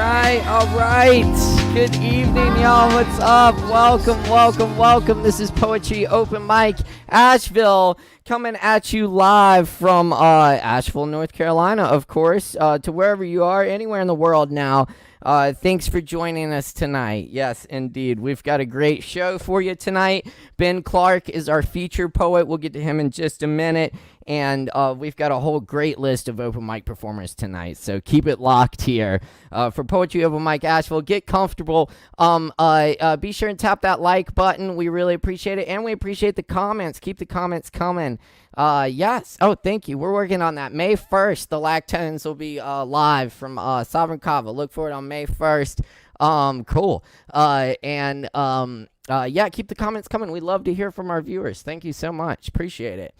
right. Good evening, y'all. What's up? Welcome. This is Poetry Open Mic Asheville, coming at you live from Asheville, North Carolina, of course, to wherever you are, anywhere in the world now. Thanks for joining us tonight. Yes, indeed. We've got a great show for you tonight. Ben Clark is our feature poet. We'll get to him in just a minute. And we've got a whole great list of open mic performers tonight. So keep it locked here. For Poetry Open Mic Asheville, get comfortable. Be sure and tap that like button. We really appreciate it. And we appreciate the comments. Keep the comments coming. Yes. Oh, thank you. We're working on that. May 1st, the Lactones will be live from Sovereign Kava. Look for it on May 1st. Cool. Yeah, keep the comments coming. We love to hear from our viewers. Thank you so much. Appreciate it.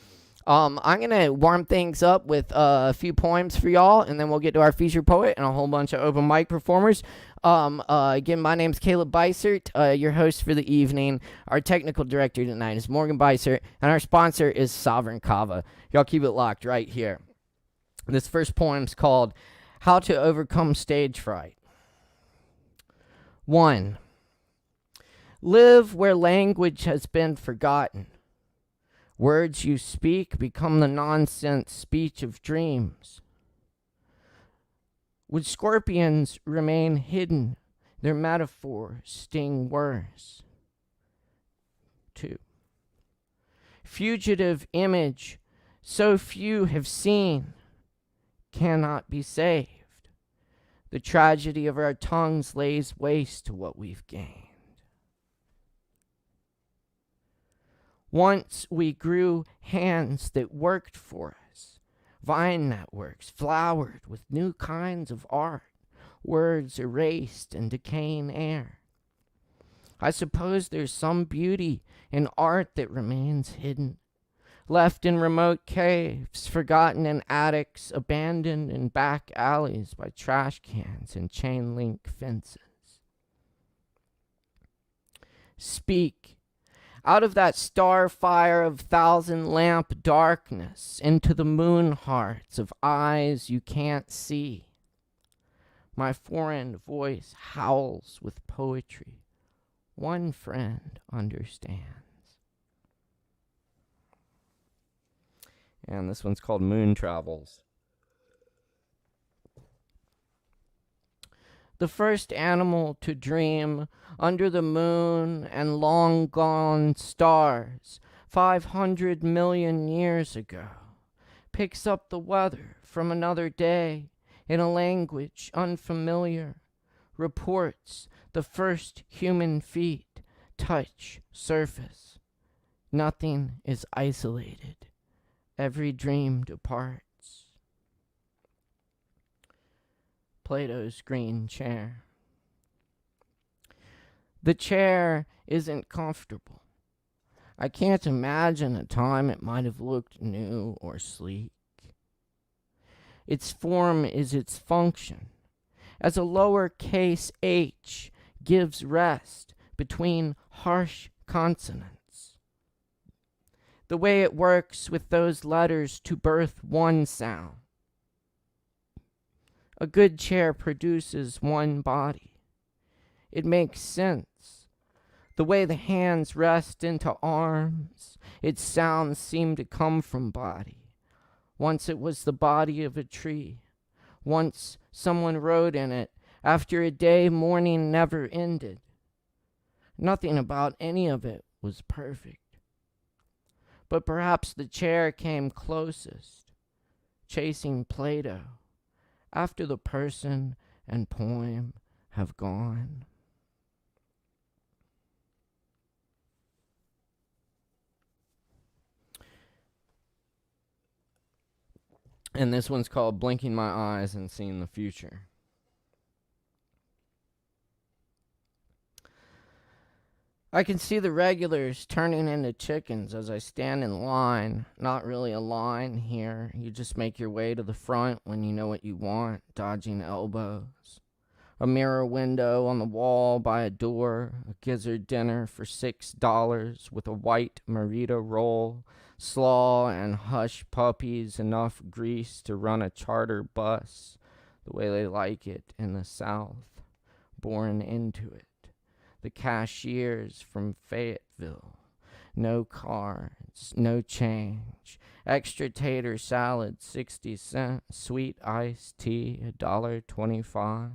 I'm going to warm things up with a few poems for y'all, and then we'll get to our featured poet and a whole bunch of open mic performers. Again, my name's Caleb Beissert, your host for the evening. Our technical director tonight is Morgan Beissert, and our sponsor is Sovereign Kava. Y'all keep it locked right here. This first poem's called How to Overcome Stage Fright. 1. Live where language has been forgotten. Words you speak become the nonsense speech of dreams. Would scorpions remain hidden, their metaphors sting worse. 2. Fugitive image, so few have seen, cannot be saved. The tragedy of our tongues lays waste to what we've gained. Once we grew hands that worked for us, vine networks flowered with new kinds of art, words erased in decaying air. I suppose there's some beauty in art that remains hidden, left in remote caves, forgotten in attics, abandoned in back alleys by trash cans and chain link fences. Speak. Out of that star fire of thousand lamp darkness, into the moon hearts of eyes you can't see. My foreign voice howls with poetry. One friend understands. And this one's called Moon Travels. The first animal to dream under the moon and long gone stars 500 million years ago picks up the weather from another day in a language unfamiliar, reports the first human feet touch surface. Nothing is isolated. Every dream departs. Plato's green chair. The chair isn't comfortable. I can't imagine a time it might have looked new or sleek. Its form is its function, as a lowercase h gives rest between harsh consonants. The way it works with those letters to birth one sound. A good chair produces one body. It makes sense. The way the hands rest into arms, its sounds seem to come from body. Once it was the body of a tree. Once someone rode in it after a day morning never ended. Nothing about any of it was perfect. But perhaps the chair came closest, chasing Plato. After the person and poem have gone. And this one's called Blinking My Eyes and Seeing the Future. I can see the regulars turning into chickens as I stand in line. Not really a line here. You just make your way to the front when you know what you want, dodging elbows. A mirror window on the wall by a door, a gizzard dinner for $6 with a white Marita roll, slaw and hush puppies, enough grease to run a charter bus. the way they like it in the South, born into it. The cashiers from Fayetteville, no cards, no change, extra tater salad 60 cents, sweet iced tea $1.25.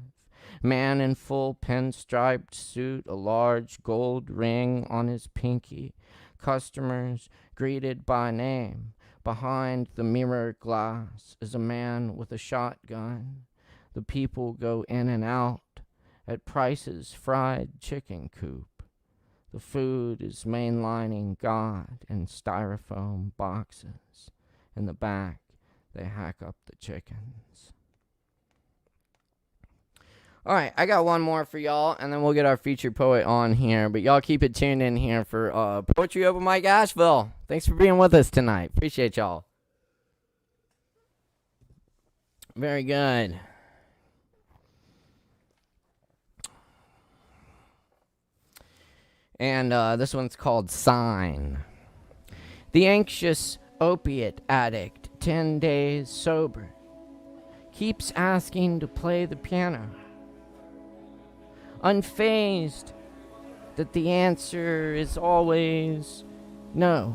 Man in full pinstriped suit, a large gold ring on his pinky. Customers greeted by name. Behind the mirror glass is a man with a shotgun. The people go in and out at Price's fried chicken coop. The food is mainlining God in styrofoam boxes. In the back, they hack up the chickens. All right, I got one more for y'all, and then we'll get our featured poet on here. But y'all keep it tuned in here for Poetry Open Mic Asheville. Thanks for being with us tonight. Appreciate y'all. Very good. And this one's called Sign. The anxious opiate addict, 10 days sober, keeps asking to play the piano. Unfazed that the answer is always no.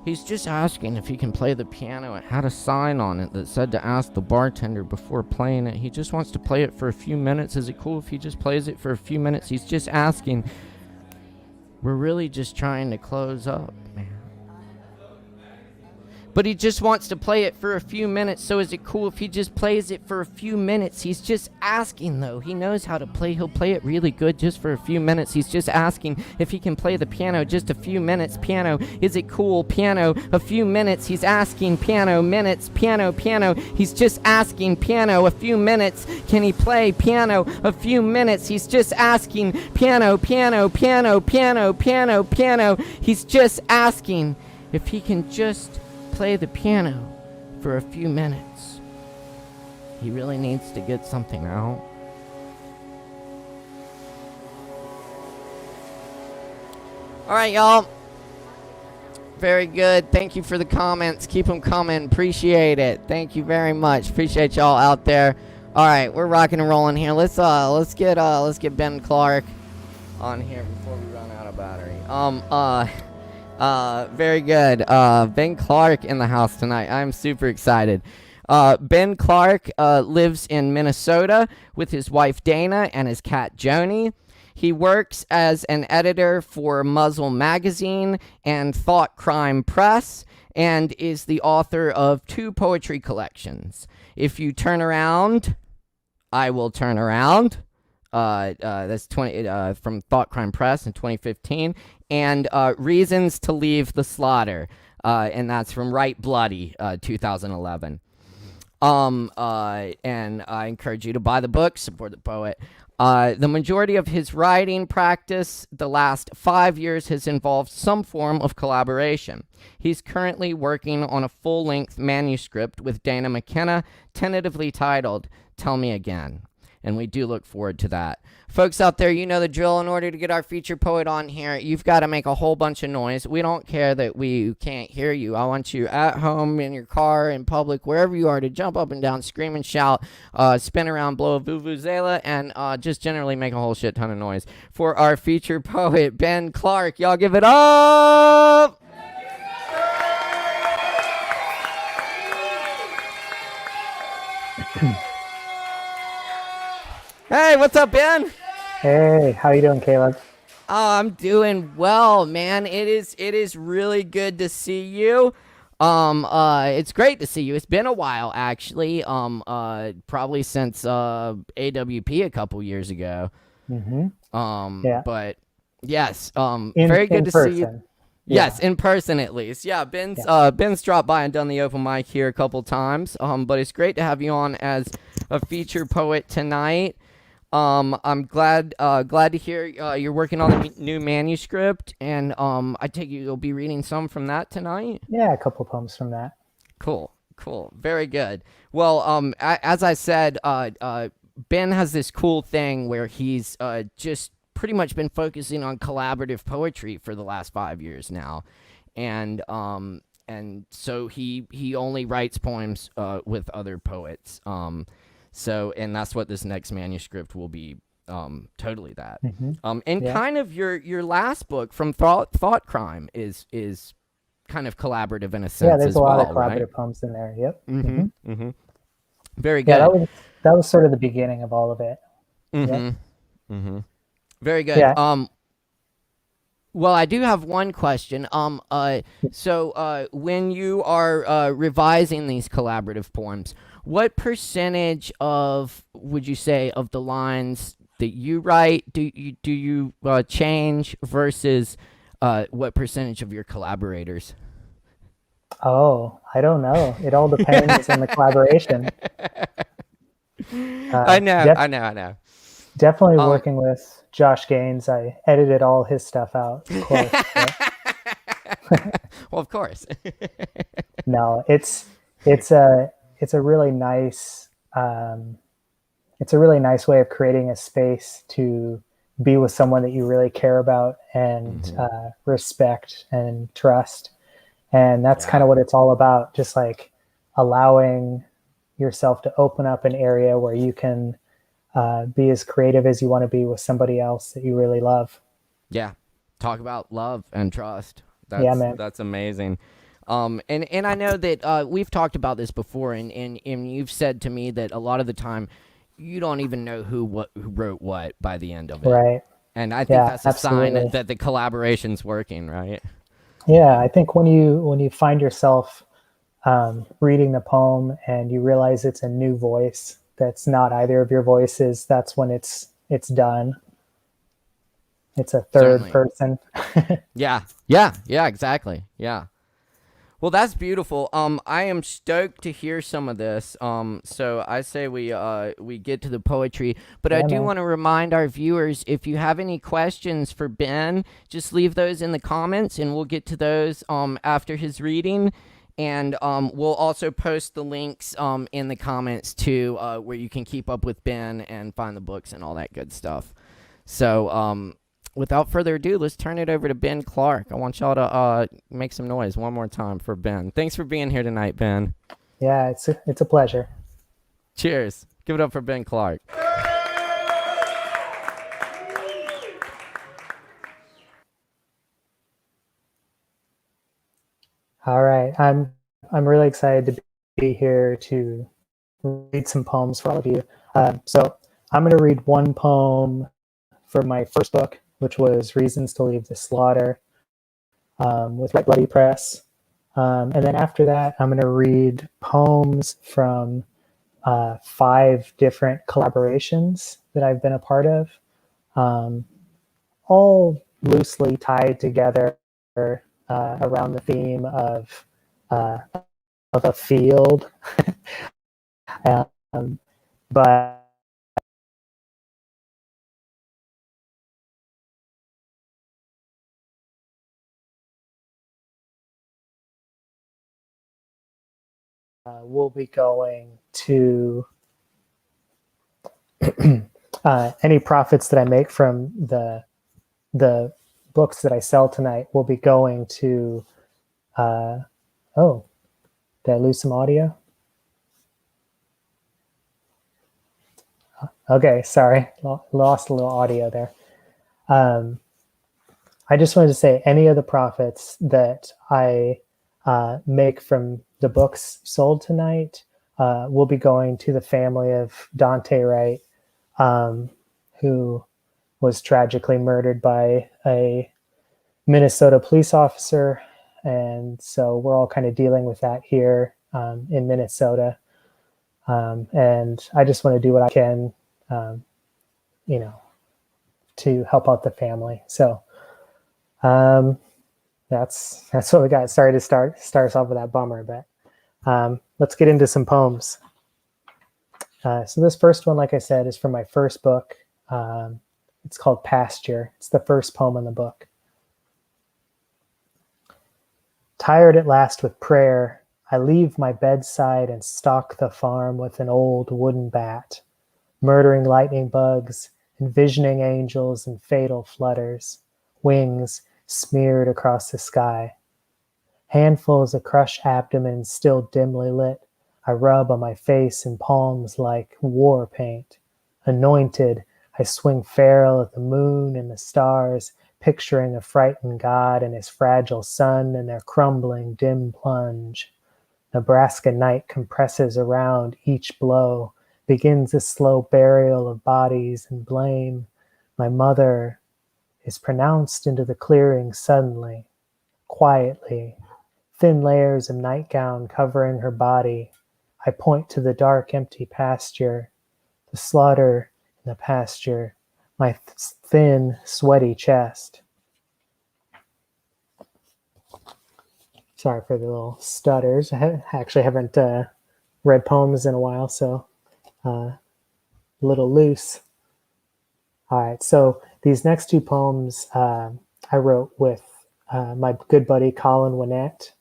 He's just asking if he can play the piano. It had a sign on it that said to ask the bartender before playing it. He just wants to play it for a few minutes. Is it cool if he just plays it for a few minutes? He's just asking. We're really just trying to close up, man. But he just wants to play it for a few minutes, so is it cool if he just plays it for a few minutes? He's just asking, though. He knows how to play. He'll play it really good just for a few minutes. He's just asking if he can play the piano just a few minutes. Piano, is it cool? Piano, a few minutes. He's asking, piano, minutes, piano, piano. He's just asking, piano, a few minutes. Can he play piano? A few minutes. He's just asking, piano, piano, piano, piano, piano, piano. He's just asking if he can just play the piano for a few minutes. He really needs to get something out. All right, y'all. Very good. Thank you for the comments. Keep them coming. Appreciate it. Thank you very much. Appreciate y'all out there. All right, we're rocking and rolling here. Let's get Ben Clark on here before we run out of battery. Very good. Ben Clark in the house tonight. I'm super excited. Ben Clark lives in Minnesota with his wife Dana and his cat Joni. He works as an editor for Muzzle Magazine and Thought Crime Press, and is the author of 2 poetry collections. If You Turn Around, I Will Turn Around. That's from Thought Crime Press in 2015, and Reasons to Leave the Slaughter, and that's from Right Bloody, 2011. And I encourage you to buy the book, support the poet. The majority of his writing practice the last 5 years has involved some form of collaboration. He's currently working on a full-length manuscript with Dana McKenna, tentatively titled Tell Me Again. And we do look forward to that. Folks out there, you know the drill. In order to get our featured poet on here, you've got to make a whole bunch of noise. We don't care that we can't hear you. I want you at home, in your car, in public, wherever you are, to jump up and down, scream and shout, spin around, blow a vuvuzela, and just generally make a whole shit ton of noise. For our featured poet, Ben Clark, y'all give it up! Hey, what's up, Ben? Hey, how you doing, Caleb? Oh, I'm doing well, man. It is really good to see you. It's great to see you. It's been a while, actually. Probably since AWP a couple years ago. Yeah. But yes, very good to see you. Yes, in person at least. Yeah, Ben's dropped by and done the open mic here a couple times. But it's great to have you on as a featured poet tonight. I'm glad to hear you're working on a new manuscript, and I take you'll be reading some from that tonight. Yeah, a couple poems from that. Cool, very good. Well, as I said, Ben has this cool thing where he's just pretty much been focusing on collaborative poetry for the last 5 years now, and and so he only writes poems with other poets. So, and that's what this next manuscript will be. Totally that. And kind of your last book, From Thought Crime, is kind of collaborative in a sense. Yeah, there's a lot of collaborative right? poems in there. Yep. Very good. Yeah, that was sort of the beginning of all of it. Very good. Yeah. Well, I do have one question. So when you are revising these collaborative poems, what percentage would you say of the lines that you write do you change versus what percentage of your collaborators? Oh, I don't know. It all depends on the collaboration. I know. Definitely working with Josh Gaines. I edited all his stuff out, of course. Well, of course. No, it's a really nice way of creating a space to be with someone that you really care about and respect and trust. And that's kind of what it's all about. Just like allowing yourself to open up an area where you can be as creative as you want to be with somebody else that you really love. Yeah. Talk about love and trust. Man. That's amazing. And I know that we've talked about this before, and you've said to me that a lot of the time you don't even know who wrote what by the end of it. Right. And I think that's a absolutely. sign that the collaboration's working, right? Yeah, I think when you find yourself reading the poem and you realize it's a new voice that's not either of your voices, that's when it's done. It's a third person. Yeah, exactly. Yeah. Well, that's beautiful. I am stoked to hear some of this. So I say we get to the poetry, but I do want to remind our viewers, if you have any questions for Ben, just leave those in the comments, and we'll get to those after his reading. And we'll also post the links in the comments too, where you can keep up with Ben and find the books and all that good stuff. So without further ado, let's turn it over to Ben Clark. I want y'all to make some noise one more time for Ben. Thanks for being here tonight, Ben. Yeah, it's a pleasure. Cheers. Give it up for Ben Clark. All right. I'm really excited to be here to read some poems for all of you. So I'm going to read one poem for my first book, which was Reasons to Leave the Slaughter, with Red Bloody Press. And then after that, I'm going to read poems from 5 different collaborations that I've been a part of, all loosely tied together around the theme of a field. But we'll be going to any profits that I make from the books that I sell tonight will be going to oh, did I lose some audio? Okay, sorry, lost a little audio there. I just wanted to say any of the profits that I make from the books sold tonight will be going to the family of Dante Wright, who was tragically murdered by a Minnesota police officer. And so we're all kind of dealing with that here in Minnesota. And I just want to do what I can, to help out the family. So that's what we got. Sorry to start us off with that bummer, but let's get into some poems. So this first one, like I said, is from my first book. It's called Pasture. It's the first poem in the book. Tired at last with prayer, I leave my bedside and stalk the farm with an old wooden bat, murdering lightning bugs, envisioning angels and fatal flutters, wings smeared across the sky. Handfuls of crushed abdomens still dimly lit, I rub on my face and palms like war paint. Anointed, I swing feral at the moon and the stars, picturing a frightened god and his fragile sun in their crumbling dim plunge. Nebraska night compresses around each blow, begins a slow burial of bodies and blame. My mother is pronounced into the clearing suddenly, quietly, thin layers of nightgown covering her body. I point to the dark, empty pasture, the slaughter in the pasture, my thin, sweaty chest. Sorry for the little stutters. I actually haven't read poems in a while, so a little loose. All right, so these next two poems I wrote with my good buddy Colin Winnett.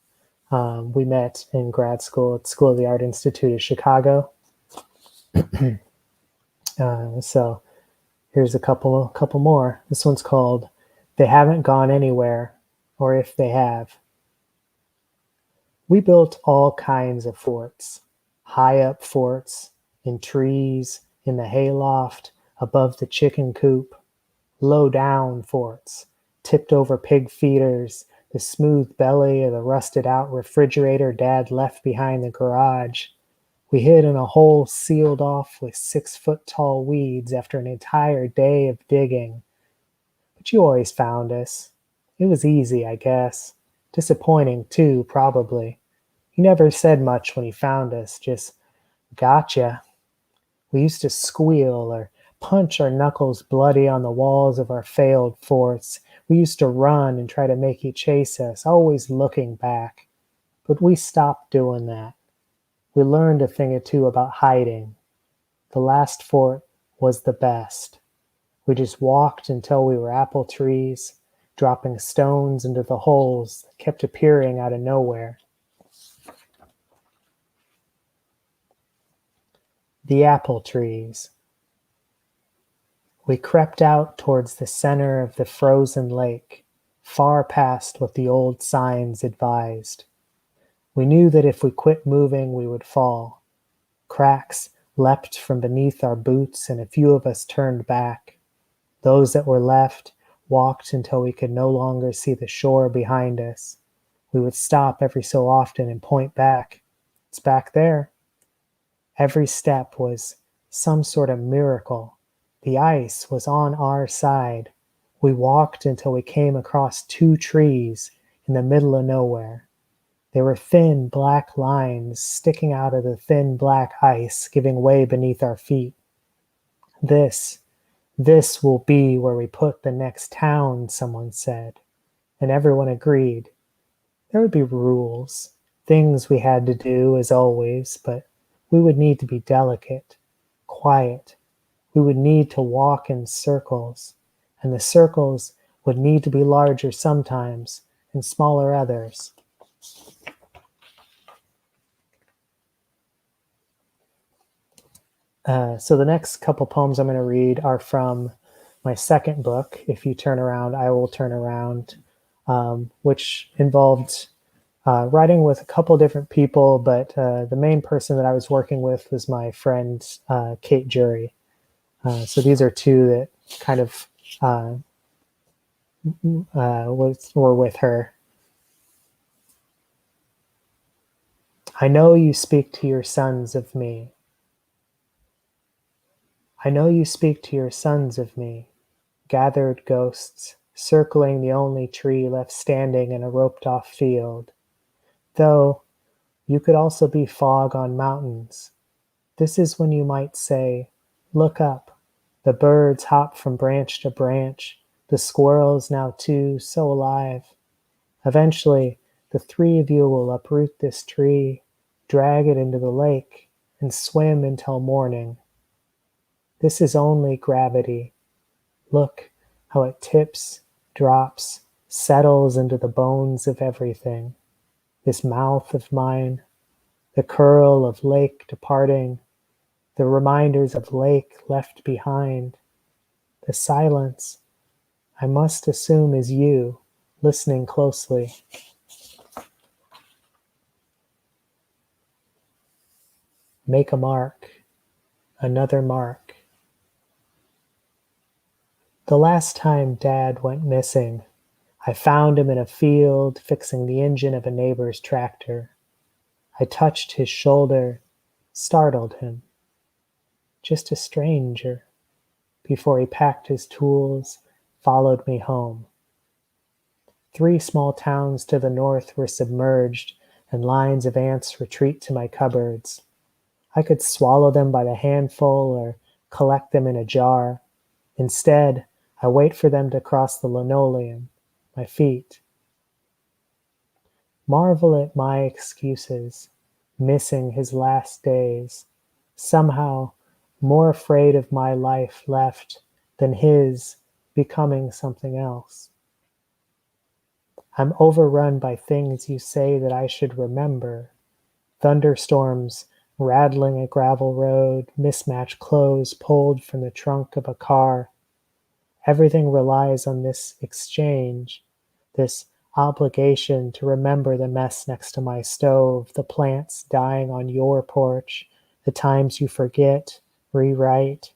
We met in grad school at School of the Art Institute of Chicago. So here's a couple more. This one's called "They Haven't Gone Anywhere, or If They Have." We built all kinds of forts, high up forts, in trees, in the hayloft, above the chicken coop, low down forts, tipped over pig feeders, the smooth belly of the rusted out refrigerator Dad left behind the garage. We hid in a hole sealed off with 6-foot tall weeds after an entire day of digging. But you always found us. It was easy, I guess. Disappointing, too, probably. He never said much when he found us, just, "Gotcha." We used to squeal or punch our knuckles bloody on the walls of our failed forts. We used to run and try to make you chase us, always looking back. But we stopped doing that. We learned a thing or two about hiding. The last fort was the best. We just walked until we were apple trees, dropping stones into the holes that kept appearing out of nowhere. The apple trees. We crept out towards the center of the frozen lake, far past what the old signs advised. We knew that if we quit moving, we would fall. Cracks leapt from beneath our boots, and a few of us turned back. Those that were left walked until we could no longer see the shore behind us. We would stop every so often and point back. It's back there. Every step was some sort of miracle. The ice was on our side. We walked until we came across 2 trees in the middle of nowhere. They were thin black lines sticking out of the thin black ice, giving way beneath our feet. This will be where we put the next town, someone said, and everyone agreed. There would be rules, things we had to do as always, but we would need to be delicate, quiet. We would need to walk in circles, and the circles would need to be larger sometimes and smaller others. So the next couple poems I'm going to read are from my second book, If You Turn Around, I Will Turn Around, which involved writing with a couple different people, but the main person that I was working with was my friend Kate Jury. So these are two that kind of were with her. I know you speak to your sons of me. I know you speak to your sons of me, gathered ghosts, circling the only tree left standing in a roped-off field. Though you could also be fog on mountains. This is when you might say, look up. The birds hop from branch to branch, the squirrels now too, so alive. Eventually, the 3 of you will uproot this tree, drag it into the lake, and swim until morning. This is only gravity. Look how it tips, drops, settles into the bones of everything. This mouth of mine, the curl of lake departing, the reminders of lake left behind, the silence, I must assume is you, listening closely. Make a mark, another mark. The last time Dad went missing, I found him in a field fixing the engine of a neighbor's tractor. I touched his shoulder, startled him. Just a stranger, before he packed his tools, followed me home. 3 small towns to the north were submerged, and lines of ants retreat to my cupboards. I could swallow them by the handful or collect them in a jar. Instead, I wait for them to cross the linoleum, my feet. Marvel at my excuses, missing his last days, somehow more afraid of my life left than his becoming something else. I'm overrun by things you say that I should remember. Thunderstorms rattling a gravel road, mismatched clothes pulled from the trunk of a car. Everything relies on this exchange, this obligation to remember the mess next to my stove, the plants dying on your porch, the times you forget, rewrite.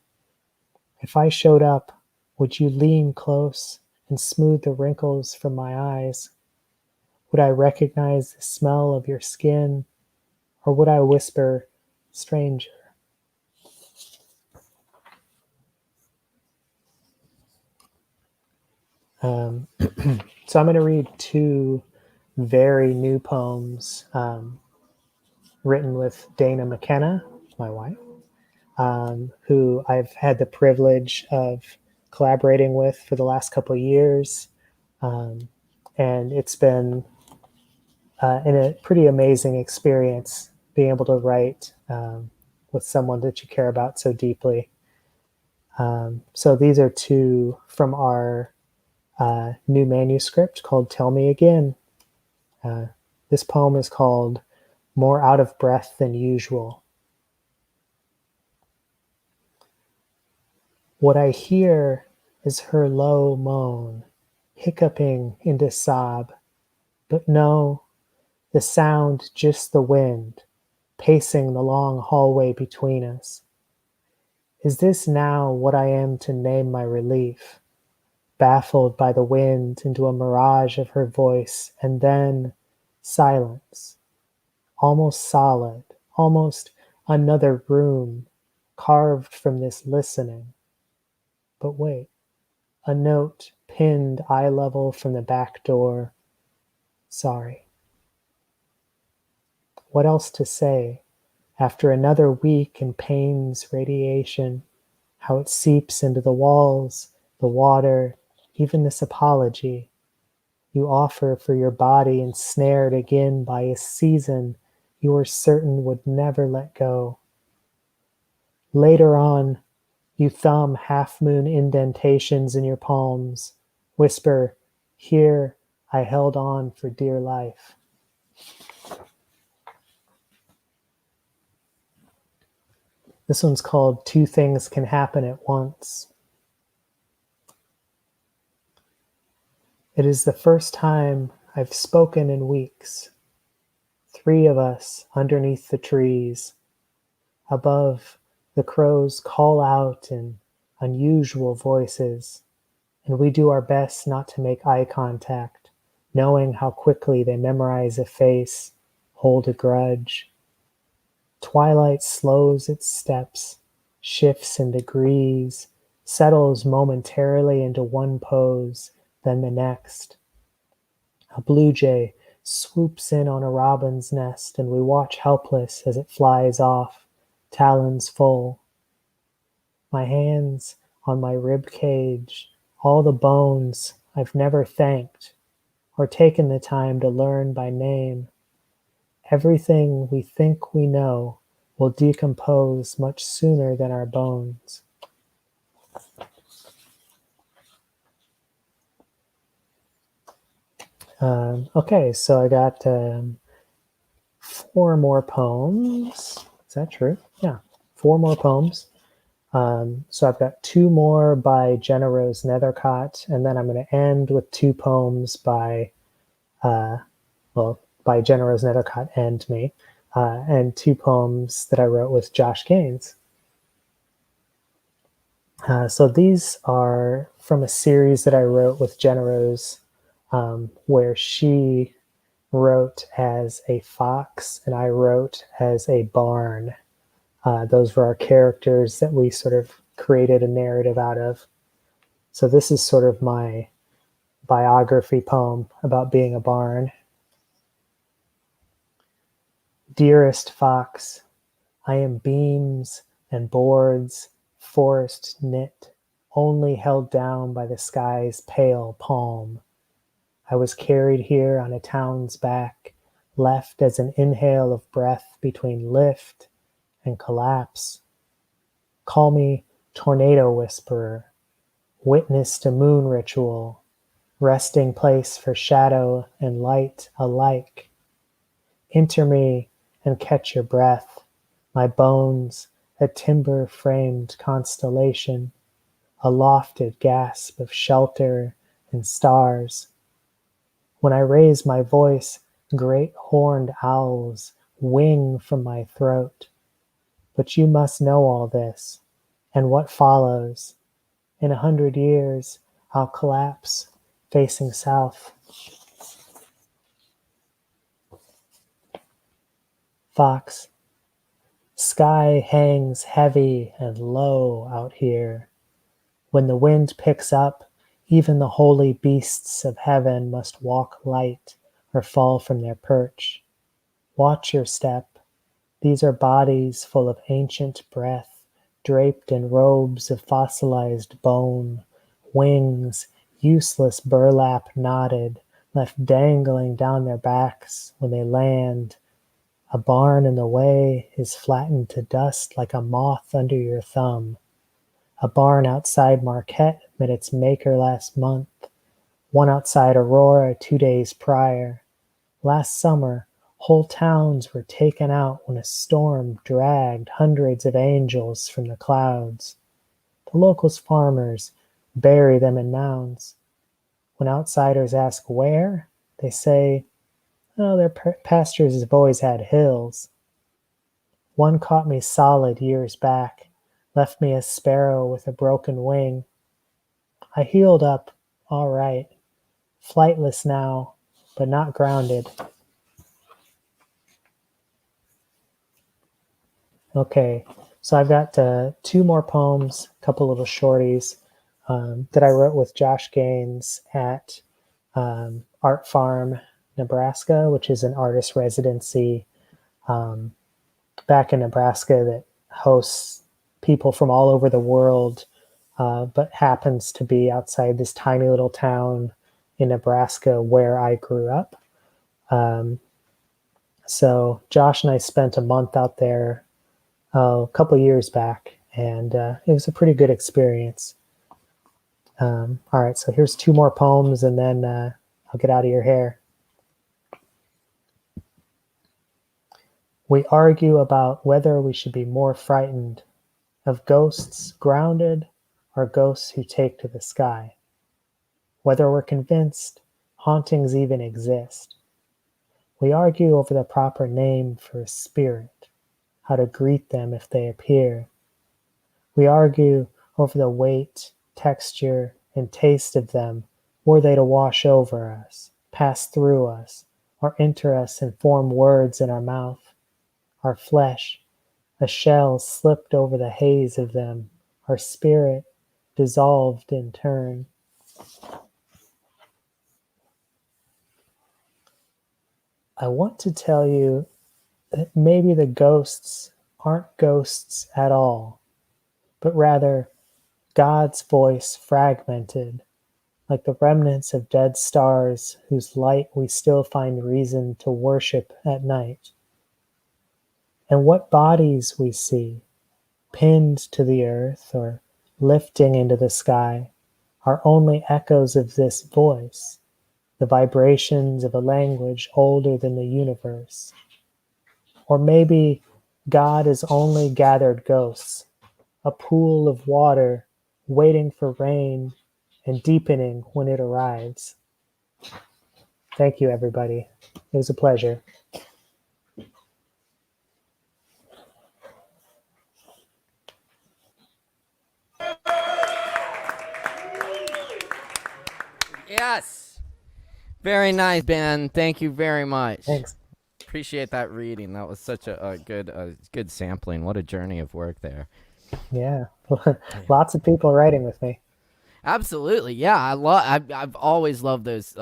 If I showed up, would you lean close and smooth the wrinkles from my eyes? Would I recognize the smell of your skin, or would I whisper, stranger? So I'm going to read 2 very new poems written with Dana McKenna, my wife, who I've had the privilege of collaborating with for the last couple of years. And it's been a pretty amazing experience being able to write with someone that you care about so deeply. So these are 2 from our new manuscript called Tell Me Again. This poem is called More Out of Breath Than Usual. What I hear is her low moan, hiccuping into sob, but no, the sound just the wind, pacing the long hallway between us. Is this now what I am to name my relief? Baffled by the wind into a mirage of her voice, and then silence, almost solid, almost another room carved from this listening. But wait, a note pinned eye level from the back door. Sorry. What else to say after another week in pain's radiation, how it seeps into the walls, the water, even this apology you offer for your body ensnared again by a season you were certain would never let go. Later on, you thumb half-moon indentations in your palms, whisper, here I held on for dear life. This one's called Two Things Can Happen at Once. It is the first time I've spoken in weeks. 3 of us underneath the trees. Above, the crows call out in unusual voices, and we do our best not to make eye contact, knowing how quickly they memorize a face, hold a grudge. Twilight slows its steps, shifts in degrees, settles momentarily into one pose, then the next. A blue jay swoops in on a robin's nest, and we watch helpless as it flies off, talons full. My hands on my rib cage, all the bones I've never thanked or taken the time to learn by name. Everything we think we know will decompose much sooner than our bones. Okay, so I got 4 more poems. Is that true? Yeah, 4 more poems. So I've got 2 more by Jenna Rose Nethercott, and then I'm going to end with 2 poems by Jenna Rose Nethercott and me. and 2 poems that I wrote with Josh Gaines. So these are from a series that I wrote with Jenna Rose, where she wrote as a fox and I wrote as a barn. Those were our characters that we sort of created a narrative out of. So this is sort of my biography poem about being a barn. Dearest fox, I am beams and boards, forest knit, only held down by the sky's pale palm. I was carried here on a town's back, left as an inhale of breath between lift and collapse. Call me tornado whisperer, witness to moon ritual, resting place for shadow and light alike. Enter me and catch your breath, my bones, a timber-framed constellation, a lofted gasp of shelter and stars. When I raise my voice, great horned owls wing from my throat. But you must know all this, and what follows. In 100 years, I'll collapse, facing south. Fox, sky hangs heavy and low out here. When the wind picks up, even the holy beasts of heaven must walk light or fall from their perch. Watch your step. These are bodies full of ancient breath, draped in robes of fossilized bone, wings, useless burlap knotted, left dangling down their backs when they land. A barn in the way is flattened to dust like a moth under your thumb. A barn outside Marquette met its maker last month, one outside Aurora 2 days prior. Last summer, whole towns were taken out when a storm dragged hundreds of angels from the clouds. The locals' farmers bury them in mounds. When outsiders ask where, they say, oh, their pastures have always had hills. One caught me solid years back, left me a sparrow with a broken wing. I healed up, all right, flightless now, but not grounded. Okay, so I've got 2 more poems, a couple little shorties that I wrote with Josh Gaines at Art Farm, Nebraska, which is an artist residency back in Nebraska that hosts people from all over the world, but happens to be outside this tiny little town in Nebraska where I grew up. So Josh and I spent a month out there a couple years back, and it was a pretty good experience. All right, so here's 2 more poems, and then I'll get out of your hair. We argue about whether we should be more frightened of ghosts grounded or ghosts who take to the sky, whether we're convinced hauntings even exist. We argue over the proper name for a spirit, how to greet them if they appear. We argue over the weight, texture, and taste of them were they to wash over us, pass through us, or enter us and form words in our mouth. Our flesh, a shell slipped over the haze of them, our spirit dissolved in turn. I want to tell you that maybe the ghosts aren't ghosts at all, but rather God's voice fragmented, like the remnants of dead stars whose light we still find reason to worship at night. And what bodies we see, pinned to the earth or lifting into the sky, are only echoes of this voice, the vibrations of a language older than the universe. Or maybe God is only gathered ghosts, a pool of water waiting for rain and deepening when it arrives. Thank you, everybody. It was a pleasure. Yes. Very nice, Ben. Thank you very much. Thanks. Appreciate that reading. That was such a good sampling. What a journey of work there. Yeah. Lots of people writing with me. Absolutely, yeah. I've always loved those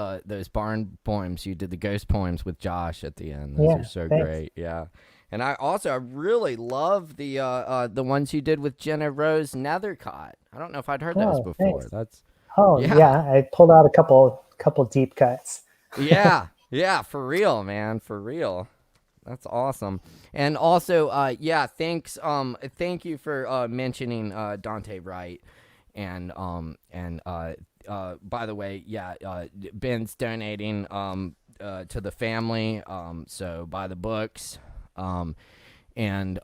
barn poems. You did the ghost poems with Josh at the end. Those Yeah, are so thanks. great. Yeah, and I really love the ones you did with Jenna Rose Nethercott. I don't know if I'd heard those Oh, before. thanks. That's Oh, yeah, yeah. I pulled out a couple deep cuts. yeah, for real, man, for real. That's awesome. And also, yeah, thank you for mentioning Dante Wright. And by the way, yeah, Ben's donating to the family. So buy the books. And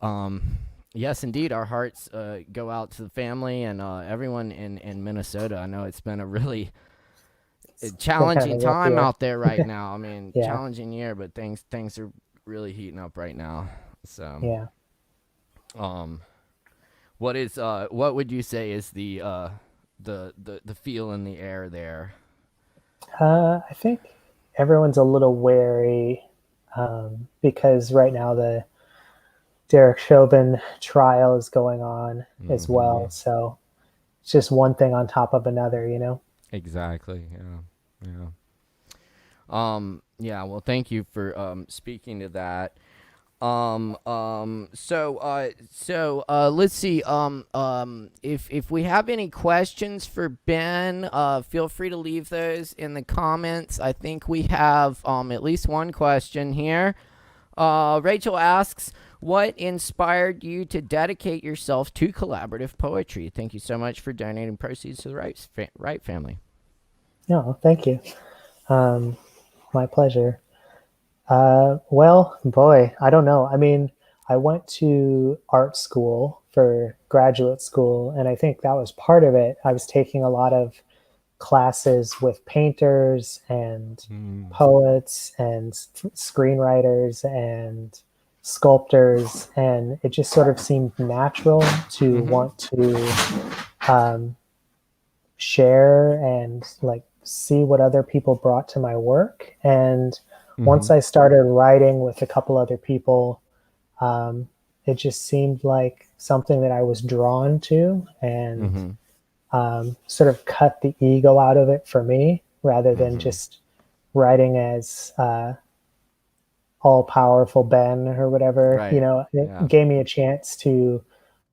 yes, indeed, our hearts go out to the family and everyone in Minnesota. I know it's been a really challenging Kind of a rough time year. out there right now. I mean, Yeah. challenging year, but things are really heating up right now. So, Yeah. what would you say is the feel in the air there? I think everyone's a little wary because right now the Derek Chauvin trial is going on as well. So it's just one thing on top of another, you know? Exactly. Yeah. Well, thank you for speaking to that. Let's see. If we have any questions for Ben, feel free to leave those in the comments. I think we have at least one question here. Rachel asks, what inspired you to dedicate yourself to collaborative poetry? Thank you so much for donating proceeds to the Wright family. No, thank you. My pleasure. Well, boy, I don't know. I mean, I went to art school for graduate school, and I think that was part of it. I was taking a lot of classes with painters and poets and screenwriters and sculptors, and it just sort of seemed natural to want to share and like see what other people brought to my work. And once I started writing with a couple other people, it just seemed like something that I was drawn to, and sort of cut the ego out of it for me rather than just writing as all powerful Ben or whatever. Right. You know, it gave me a chance to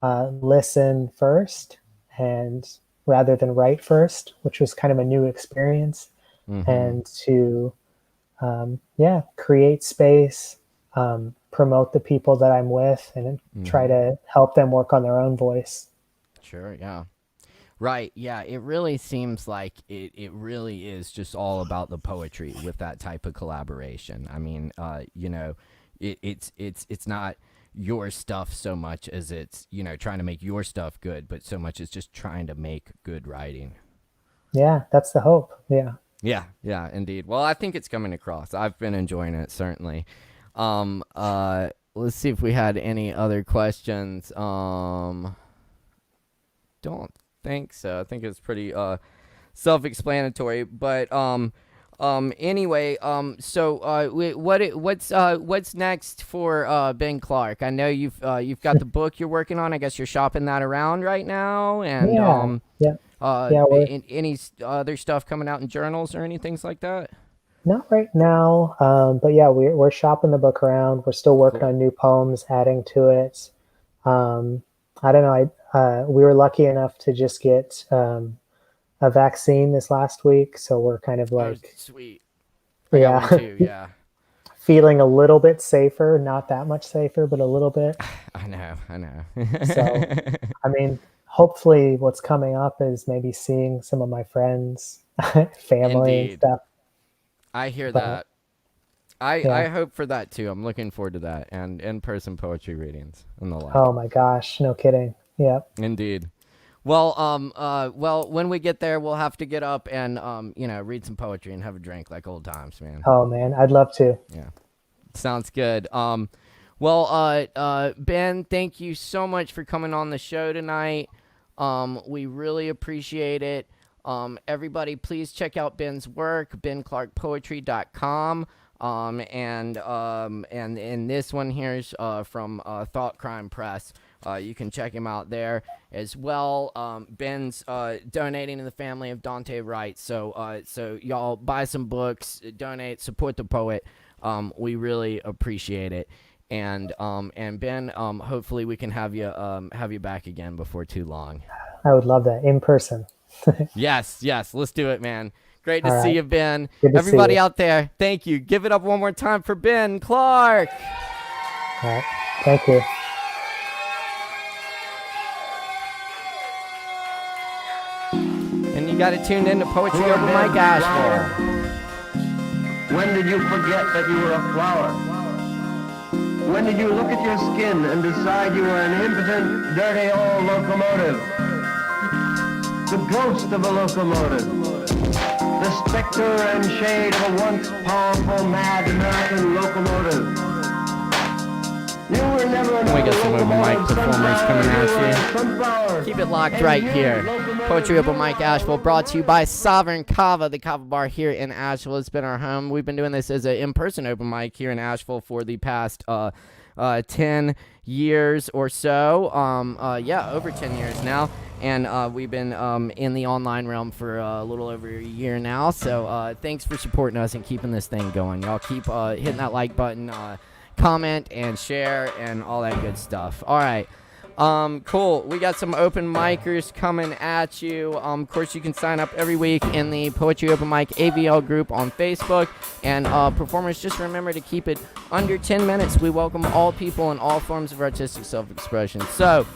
listen first and rather than write first, which was kind of a new experience, and to create space, promote the people that I'm with, and try to help them work on their own voice. Sure, yeah. Right, yeah, it really seems like it really is just all about the poetry with that type of collaboration. I mean, you know, it's not your stuff so much as it's, you know, trying to make your stuff good, but so much as just trying to make good writing. Yeah, that's the hope. Yeah. Yeah, indeed. Well, I think it's coming across. I've been enjoying it, certainly. Let's see if we had any other questions. Don't think so. I think it's pretty self-explanatory. But anyway, what's next for Ben Clark? I know you've got the book you're working on. I guess you're shopping that around right now, and any other stuff coming out in journals or anything like that? Not right now, but yeah, we're shopping the book around. We're still working on new poems, adding to it. I don't know. We were lucky enough to just get a vaccine this last week, so we're kind of like, sweet. I got one too, yeah. Feeling a little bit safer, not that much safer, but a little bit. I know. So, I mean, hopefully what's coming up is maybe seeing some of my friends, family and stuff. I hear that. I hope for that too. I'm looking forward to that, and in-person poetry readings and the like. Oh my gosh, no kidding. Yeah. Indeed. Well, when we get there, we'll have to get up and read some poetry and have a drink like old times, man. Oh man, I'd love to. Yeah. Sounds good. Ben, thank you so much for coming on the show tonight. We really appreciate it. Everybody, please check out Ben's work, benclarkpoetry.com. And this one here is from Thought Crime Press. You can check him out there as well. Ben's donating to the family of Dante Wright. So y'all buy some books, donate, support the poet. We really appreciate it. And Ben, hopefully we can have you back again before too long. I would love that in person. Yes, let's do it, man. Great to All see right. you, Ben. Good to Everybody see you. out there, thank you. Give it up one more time for Ben Clark. All right. Thank you. And you got it tuned into Poetry Open Mic Asheville. When did you forget that you were a flower? When did you look at your skin and decide you were an impotent, dirty old locomotive? The ghost of a locomotive. The specter and shade of a once powerful, mad American locomotive. You were never We got some open mic performers coming at you. Keep it locked right here. Poetry Open Mic Asheville, brought to you by Sovereign Kava, the Kava bar here in Asheville. It's been our home. We've been doing this as an in-person open mic here in Asheville for the past 10 years or so. Over 10 years now. And we've been in the online realm for a little over a year now. So thanks for supporting us and keeping this thing going. Y'all keep hitting that like button, comment and share and all that good stuff. All right. Cool. We got some open micers coming at you. Of course, you can sign up every week in the Poetry Open Mic AVL group on Facebook. And performers, just remember to keep it under 10 minutes. We welcome all people in all forms of artistic self-expression. So,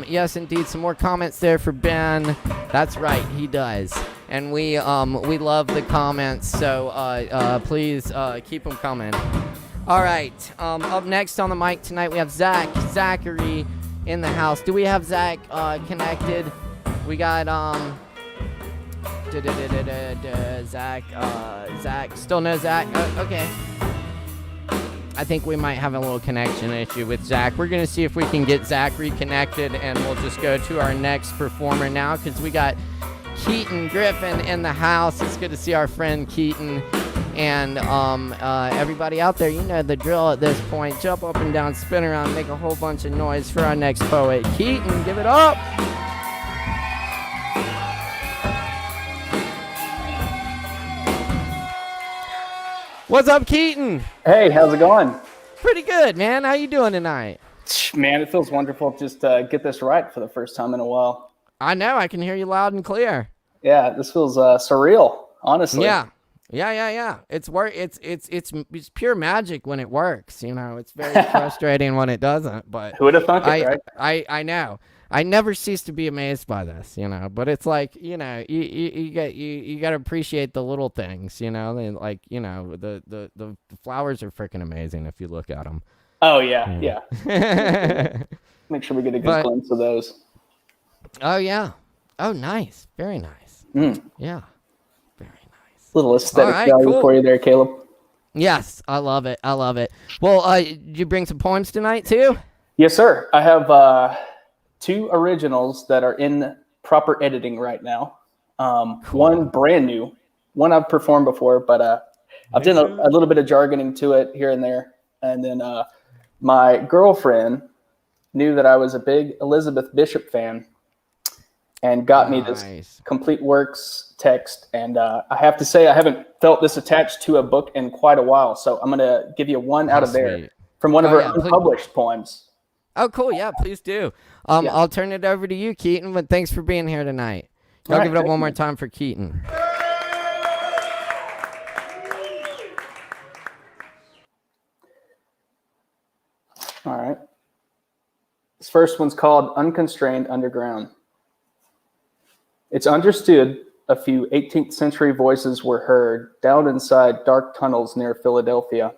yes, indeed, some more comments there for Ben. That's right, he does. And we love the comments. So please keep them coming. All right. Up next on the mic tonight, we have Zachary in the house. Do we have Zach connected? We got Zach. Still no Zach. Okay. I think we might have a little connection issue with Zach. We're gonna see if we can get Zach reconnected, and we'll just go to our next performer now because we got Keaton Griffin in the house. It's good to see our friend Keaton. And everybody out there, you know the drill at this point. Jump up and down, spin around, make a whole bunch of noise for our next poet. Keaton, give it up. What's up, Keaton? Hey, how's it going? Pretty good, man. How you doing tonight? Man, it feels wonderful just to get this right for the first time in a while. I know. I can hear you loud and clear. Yeah, this feels surreal, honestly. Yeah. It's pure magic when it works. You know, it's very frustrating when it doesn't. But who would have thunk it, right? I know. I never cease to be amazed by this. You know, but it's like, you know, you got to appreciate the little things. You know, and like, you know, the flowers are freaking amazing if you look at them. Oh yeah. Make sure we get a good glimpse of those. Oh yeah. Oh, nice. Very nice. Yeah. Little aesthetic value for you there, Caleb. Yes, I love it. Well, did you bring some poems tonight too? Yes, sir. I have 2 originals that are in proper editing right now. Cool. One brand new, one I've performed before, but I've done a little bit of jargoning to it here and there. And then my girlfriend knew that I was a big Elizabeth Bishop fan and got me this complete works text. And I have to say, I haven't felt this attached to a book in quite a while. So I'm going to give you one out of there from one of her unpublished poems. Oh, cool. Yeah, please do. I'll turn it over to you, Keaton, but thanks for being here tonight. Y'all give it up one more time for Keaton. All right. This first one's called Unconstrained Underground. It's understood a few 18th century voices were heard down inside dark tunnels near Philadelphia,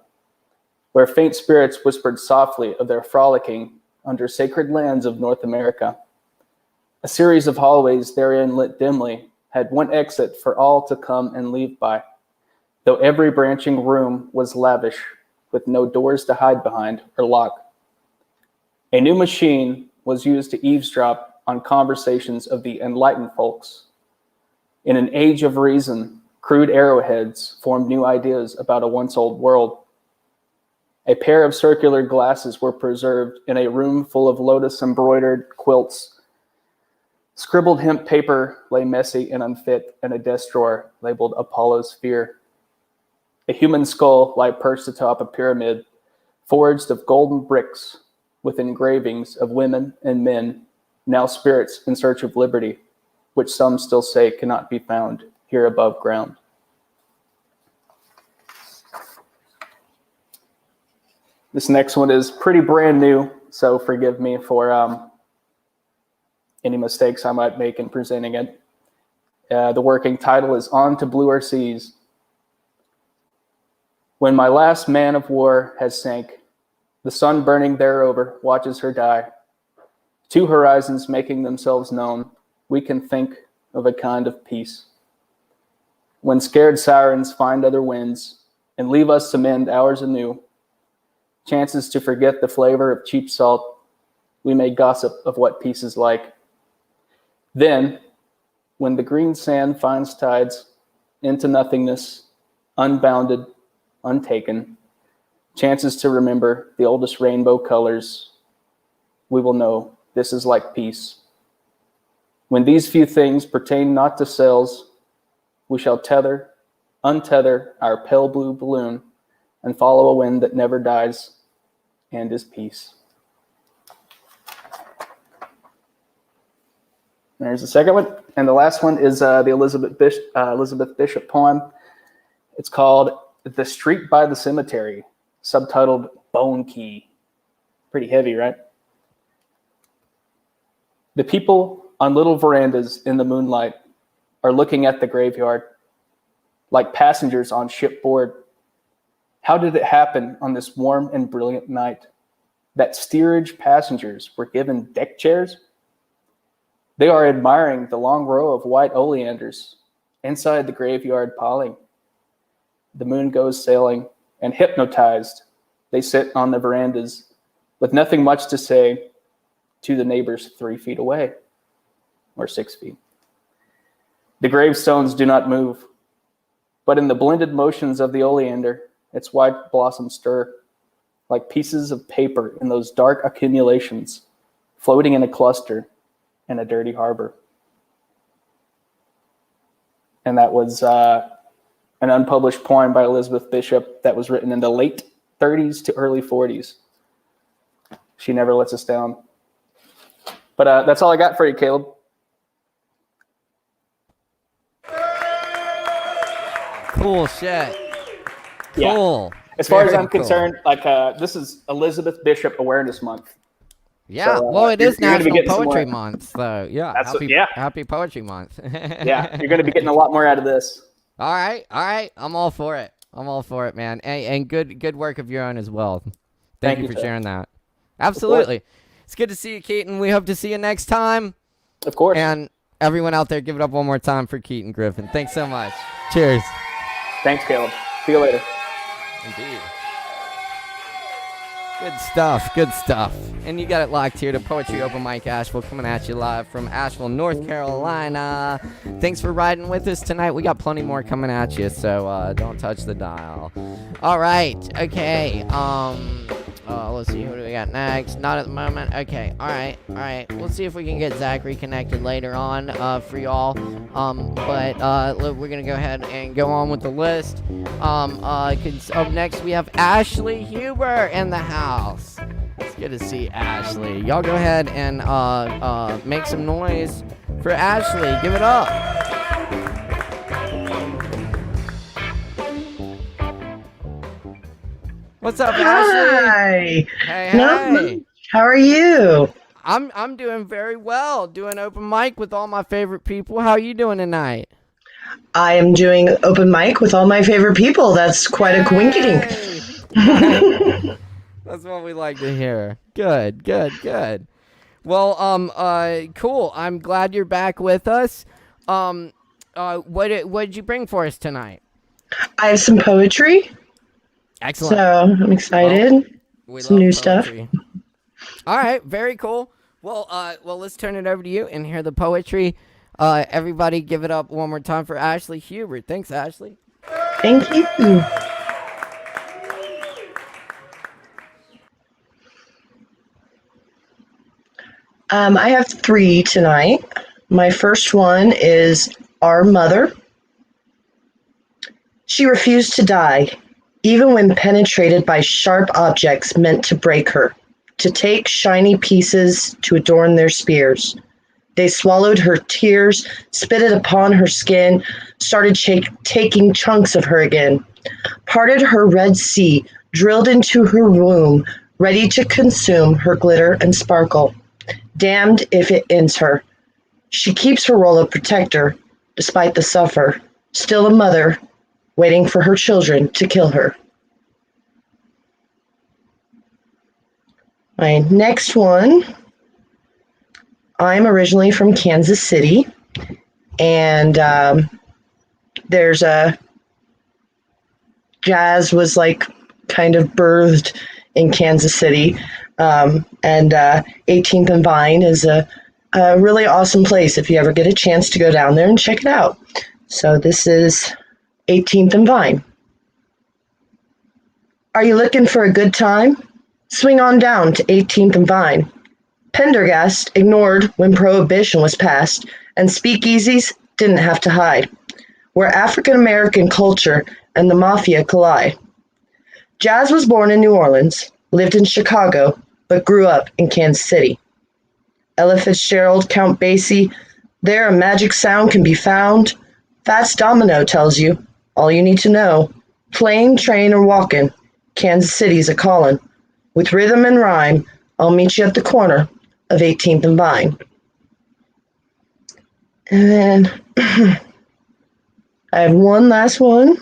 where faint spirits whispered softly of their frolicking under sacred lands of North America. A series of hallways therein lit dimly had one exit for all to come and leave by, though every branching room was lavish, with no doors to hide behind or lock. A new machine was used to eavesdrop on conversations of the enlightened folks. In an age of reason, crude arrowheads formed new ideas about a once-old world. A pair of circular glasses were preserved in a room full of lotus-embroidered quilts. Scribbled hemp paper lay messy and unfit in a desk drawer labeled Apollo's Sphere. A human skull lay perched atop a pyramid, forged of golden bricks with engravings of women and men, now spirits in search of liberty, which some still say cannot be found here above ground. This next one is pretty brand new, so forgive me for any mistakes I might make in presenting it. The working title is On to Bluer Seas. When my last man of war has sank, the sun burning thereover watches her die. Two horizons making themselves known, we can think of a kind of peace. When scared sirens find other winds and leave us to mend ours anew, chances to forget the flavor of cheap salt, we may gossip of what peace is like. Then, when the green sand finds tides into nothingness, unbounded, untaken, chances to remember the oldest rainbow colors, we will know this is like peace. When these few things pertain not to sails, we shall untether our pale blue balloon and follow a wind that never dies and is peace. There's the second one. And the last one is the Elizabeth Bishop poem. It's called The Street by the Cemetery, subtitled Bone Key. Pretty heavy, right? The people on little verandas in the moonlight are looking at the graveyard like passengers on shipboard. How did it happen on this warm and brilliant night that steerage passengers were given deck chairs? They are admiring the long row of white oleanders inside the graveyard piling. The moon goes sailing, and hypnotized, they sit on the verandas with nothing much to say to the neighbors 3 feet away, or 6 feet. The gravestones do not move, but in the blended motions of the oleander, its white blossoms stir like pieces of paper in those dark accumulations floating in a cluster in a dirty harbor. And that was an unpublished poem by Elizabeth Bishop that was written in the late 30s to early 40s. She never lets us down. But that's all I got for you, Caleb. Cool shit. Yeah. Cool. As far as Very I'm cool. concerned, this is Elizabeth Bishop Awareness Month. Yeah, So, well, it is you're gonna be National getting some Poetry more. Month, so yeah, That's happy Poetry Month. Yeah, you're going to be getting a lot more out of this. All right, I'm all for it. I'm all for it, man. And good work of your own as well. Thank you for sir. sharing that. Absolutely. It's good to see you, Keaton. We hope to see you next time. Of course. And everyone out there, give it up one more time for Keaton Griffin. Thanks so much. Cheers. Thanks, Caleb. See you later. Indeed. Good stuff, good stuff. And you got it locked here to Poetry Open Mic Asheville, coming at you live from Asheville, North Carolina. Thanks for riding with us tonight. We got plenty more coming at you, so don't touch the dial. All right, okay. Let's see, who do we got next? Not at the moment. Okay, all right. We'll see if we can get Zach reconnected later on for y'all. But we're gonna go ahead and go on with the list. Up next we have Ashley Huber in the house. It's good to see Ashley. Y'all go ahead and make some noise for Ashley. Give it up. What's up, Ashley? Hi. Hey. How are you? I'm doing very well. Doing open mic with all my favorite people. How are you doing tonight? I am doing open mic with all my favorite people. That's quite a coinkydink. That's what we like to hear. Good. Well, cool. I'm glad you're back with us. What did you bring for us tonight? I have some poetry, Excellent. so I'm excited. We some love new stuff. poetry. All right, very cool. Well, let's turn it over to you and hear the poetry. Everybody give it up one more time for Ashley Hubert. Thanks, Ashley. Thank you. I have 3 tonight. My first one is Our Mother. She refused to die, even when penetrated by sharp objects meant to break her, to take shiny pieces to adorn their spears. They swallowed her tears, spit it upon her skin, started taking chunks of her again, parted her Red Sea, drilled into her womb, ready to consume her glitter and sparkle. Damned if it ends her. She keeps her role of protector, despite the suffer, still a mother, waiting for her children to kill her. My next one, I'm originally from Kansas City, and there's a jazz was like kind of birthed in Kansas City, and 18th and Vine is a really awesome place if you ever get a chance to go down there and check it out. So this is 18th and Vine. Are you looking for a good time? Swing on down to 18th and Vine. Pendergast ignored when Prohibition was passed, and speakeasies didn't have to hide, where African American culture and the mafia collide. Jazz was born in New Orleans, lived in Chicago, but grew up in Kansas City. Ella Fitzgerald, Count Basie, there a magic sound can be found. Fats Domino tells you all you need to know. Plane, train, or walkin', Kansas City's a callin'. With rhythm and rhyme, I'll meet you at the corner of 18th and Vine. And then I have one last one.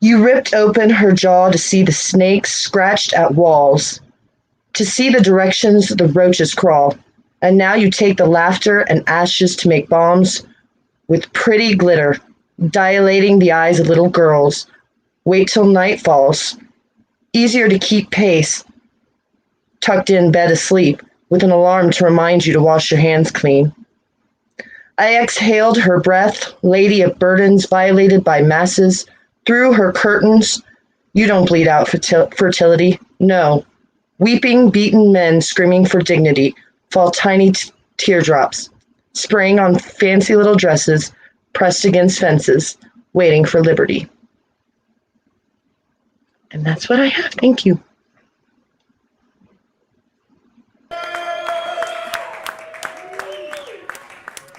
You ripped open her jaw to see the snakes scratched at walls, to see the directions the roaches crawl, and now you take the laughter and ashes to make bombs with pretty glitter, dilating the eyes of little girls. Wait till night falls. Easier to keep pace, tucked in bed asleep, with an alarm to remind you to wash your hands clean. I exhaled her breath, lady of burdens violated by masses, through her curtains. You don't bleed out fertility, no. Weeping, beaten men screaming for dignity fall tiny teardrops, spraying on fancy little dresses, pressed against fences, waiting for liberty. And that's what I have. Thank you.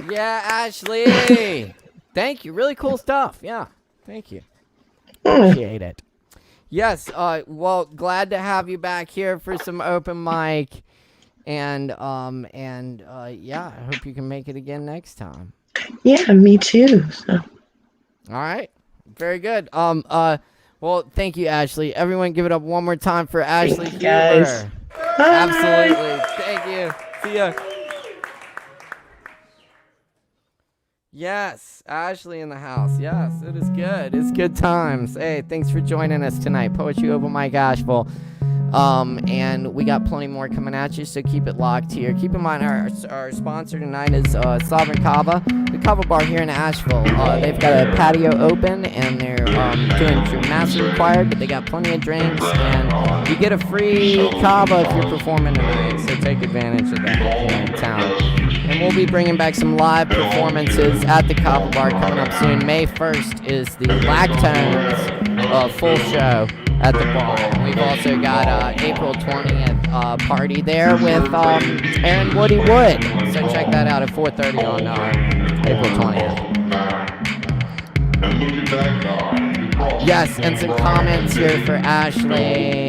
Yeah, Ashley. Thank you. Really cool stuff. Yeah. Thank you. Appreciate it. Yes. Well, glad to have you back here for some open mic, and yeah, I hope you can make it again next time. Yeah, me too. So. All right. Very good. Well, thank you, Ashley. Everyone, give it up one more time for Ashley Thank you, guys. Huber. Absolutely. Thank you. See ya. Yes, Ashley in the house. Yes, it is good. It's good times. Hey, thanks for joining us tonight. Poetry Open Mic Asheville. And we got plenty more coming at you, so keep it locked here. Keep in mind our sponsor tonight is Sovereign Kava, the Kava bar here in Asheville. They've got a patio open, and they're doing master required, but they got plenty of drinks, and you get a free Kava if you're performing tonight, so take advantage of that here in town. And we'll be bringing back some live performances at the Kava bar coming up soon. May 1st is the Lactones full show at the bar. And we've also got April 20th party there with Aaron Woody Wood. So check that out at 4:30 on April 20th. Yes, and some comments here for Ashley.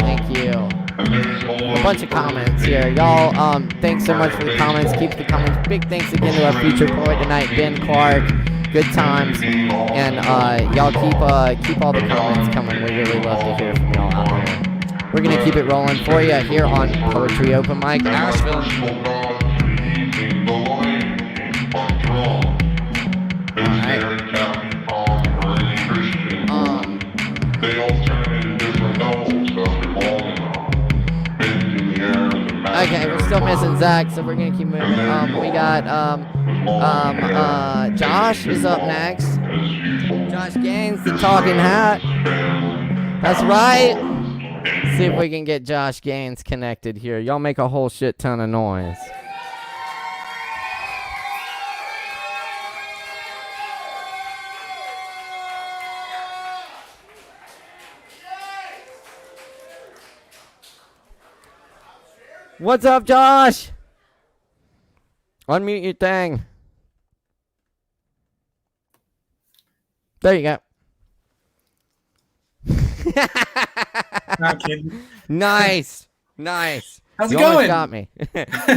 Thank you. A bunch of comments here. Y'all, thanks so much for the comments. Keep the comments. Big thanks again to our featured poet tonight, Ben Clark. Good times. And y'all keep all the comments coming. We really love to hear from y'all out there. We're going to keep it rolling for you here on Poetry Open Mic Asheville. Okay, we're still missing Zach, so we're gonna keep moving. We got Josh is up next. Josh Gaines, the talking hat. That's right. See if we can get Josh Gaines connected here. Y'all make a whole shit ton of noise. What's up, Josh? Unmute your thing. There you go. Not kidding. Nice. How's it You almost going? got me.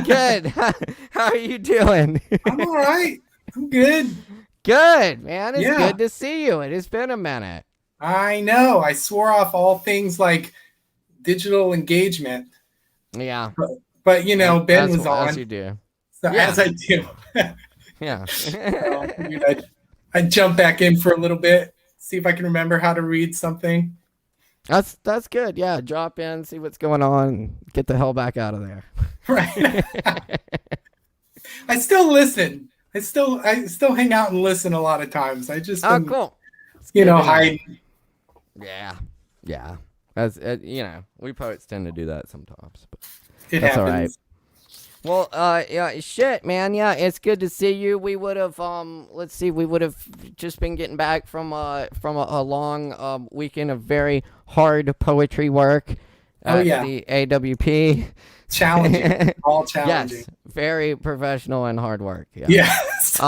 Good. How are you doing? I'm all right. I'm good. Good, man. It's Yeah. good to see you. It has been a minute. I know. I swore off all things like digital engagement, Yeah. but Ben was As on. you do. So Yeah. as I do. Yeah. So, I'd jump back in for a little bit, see if I can remember how to read something. That's good. Yeah. Drop in, see what's going on, and get the hell back out of there. Right. I still listen. I still hang out and listen a lot of times. I just Oh, cool. hide. Yeah. As we poets tend to do that sometimes, but It that's happens. all right. Well, yeah, shit, man. Yeah, it's good to see you. We would have, let's see, we would have just been getting back from a long weekend of very hard poetry work at the AWP. Challenging. All challenging. Yes, very professional and hard work. Yeah. Yes.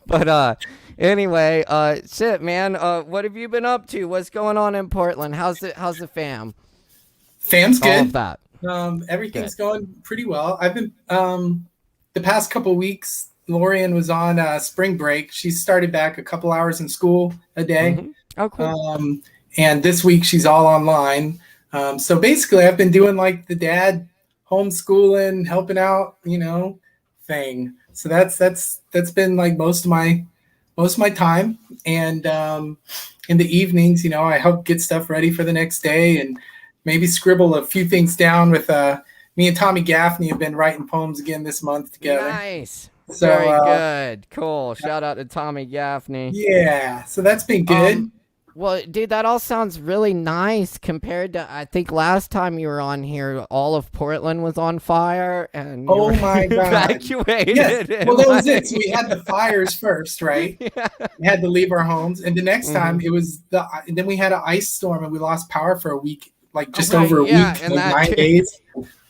But anyway, shit, man. What have you been up to? What's going on in Portland? How's the fam? Fam's All good. of that. Everything's going pretty well. I've been the past couple weeks. Lorian was on spring break. She started back a couple hours in school a day. Mm-hmm. Oh, cool. And this week she's all online. So basically, I've been doing like the dad homeschooling, helping out, thing. So that's been like most of my time. And in the evenings, I help get stuff ready for the next day and maybe scribble a few things down with me and Tommy Gaffney have been writing poems again this month together. Nice. So, very good. Cool. Shout out to Tommy Gaffney. Yeah. So that's been good. Well, dude, that all sounds really nice compared to, I think last time you were on here, all of Portland was on fire and you were my God. evacuated. Yes. Well, that was it. So we had the fires first, right? Yeah. We had to leave our homes. And the next time it was and then we had an ice storm and we lost power for a week, like just over a week, and like 9 days.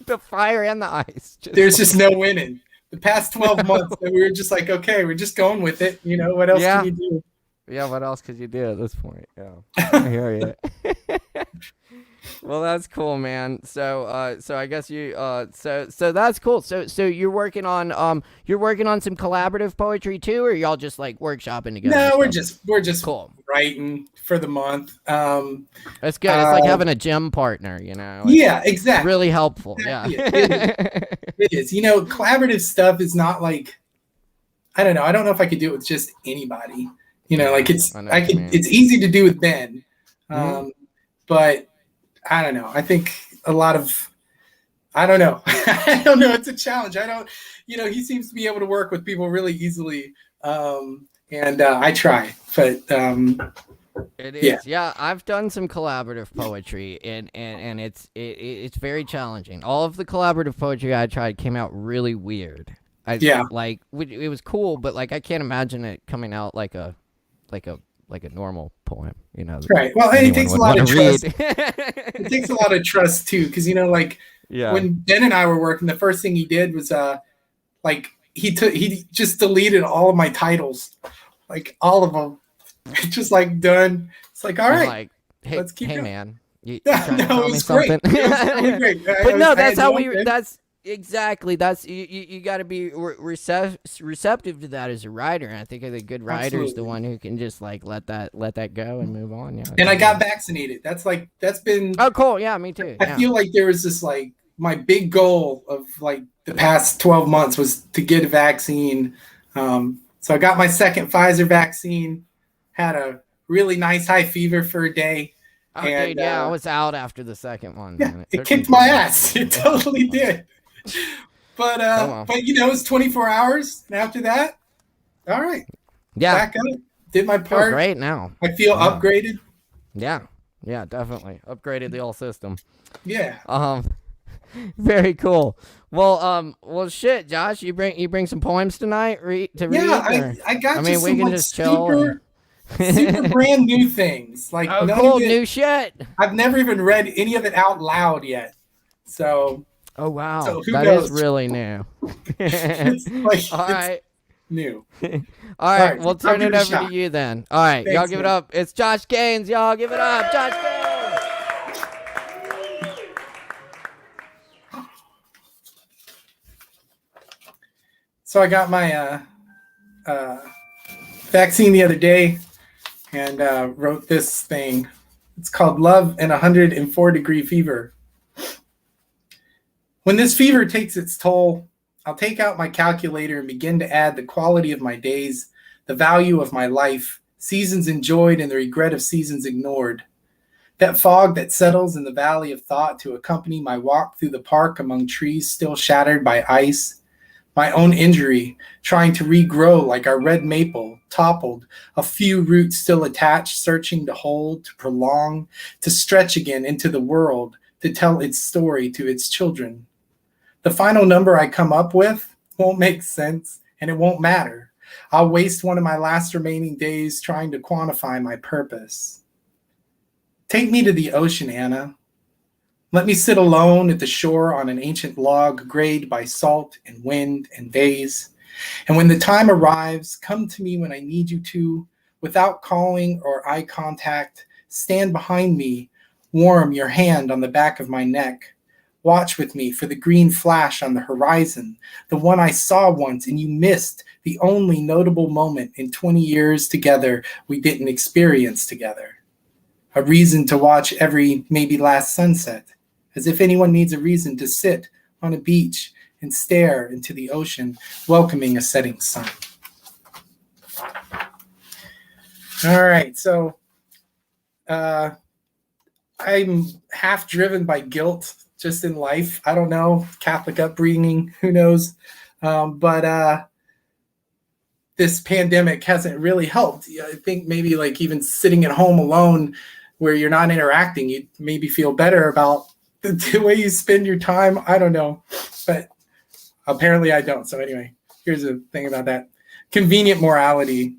The fire and the ice. There's just no winning. The past 12 months, we were just like, okay, we're just going with it. What else can you do? Yeah, what else could you do at this point? Yeah, I hear you. Well, that's cool, man. So I guess you, so that's cool. So you're working on some collaborative poetry too, or y'all just like workshopping together? No, we're just cool. Writing for the month. That's good. It's like having a gym partner, It's yeah, exactly. Really helpful. Yeah. It is. Collaborative stuff is not like, I don't know. I don't know if I could do it with just anybody. It's easy to do with Ben. But I don't know. I think a lot of, I don't know. I don't know. It's a challenge. He seems to be able to work with people really easily. And I try, but it is. Yeah, I've done some collaborative poetry and it's very challenging. All of the collaborative poetry I tried came out really weird. It was cool, but like I can't imagine it coming out like a normal poem, Right. Well, it takes a lot of trust. It takes a lot of trust too, because when Ben and I were working, the first thing he did was he just deleted all of my titles, like all of them, just like done. It's like, all right, like, let's keep going. Man, you trying to no, tell it me was something? great. It was really great. But no, that's how we. That's exactly. That's you got to be receptive to that as a writer, and I think a good writer is the one who can just like let that go and move on. Yeah. And I got vaccinated. That's been. Oh, cool. Yeah, me too. I feel like there was this like my big goal of like the past 12 months was to get a vaccine. So I got my second Pfizer vaccine. Had a really nice high fever for a day. Oh, And, dude, yeah, I was out after the second one. Yeah, Man. it took me kicked my forever. ass. It totally did. But on. it's 24 hours, and after that, all right, Yeah, back up, did my feel part. great now. I feel Yeah. upgraded. Yeah, definitely upgraded the old system. Yeah. Very cool. Well, shit, Josh, you bring some poems tonight to read. Yeah, Or- I got I mean, just we some can like just chill. super brand new things. Like Oh, none cool, of it. new shit. I've never even read any of it out loud yet. So Oh wow, So who that knows? is really new. it's like All it's right. new. All right, right, we'll I'll turn give it it a over to shot. you then. All right, y'all Thanks, give it man. up. It's Josh Gaines, y'all. Give it up. Josh Gaines. So I got my vaccine the other day and wrote this thing. It's called Love and 104-Degree Fever. When this fever takes its toll, I'll take out my calculator and begin to add the quality of my days, the value of my life, seasons enjoyed and the regret of seasons ignored. That fog that settles in the valley of thought to accompany my walk through the park among trees still shattered by ice. My own injury, trying to regrow like our red maple, toppled, a few roots still attached, searching to hold, to prolong, to stretch again into the world, to tell its story to its children. The final number I come up with won't make sense, and it won't matter. I'll waste one of my last remaining days trying to quantify my purpose. Take me to the ocean, Anna. Let me sit alone at the shore on an ancient log grayed by salt and wind and days. And when the time arrives, come to me when I need you to, without calling or eye contact. Stand behind me, warm your hand on the back of my neck. Watch with me for the green flash on the horizon, the one I saw once and you missed, the only notable moment in 20 years together we didn't experience together. A reason to watch every maybe last sunset, as if anyone needs a reason to sit on a beach and stare into the ocean, welcoming a setting sun. All right, so I'm half driven by guilt just in life. I don't know, Catholic upbringing, who knows? But this pandemic hasn't really helped. I think maybe like even sitting at home alone where you're not interacting, you maybe feel better about the way you spend your time. I don't know, but apparently I don't. So anyway, here's a thing about that. Convenient morality.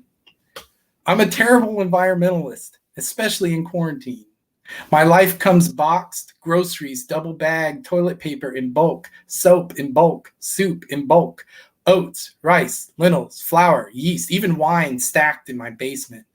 I'm a terrible environmentalist, especially in quarantine. My life comes boxed, groceries, double bagged, toilet paper in bulk, soap in bulk, soup in bulk, oats, rice, lentils, flour, yeast, even wine stacked in my basement.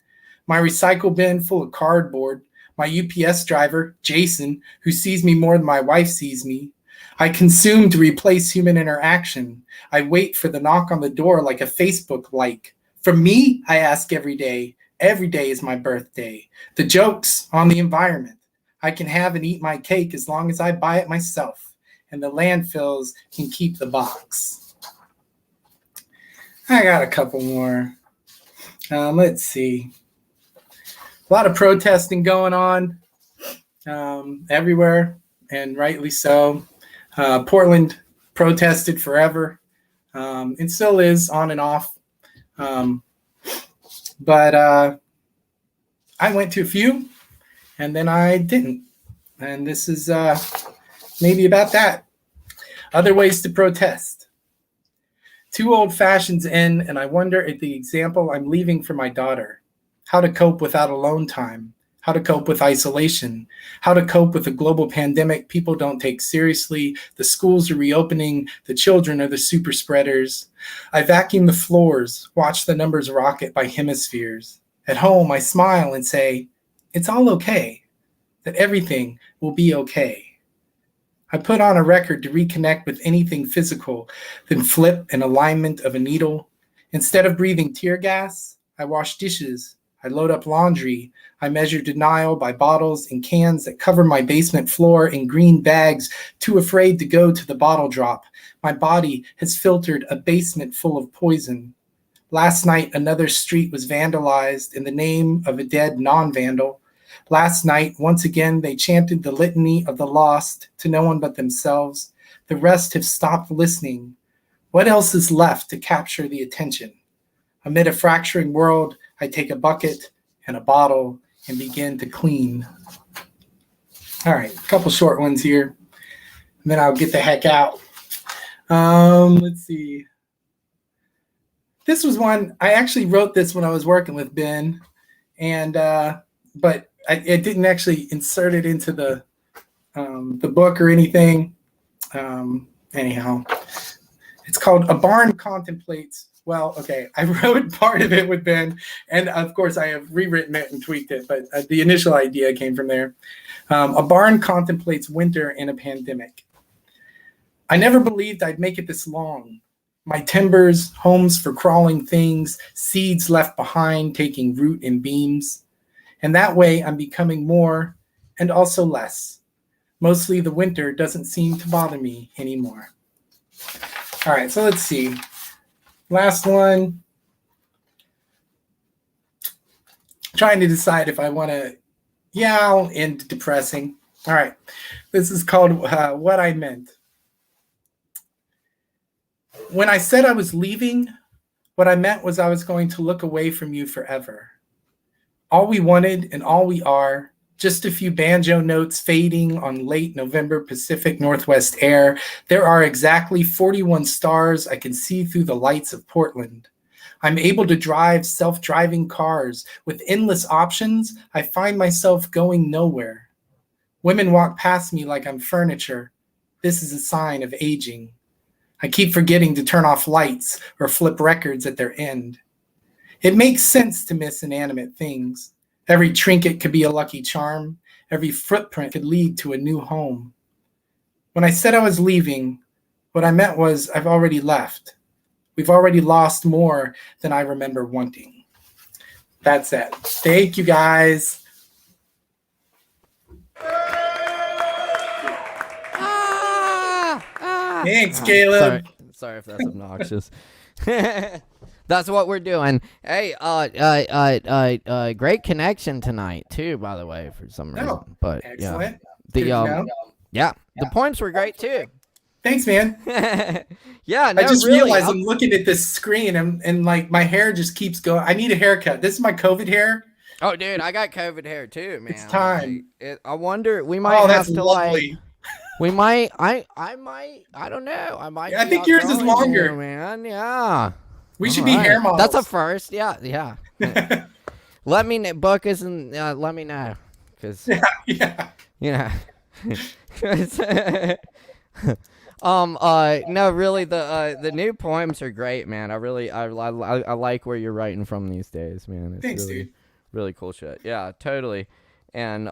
My recycle bin full of cardboard. My UPS driver, Jason, who sees me more than my wife sees me. I consume to replace human interaction. I wait for the knock on the door like a Facebook like. For me, I ask every day. Every day is my birthday. The joke's on the environment. I can have and eat my cake as long as I buy it myself, and the landfills can keep the box. I got a couple more. Let's see. A lot of protesting going on everywhere, and rightly so. Portland protested forever, and still is on and off. But I went to a few, and then I didn't. And this is maybe about that. Other ways to protest. 2 old fashions in, and I wonder at the example I'm leaving for my daughter. How to cope without alone time, how to cope with isolation, how to cope with a global pandemic people don't take seriously, the schools are reopening, the children are the super spreaders. I vacuum the floors, watch the numbers rocket by hemispheres. At home, I smile and say, it's all okay, that everything will be okay. I put on a record to reconnect with anything physical, then flip an alignment of a needle. Instead of breathing tear gas, I wash dishes. I load up laundry. I measure denial by bottles and cans that cover my basement floor in green bags, too afraid to go to the bottle drop. My body has filtered a basement full of poison. Last night, another street was vandalized in the name of a dead non-vandal. Last night, once again, they chanted the litany of the lost to no one but themselves. The rest have stopped listening. What else is left to capture the attention? Amid a fracturing world, I take a bucket and a bottle and begin to clean. All right, a couple short ones here, and then I'll get the heck out. Let's see. This was one, I actually wrote this when I was working with Ben, and but I didn't actually insert it into the book or anything. Anyhow, it's called A Barn Contemplates. Well, okay, I wrote part of it with Ben, and of course I have rewritten it and tweaked it, but the initial idea came from there. A barn contemplates winter in a pandemic. I never believed I'd make it this long. My timbers, homes for crawling things, seeds left behind taking root in beams. And that way I'm becoming more and also less. Mostly the winter doesn't seem to bother me anymore. All right, so let's see. Last one. Trying to decide if I want to, I'll end depressing. All right, this is called What I Meant. When I said I was leaving, what I meant was I was going to look away from you forever. All we wanted and all we are, just a few banjo notes fading on late November Pacific Northwest air. There are exactly 41 stars I can see through the lights of Portland. I'm able to drive self-driving cars. With endless options, I find myself going nowhere. Women walk past me like I'm furniture. This is a sign of aging. I keep forgetting to turn off lights or flip records at their end. It makes sense to miss inanimate things. Every trinket could be a lucky charm. Every footprint could lead to a new home. When I said I was leaving, what I meant was I've already left. We've already lost more than I remember wanting. That's it. Thank you, guys. Thanks, Caleb. Sorry if that's obnoxious. That's what we're doing. Hey, great connection tonight too, by the way, for some reason. Oh, but excellent. the poems were great too. Thanks, man. Yeah, no, I just really, realized I'm looking at this screen and like my hair just keeps going. I need a haircut. This is my COVID hair. Oh, dude, I got COVID hair too, man. It's time. I wonder we might have that's to lovely. we might. I might. I don't know. I might. I be think yours is outgrowing longer, you, man. Yeah. We should be hair models. That's a first. Yeah. Let me know, book us and let me know, cause yeah. No, really, the new poems are great, man. I like where you're writing from these days, man. It's Thanks, really, dude. really cool shit. Yeah, totally. And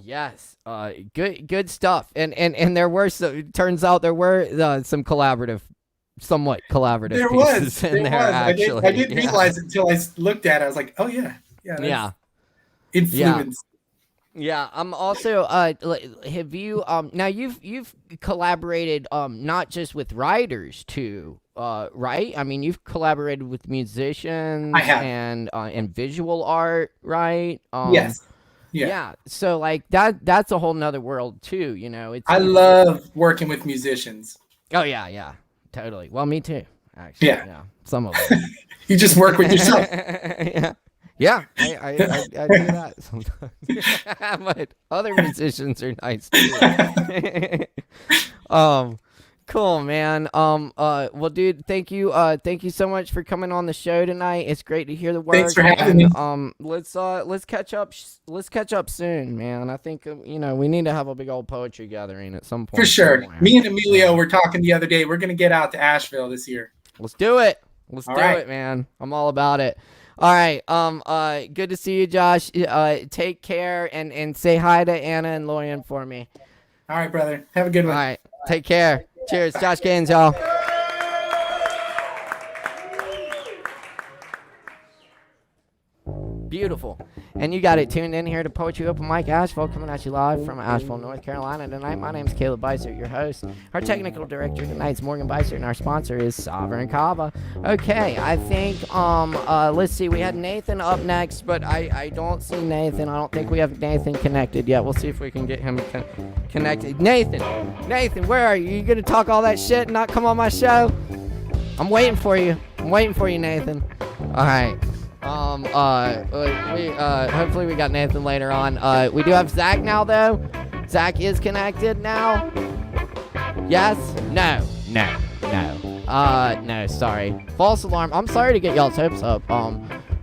yes, good stuff. And there were turns out there were some somewhat collaborative pieces in there. Actually, I didn't realize it until I looked at it. I was like, oh yeah. Influence. Yeah, I'm also have you now you've collaborated not just with writers too, right? I mean, you've collaborated with musicians and visual art, right? Yes. Yeah. So like that's a whole nother world too, you know. I love working with musicians. Oh yeah, totally. Well, me too, actually. Yeah. Some of them. You just work with yourself. Yeah, I do that sometimes. But other musicians are nice too. Cool, man. Well, dude, thank you so much for coming on the show tonight. It's great to hear the work. Thanks for having me. Let's catch up. Let's catch up soon, man. I think we need to have a big old poetry gathering at some point. For sure. Me and Emilio were talking the other day. We're gonna get out to Asheville this year. Let's do it. Let's do it, man. I'm all about it. All right. Good to see you, Josh. Take care and say hi to Anna and Lorian for me. All right, brother. Have a good one. All right. Take care. Cheers. Josh Gaines, y'all. Beautiful. And you got it tuned in here to Poetry Open Mic Asheville, coming at you live from Asheville, North Carolina tonight. My name's Caleb Beissert, your host. Our technical director tonight's Morgan Beissert, and our sponsor is Sovereign Kava. Okay, I think, let's see, we had Nathan up next, but I don't see Nathan. I don't think we have Nathan connected yet. We'll see if we can get him connected. Nathan, where are you? You gonna talk all that shit and not come on my show? I'm waiting for you. Nathan. All right. Hopefully we got Nathan later on. We do have Zach now, though. Zach is connected now. Yes? No, sorry. False alarm. I'm sorry to get y'all's hopes up.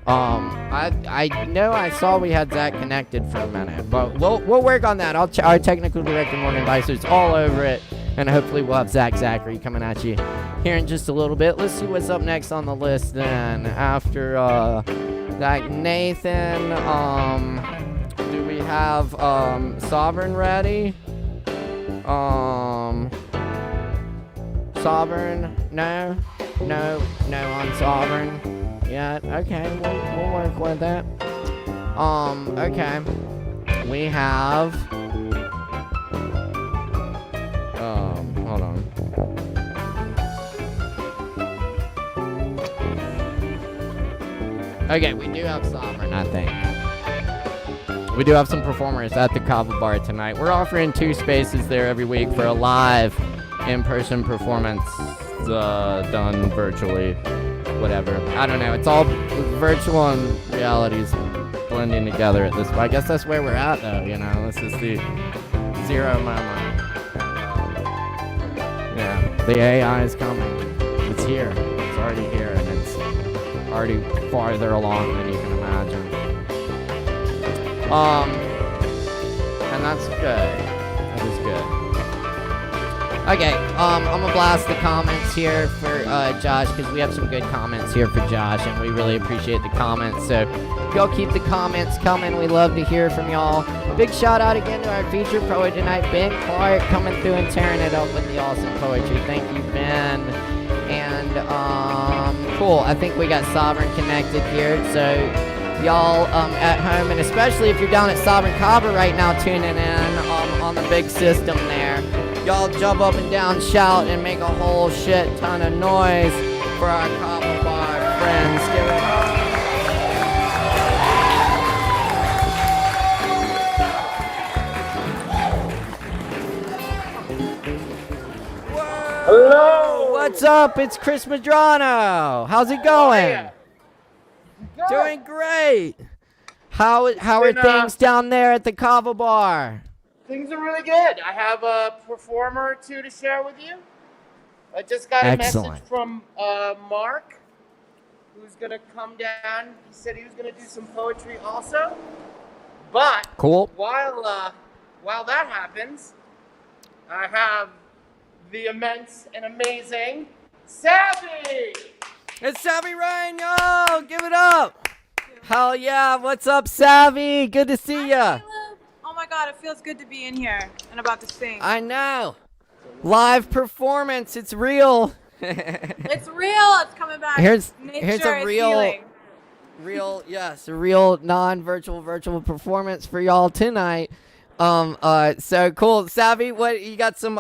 I know I saw we had Zach connected for a minute, but we'll work on that. Our technical director, Morgan Beissert's all over it. And hopefully we'll have Zachary coming at you here in just a little bit. Let's see what's up next on the list then. After that, Nathan, do we have Sovereign ready? Sovereign? No on Sovereign yet. Okay, we'll work with that. Okay. We have... hold on. Okay, we do have Sovereign, I think. We do have some performers at the Kava Bar tonight. We're offering 2 spaces there every week for a live in-person performance done virtually. Whatever. I don't know. It's all virtual and reality's blending together at this point. I guess that's where we're at, though, you know. This is the zero moment. Yeah, the AI is coming. It's here. It's already here, and it's already farther along than you can imagine. And that's good. That is good. Okay, I'm gonna blast the comments here for Josh, because we have some good comments here for Josh, and we really appreciate the comments. So y'all keep the comments coming. We love to hear from y'all. Big shout out again to our featured poet tonight, Ben Clark, coming through and tearing it up with the awesome poetry. Thank you, Ben. And cool. I think we got Sovereign connected here. So y'all at home, and especially if you're down at Sovereign Kava right now tuning in on the big system there, y'all jump up and down, shout, and make a whole shit ton of noise for our Kava Bar friends. Give it up. Hello! What's up? It's Chris Madrano. How's it going? Doing great. How are things down there at the Kava Bar? Things are really good. I have a performer or two to share with you. I just got a message from Mark, who's going to come down. He said he was going to do some poetry also. But cool. While that happens, I have the immense and amazing Savvy! It's Savvy Ryan, yo! Give it up! Hell yeah, what's up, Savvy? Good to see ya. Oh my god, it feels good to be in here and about to sing. I know. Live performance, it's real. It's real, it's coming back. Here's Nature a is real non-virtual virtual performance for y'all tonight. So cool. Savvy, what you got, some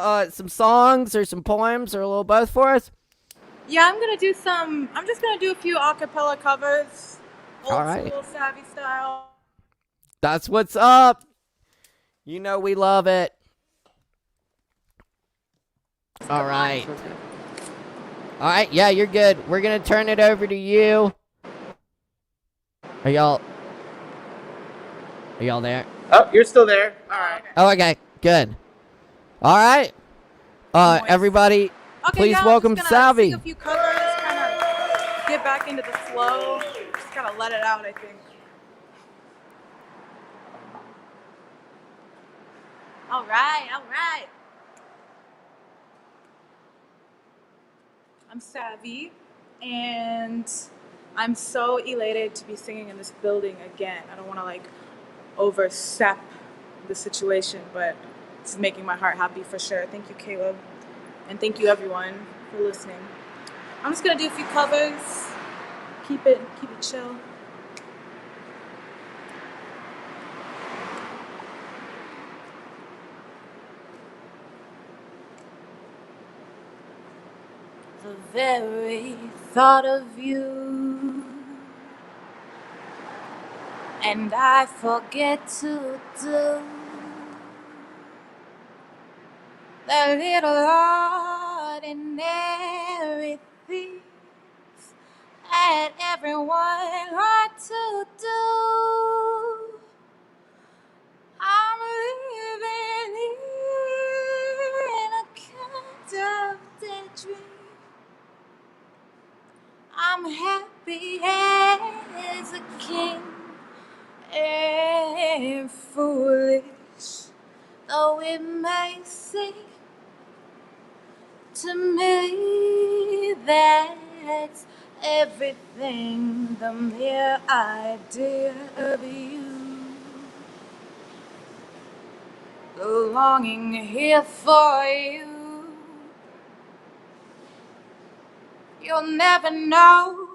songs or some poems or a little both for us? Yeah, I'm just gonna do a few acapella covers. All right. Old school Savvy style. That's what's up. You know we love it. All right. All right, yeah, you're good. We're gonna turn it over to you. Are y'all there? Oh, you're still there. All right. Oh, okay, good. All right. Everybody, Okay, please yeah, welcome I'm just gonna Savvy. sing a few covers, kind of get back into the flow. Just gotta let it out, I think. All right. I'm Savvy, and I'm so elated to be singing in this building again. I don't want to overstep the situation, but it's making my heart happy for sure. Thank you, Caleb, and thank you everyone for listening. I'm just gonna do a few covers. Keep it chill. The very thought of you, and I forget to do the little ordinary things that everyone ought to do. I'm living in a kind of daydream. I'm happy as a king and foolish, though it may seem to me that's everything. The mere idea of you, the longing here for you. You'll never know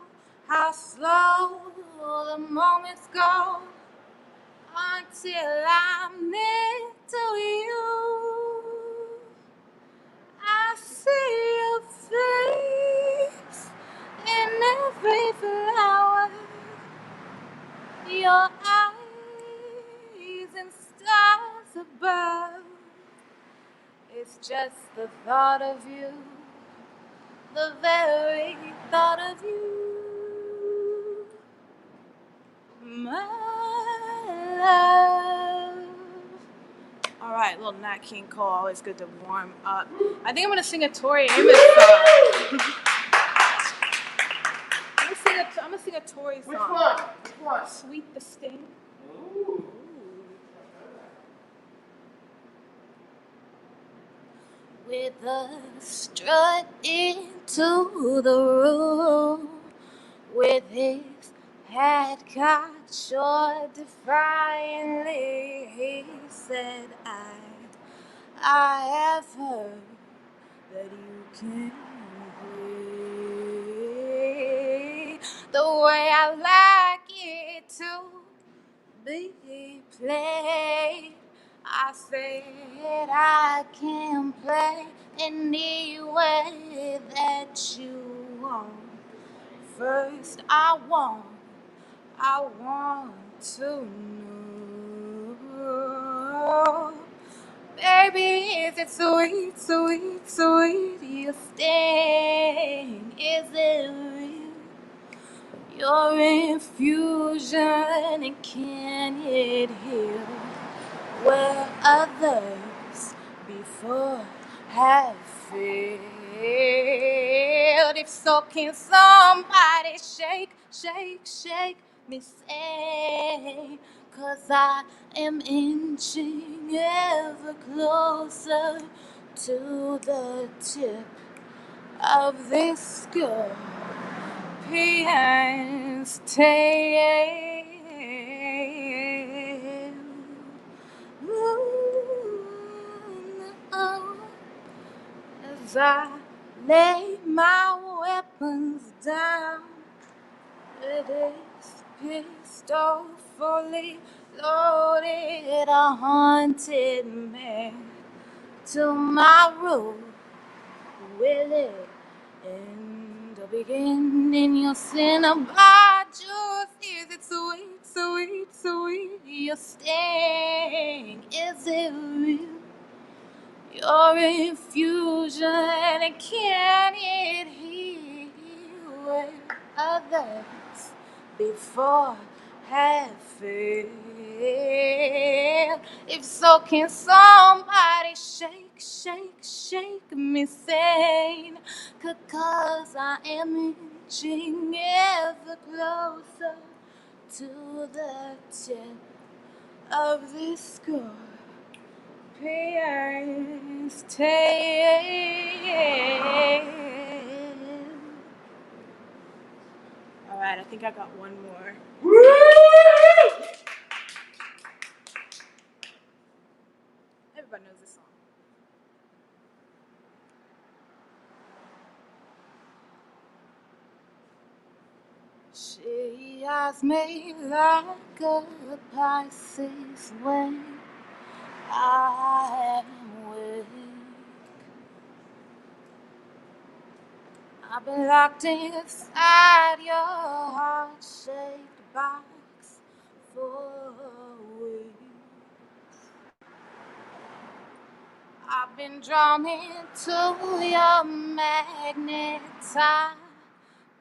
how slow the moments go until I'm near to you. I see your face in every flower, your eyes and stars above. It's just the thought of you, the very thought of you, my love. All right, little Nat King Cole, always good to warm up. I think I'm gonna sing a Tori Amos song. I'm gonna sing a Tori song. Which one? Which one? Sweet the Sting. Ooh. With a strut into the room, with his head cocked short defiantly, he said, I have heard that you can play the way I like it to be played. I said I can play any way that you want. First I want to know, baby, is it sweet, sweet, sweet, your sting? Is it real, your infusion, and can it heal where others before have failed? If so, can somebody shake, shake, shake me sane? 'Cause I am inching ever closer to the tip of this scorpion's tail. As I lay my weapons down, it is pistol fully loaded, a haunted man to my room. Will it end or begin in your cinnabar juice? Is it sweet, sweet, sweet, your sting? Is it real, your infusion? Can it heal where others before have failed? If so, can somebody shake, shake, shake me sane? 'Cause I am inching ever closer to the tip of this scorpion's tail. All right, I think I got one more. Everybody knows this song. She has me like a Pisces when I am weak. I've been locked inside your heart-shaped box for a week. I've been drawn into your magnetic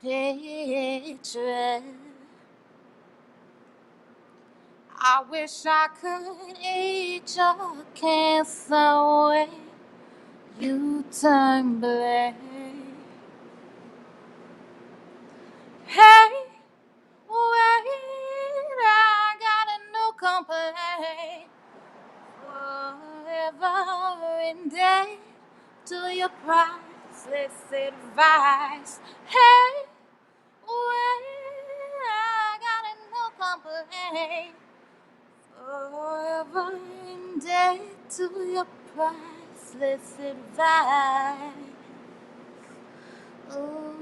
picture. I wish I could eat your cancer away. You turn black. Hey, wait, I got a new complaint. Forever and day to your priceless advice. Hey, wait, I got a new complaint. Forever and day to your priceless advice. Ooh,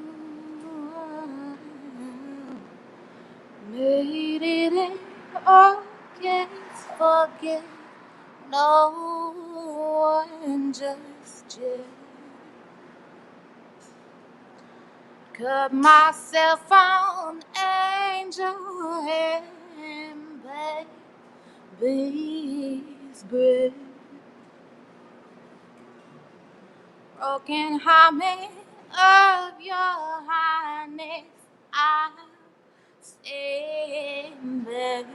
made it in August, forget no one just yet. Cut myself on angel hair and baby's breath. Broken hymen of your highness, I stand there.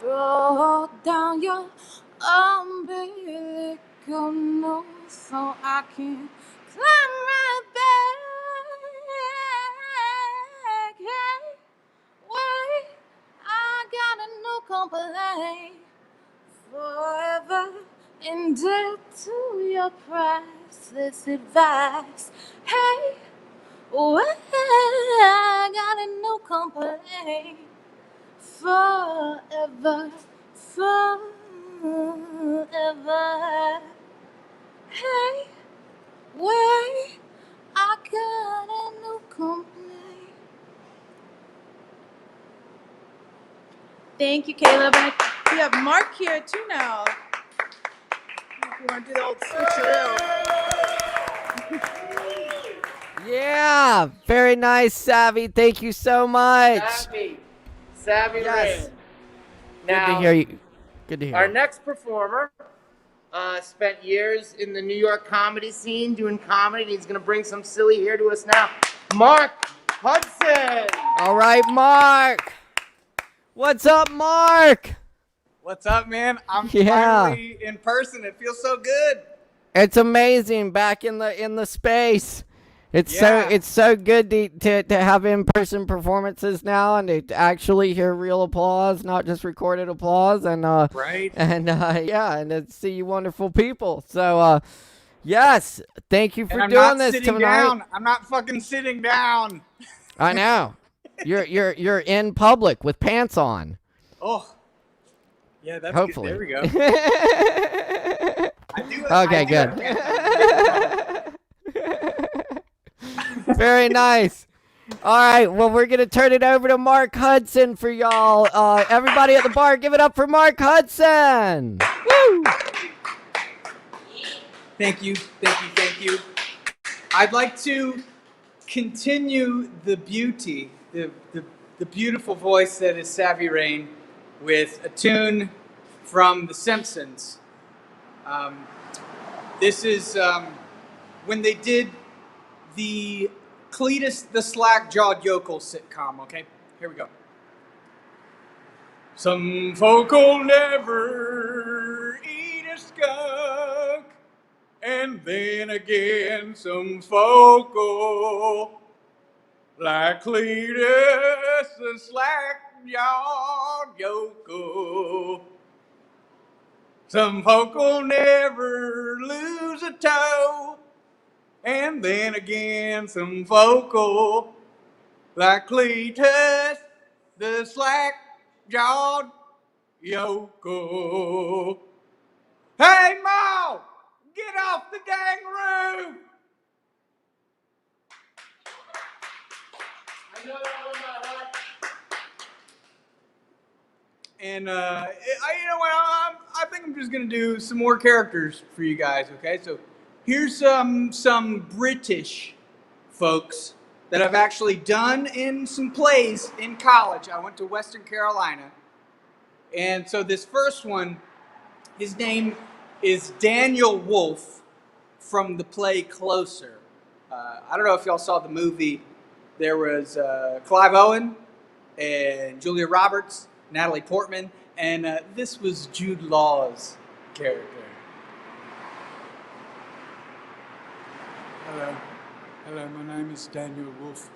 Broke down your umbilical nose so I can climb right back. Hey, wait, I got a new complaint. Forever indebted to your priceless advice. Hey, wait, I got a new complaint. Forever, forever. Hey, wait, I got a new complaint. Thank you, Caleb. And we have Mark here too now. If you want to do the old switcheroo. Yeah, very nice, Savvy. Thank you so much. Savvy Yes. Rain. Good Now, to hear you. Good to hear our you. next performer spent years in the New York comedy scene doing comedy, and he's going to bring some silly here to us now. Mark Hudson. All right, Mark. What's up, Mark? What's up, man? I'm Yeah. finally in person. It feels so good. It's amazing back in the space. It's Yeah. so good to have in-person performances now and to actually hear real applause, not just recorded applause, and Right. and to see you wonderful people. So yes, thank you for And I'm doing not this sitting tonight. down. I'm not fucking sitting down. I know. You're in public with pants on. Oh. Yeah, that's Hopefully. good. There we go. Okay, good. Very nice. All right, well, we're going to turn it over to Mark Hudson for y'all. Everybody at the bar, give it up for Mark Hudson. Woo! Thank you. I'd like to continue the beauty, the beautiful voice that is Savvy Rain with a tune from The Simpsons. This is when they did the Cletus the Slack-Jawed Yokel sitcom, okay? Here we go. Some folk'll never eat a skunk, and then again some folk'll, like Cletus the Slack-Jawed Yokel. Some folk'll never lose a toe, and then again some folk'll, like Cletus the Slack-Jawed Yokel. Hey, Ma! Get off the dang roof! I know that one by heart. And you know what? I think I'm just gonna do some more characters for you guys. Okay, so here's some British folks that I've actually done in some plays in college. I went to Western Carolina. And so this first one, his name is Daniel Wolfe from the play Closer. I don't know if y'all saw the movie. There was Clive Owen and Julia Roberts, Natalie Portman, and this was Jude Law's character. Hello, my name is Daniel Wolfe.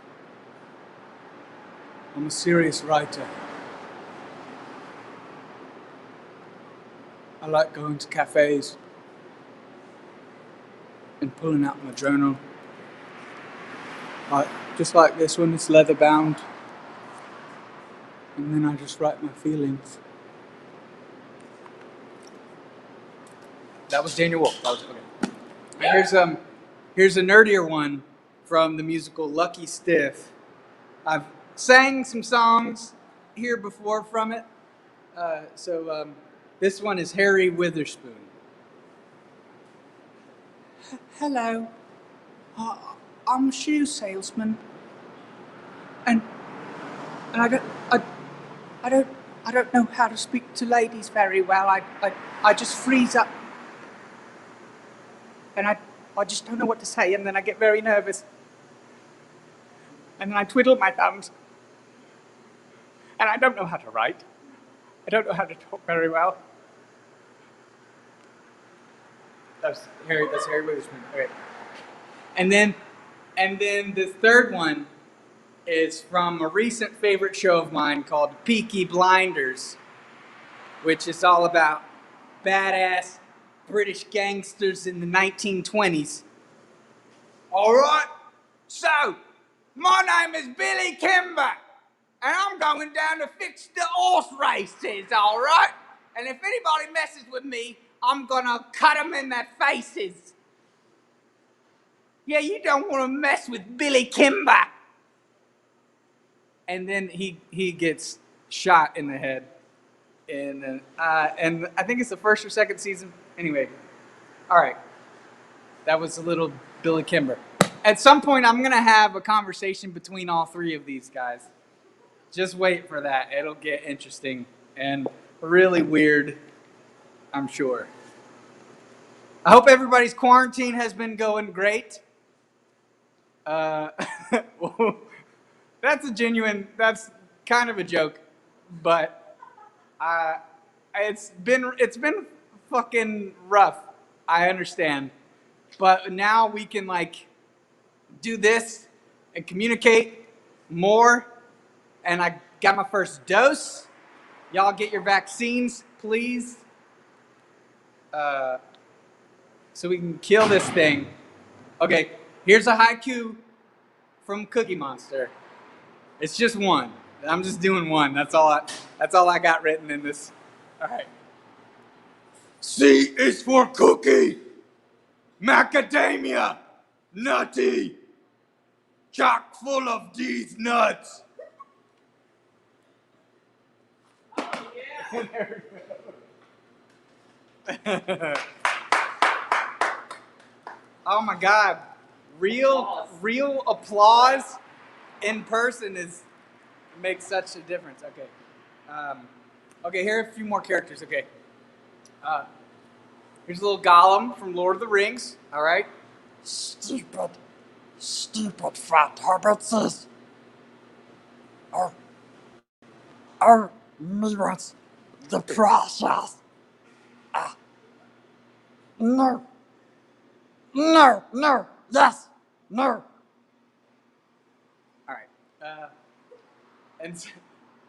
I'm a serious writer. I like going to cafes and pulling out my journal. Just like this one, it's leather bound. And then I just write my feelings. That was Daniel Wolfe. That was okay. And here's a nerdier one from the musical Lucky Stiff. I've sang some songs here before from it. This one is Harry Witherspoon. Hello. I'm a shoe salesman. And I don't know how to speak to ladies very well. I just freeze up. And I just don't know what to say, and then I get very nervous. And then I twiddle my thumbs. And I don't know how to write. I don't know how to talk very well. That's Harry Witherspoon. Okay. And then the third one is from a recent favorite show of mine called Peaky Blinders, which is all about badass British gangsters in the 1920s. All right, so my name is Billy Kimber, and I'm going down to fix the horse races, all right? And if anybody messes with me, I'm gonna cut them in their faces. Yeah, you don't want to mess with Billy Kimber. And then he gets shot in the head. And I think it's the first or second season. Anyway, all right. That was a little Billy Kimber. At some point, I'm going to have a conversation between all three of these guys. Just wait for that. It'll get interesting and really weird, I'm sure. I hope everybody's quarantine has been going great. That's kind of a joke, but it's been fucking rough. I understand, but now we can do this and communicate more. And I got my first dose. Y'all get your vaccines, please, so we can kill this thing. Okay, here's a haiku from Cookie Monster. It's just one. I'm just doing one. That's all I got written in this. All right. C is for cookie. Macadamia. Nutty. Chock full of these nuts. Oh, yeah. Oh my God. Real applause in person makes such a difference. Okay. Okay, here are a few more characters. Okay. Here's a little Gollum from Lord of the Rings. All right. Stupid fat hobbitses. Me wants the precious. No, yes, no. All right.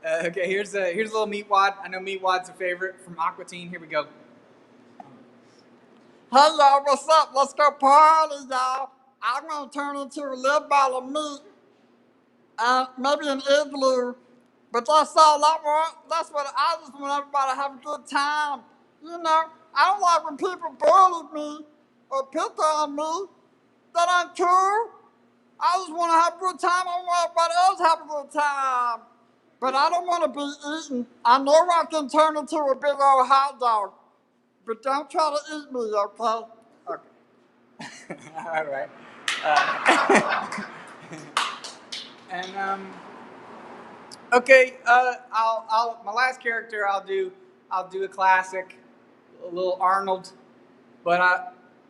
Okay, here's a little Meatwad. I know Meatwad's a favorite from Aqua Teen. Here we go. Hey y'all, what's up? Let's go party, y'all. I'm gonna turn into a little ball of meat, maybe an igloo, but that's all I want. That's what I just want everybody to have a good time. You know, I don't like when people bully me or pick on me. That ain't cool. I just want to have a good time. I want everybody else to have a good time. But I don't want to be eaten. I know I can turn into a big old hot dog. But don't try to eat me, okay? Okay. All right. And okay. I'll my last character. I'll do a classic, a little Arnold, but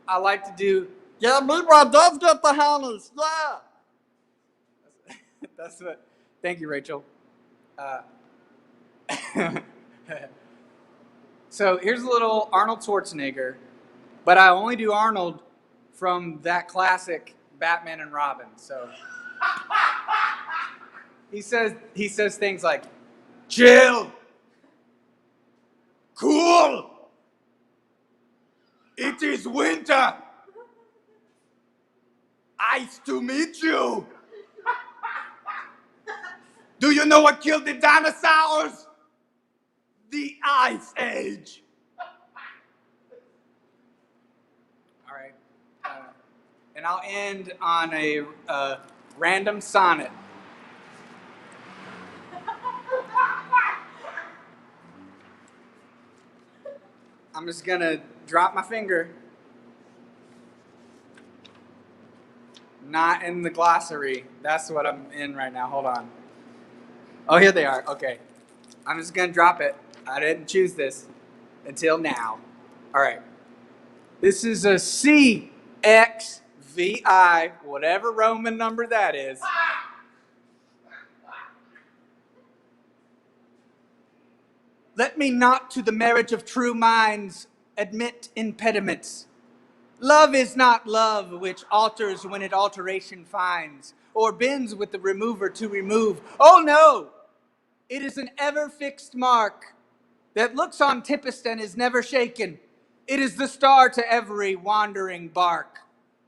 I like to do. Yeah, Libra does get the Hannahs. Yeah. That's what. Thank you, Rachel. So here's a little Arnold Schwarzenegger, but I only do Arnold from that classic Batman and Robin. So he says things like, "Chill, cool. It is winter. Nice to meet you. Do you know what killed the dinosaurs? The Ice Age." All right. And I'll end on a random sonnet. I'm just going to drop my finger. Not in the glossary. That's what I'm in right now. Hold on. Oh, here they are. Okay. I'm just going to drop it. I didn't choose this until now. All right. This is a CXVI, whatever Roman number that is. Let me not to the marriage of true minds admit impediments. Love is not love which alters when it alteration finds, or bends with the remover to remove. Oh no! It is an ever-fixed mark that looks on tempest and is never shaken. It is the star to every wandering bark,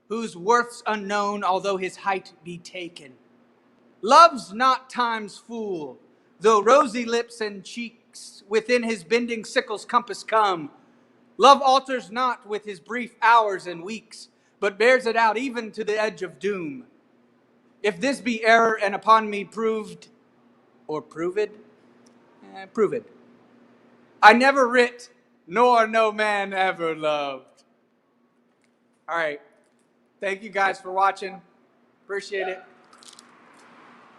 whose worth's unknown, although his height be taken. Love's not time's fool, though rosy lips and cheeks within his bending sickle's compass come. Love alters not with his brief hours and weeks, but bears it out even to the edge of doom. If this be error and upon me proved, or proved, proved. I never writ, nor no man ever loved. All right. Thank you guys for watching. Appreciate it.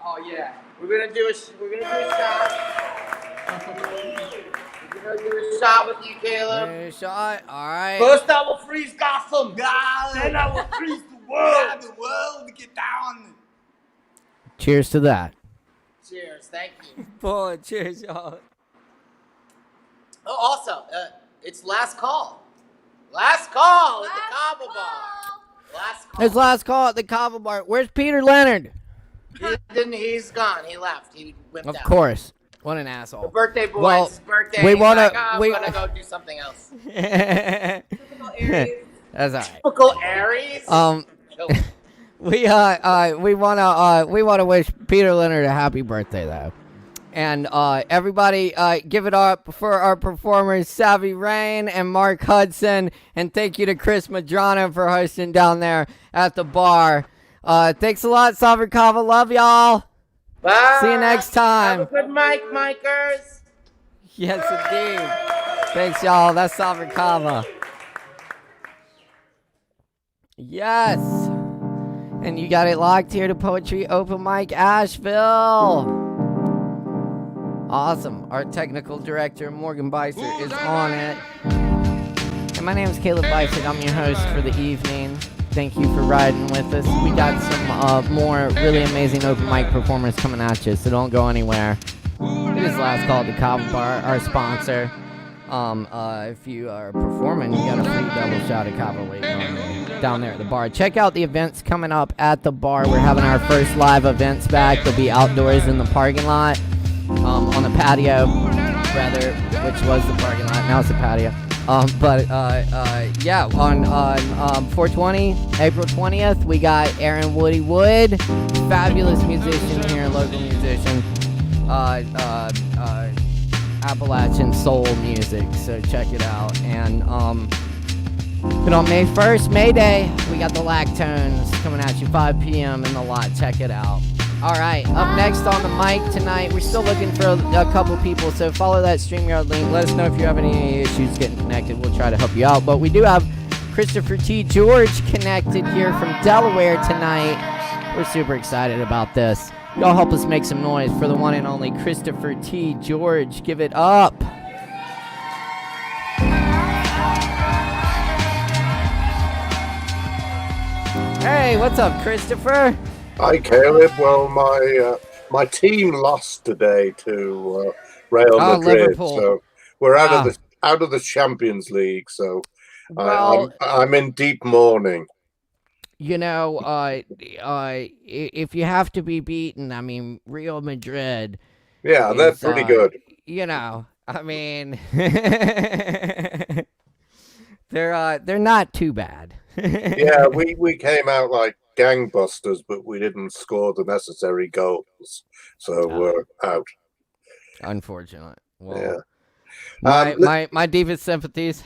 Oh yeah. We're gonna do a shot. We're gonna do a shot with you, Caleb. Shot. All right. First, I will freeze Gotham. Then I will freeze the world. Yeah, the world, get down. Cheers to that. Cheers. Thank you. Boy, cheers, y'all. Oh, also, it's last call. Last call at the Kava bar. Last call. It's last call at the Kava bar. Where's Peter Leonard? He's gone. He left. He went Of out. course. What an asshole. The birthday boy's Well, birthday. we He's wanna- like, I'm we- gonna go do something else. Typical Aries. That's all right. Typical Aries. We wanna wish Peter Leonard a happy birthday though. And everybody give it up for our performers Savvy Rain and Mark Hudson, and thank you to Chris Madrano for hosting down there at the bar. Thanks a lot, Sovereign Kava. Love y'all. Bye. See you next time. Have a good mic, Micers. Yes, indeed. Thanks, y'all. That's Sovereign Kava. Yes. And you got it locked here to Poetry Open Mic Asheville. Awesome. Our technical director, Morgan Beissert, is on it. And my name is Caleb Beissert. I'm your host for the evening. Thank you for riding with us. We got some more really amazing open mic performers coming at you, so don't go anywhere. It is last call at the Kava Bar, our sponsor. If you are performing, you got a free double shot of Kava waiting on you down there at the bar. Check out the events coming up at the bar. We're having our first live events back. They'll be outdoors in the parking lot, on the patio, rather, which was the parking lot. Now it's the patio. Yeah, on 420, April 20th, we got Aaron Woody Wood, fabulous musician here, local musician, Appalachian soul music, so check it out. And but on May 1st, May Day, we got the Lactones coming at you 5 p.m. in the lot. Check it out. All right, up next on the mic tonight, we're still looking for a couple people, so follow that StreamYard link. Let us know if you have any issues getting connected. We'll try to help you out. But we do have Christopher T. George connected here from Delaware tonight. We're super excited about this. Y'all help us make some noise for the one and only Christopher T. George. Give it up. Hey, what's up, Christopher? Hi, Caleb. Well, my team lost today to Real Madrid, Liverpool. so we're out of the Champions League. So well, I'm in deep mourning. You know, if you have to be beaten, I mean, Real Madrid. Yeah, they're pretty good. You know, I mean, they're not too bad. Yeah, we came out like gangbusters, but we didn't score the necessary goals, so we're out. Unfortunate. Well, yeah. My deepest sympathies.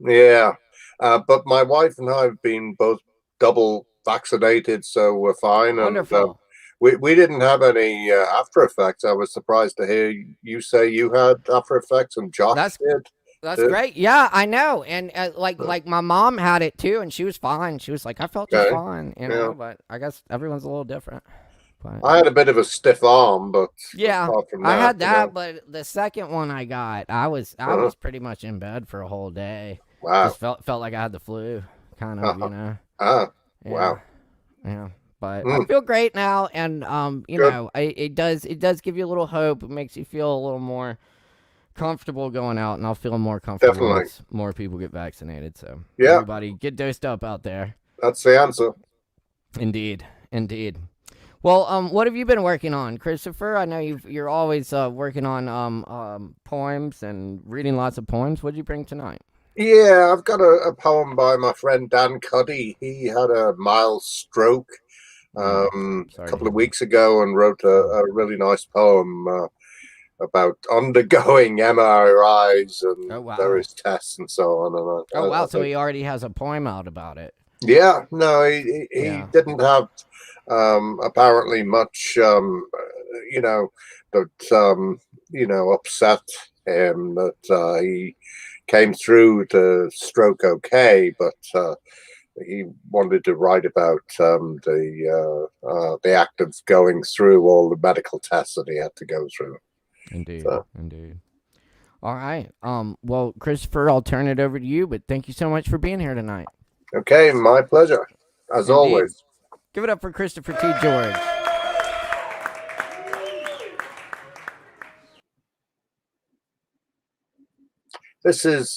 Yeah, but my wife and I have been both double vaccinated, so we're fine. Wonderful. And we didn't have any after effects. I was surprised to hear you say you had after effects, and Josh did. That's great. Yeah, I know. And like my mom had it too, and she was fine. She was like, I felt just fine, you know. But I guess everyone's a little different. But I had a bit of a stiff arm, but yeah, apart from I that, had that. you know. But the second one I got, I was pretty much in bed for a whole day. Wow. Just felt like I had the flu, kind of, you know. Yeah. Wow. Yeah. But I feel great now, and you know, it does give you a little hope. It makes you feel a little more comfortable going out, and I'll feel more comfortable once more people get vaccinated. So everybody get dosed up out there. That's the answer. Indeed. Well, what have you been working on, Christopher? I know you're always working on poems and reading lots of poems. What did you bring tonight? Yeah, I've got a poem by my friend Dan Cuddy. He had a mild stroke a couple of weeks ago and wrote a really nice poem about undergoing MRIs and various tests and so on. And So he already has a poem out about it. Yeah, no, he didn't have apparently much, you know, that you know, upset him that he came through the stroke okay, but he wanted to write about the act of going through all the medical tests that he had to go through. Indeed. All right. Well, Christopher, I'll turn it over to you, but thank you so much for being here tonight. Okay, my pleasure, as always. Give it up for Christopher T. George. This is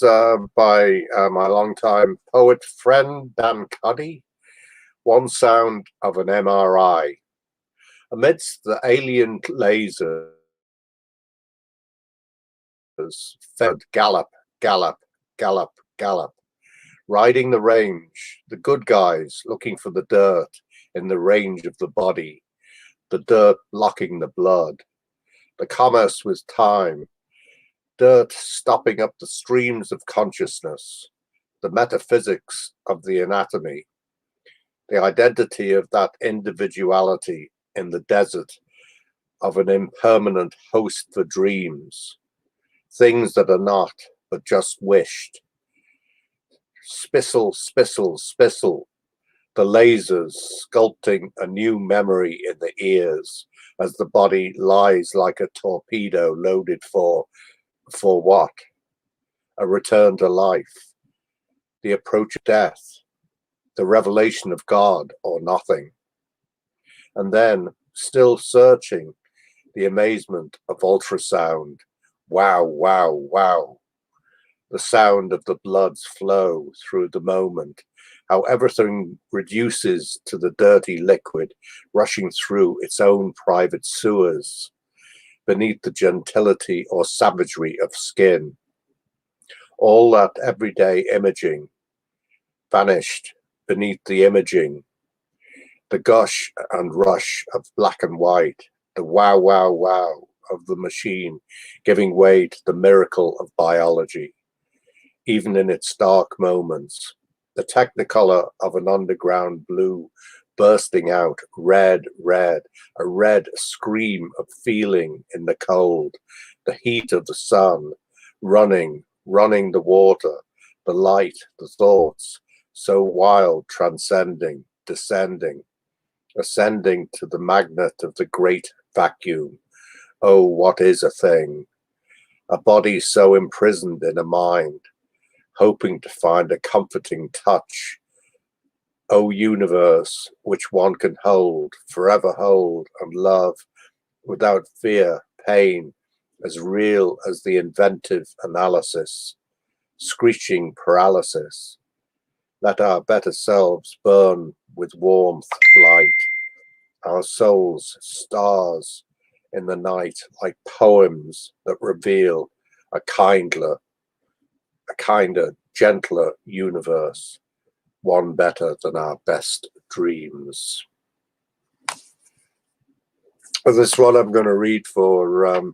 by my longtime poet friend, Dan Cuddy. One sound of an MRI. Amidst the alien lasers, fed gallop, gallop, gallop, gallop. Riding the range, the good guys looking for the dirt in the range of the body, the dirt blocking the blood, the commerce with time, dirt stopping up the streams of consciousness, the metaphysics of the anatomy, the identity of that individuality in the desert of an impermanent host for dreams, things that are not, but just wished. Spissle, spissle, spissle, the lasers sculpting a new memory in the ears as the body lies like a torpedo loaded for what? A return to life, the approach of death, the revelation of God or nothing. And then, still searching, the amazement of ultrasound. Wow, wow, wow. The sound of the blood's flow through the moment, how everything reduces to the dirty liquid rushing through its own private sewers, beneath the gentility or savagery of skin. All that everyday imaging vanished beneath the imaging, the gush and rush of black and white, the wow, wow, wow of the machine giving way to the miracle of biology. Even in its dark moments, the technicolor of an underground blue bursting out, red, red, a red scream of feeling in the cold, the heat of the sun, running the water, the light, the thoughts, so wild, transcending, descending, ascending to the magnet of the great vacuum. Oh, what is a thing? A body so imprisoned in a mind, hoping to find a comforting touch. O universe, which one can hold, forever hold, and love without fear, pain, as real as the inventive analysis, screeching paralysis. Let our better selves burn with warmth, light, our souls stars in the night, like poems that reveal a kinder, gentler universe, one better than our best dreams. For this one, I'm going to read for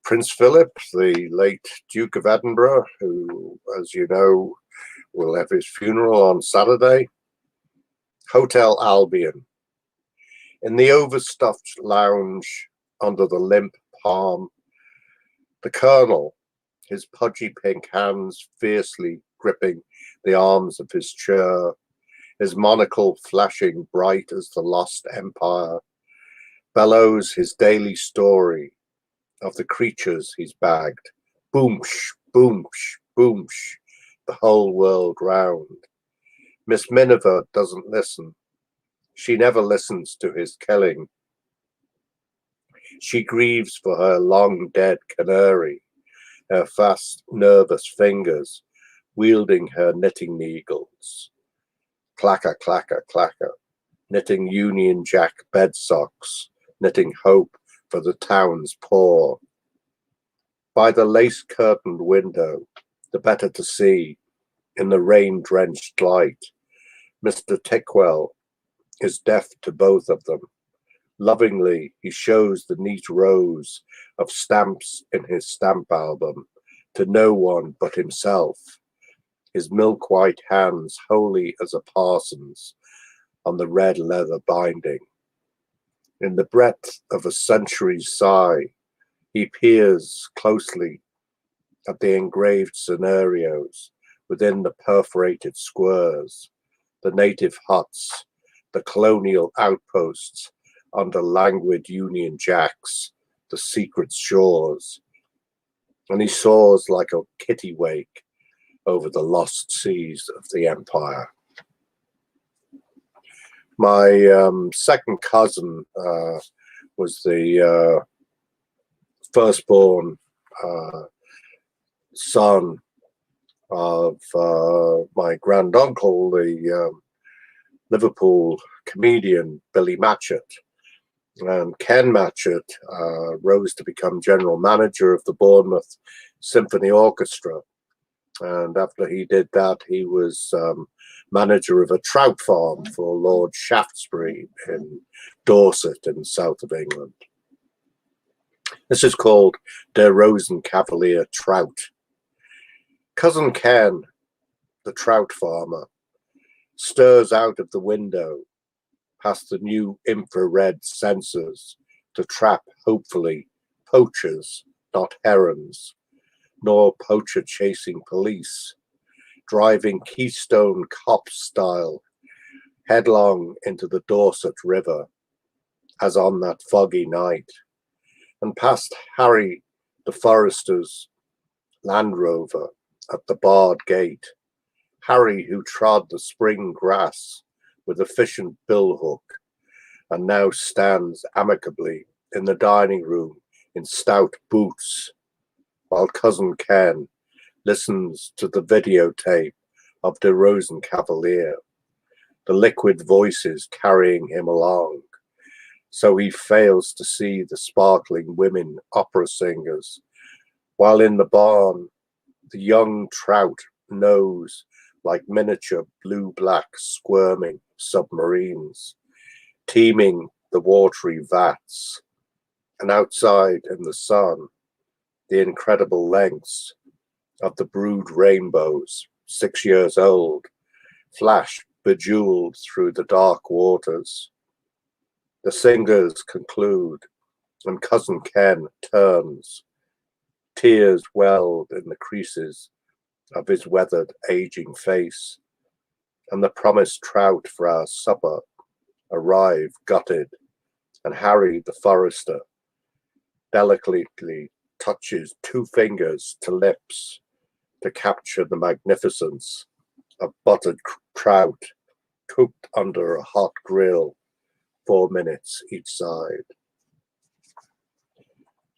Prince Philip, the late Duke of Edinburgh, who, as you know, will have his funeral on Saturday. Hotel Albion. In the overstuffed lounge under the limp palm, the Colonel, his pudgy pink hands fiercely gripping the arms of his chair, his monocle flashing bright as the lost empire, bellows his daily story of the creatures he's bagged. Boomsh, boomsh, boomsh, the whole world round. Miss Miniver doesn't listen. She never listens to his killing. She grieves for her long dead canary, her fast, nervous fingers wielding her knitting needles. Clacker, clacker, clacker, knitting Union Jack bed socks, knitting hope for the town's poor. By the lace-curtained window, the better to see, in the rain-drenched light, Mr. Tickwell is deaf to both of them. Lovingly, he shows the neat rows of stamps in his stamp album to no one but himself, his milk-white hands holy as a parson's on the red leather binding. In the breadth of a century's sigh, he peers closely at the engraved scenarios within the perforated squares, the native huts, the colonial outposts under languid Union Jacks, the secret shores, and he soars like a kittiwake over the lost seas of the empire. My second cousin was the firstborn son of my granduncle, the Liverpool comedian Billy Matchett. And Ken Matchett rose to become general manager of the Bournemouth Symphony Orchestra. And after he did that, he was manager of a trout farm for Lord Shaftesbury in Dorset in the south of England. This is called Der Rosenkavalier Trout. Cousin Ken, the trout farmer, stirs out of the window past the new infrared sensors to trap, hopefully, poachers, not herons, nor poacher-chasing police, driving Keystone Cop style headlong into the Dorset River, as on that foggy night, and past Harry the Forester's Land Rover at the barred gate, Harry who trod the spring grass with efficient billhook, and now stands amicably in the dining room in stout boots, while Cousin Ken listens to the videotape of Der Rosenkavalier, the liquid voices carrying him along, so he fails to see the sparkling women opera singers, while in the barn the young trout nose like miniature blue-black squirming submarines, teeming the watery vats, and outside in the sun, the incredible lengths of the brood rainbows, 6 years old, flash bejeweled through the dark waters. The singers conclude, and Cousin Ken turns, tears welled in the creases of his weathered, aging face, and the promised trout for our supper arrive gutted, and Harry the forester delicately touches 2 fingers to lips to capture the magnificence of buttered trout cooked under a hot grill, 4 minutes each side.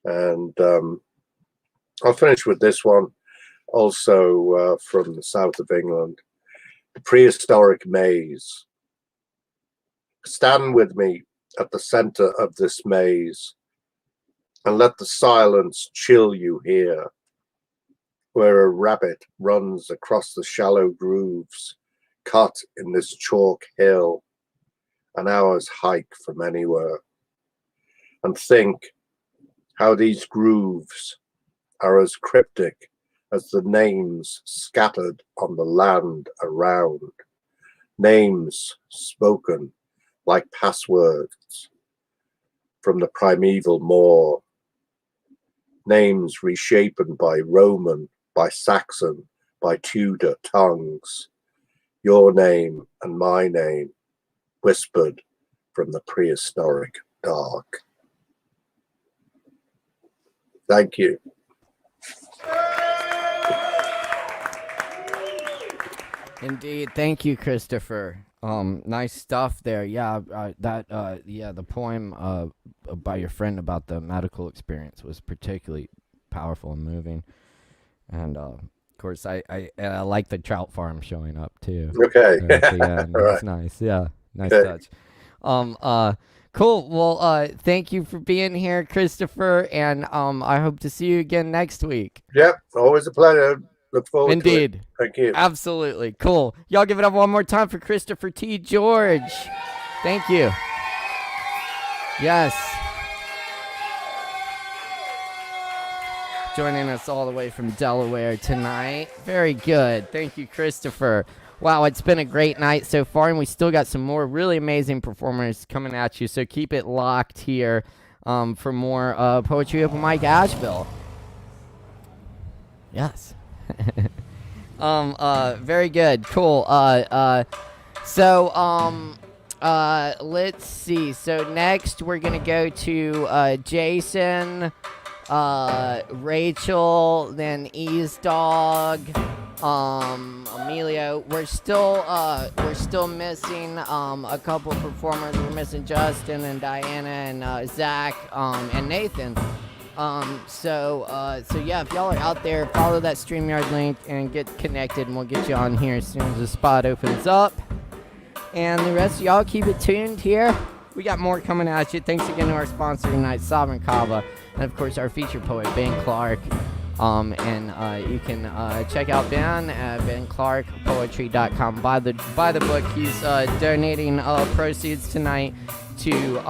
And I'll finish with this one, also from the south of England. The prehistoric maze. Stand with me at the center of this maze, and let the silence chill you here, where a rabbit runs across the shallow grooves cut in this chalk hill, an hour's hike from anywhere. And think how these grooves are as cryptic as the names scattered on the land around, names spoken like passwords from the primeval moor, names reshapen by Roman, by Saxon, by Tudor tongues, your name and my name, whispered from the prehistoric dark. Thank you. Indeed. Thank you, Christopher. Nice stuff there. Yeah, the poem by your friend about the medical experience was particularly powerful and moving. And of course, I like the trout farm showing up too. Okay. Yeah, All right. it's nice. Yeah, nice Okay. touch. Cool. Well, thank you for being here, Christopher, and I hope to see you again next week. Yep, always a pleasure. Look forward to it. Indeed. Thank you. Absolutely. Cool. Y'all give it up one more time for Christopher T. George. Thank you. Yes. Joining us all the way from Delaware tonight. Very good. Thank you, Christopher. Wow, it's been a great night so far, and we still got some more really amazing performers coming at you, so keep it locked here for more Poetry Open Mic Asheville. Yes. Very good. Cool. Let's see. So next we're going to go to Jason, Rachel, then Ease Dog, Emilio. We're still missing a couple performers. We're missing Justin and Diana and Zach and Nathan. So yeah, if y'all are out there, follow that StreamYard link and get connected, and we'll get you on here as soon as the spot opens up. And the rest of y'all, keep it tuned here. We got more coming at you. Thanks again to our sponsor tonight, Sovereign Kava, and of course our feature poet, Ben Clark. You can check out Ben at benclarkpoetry.com. Buy the book. He's donating proceeds tonight to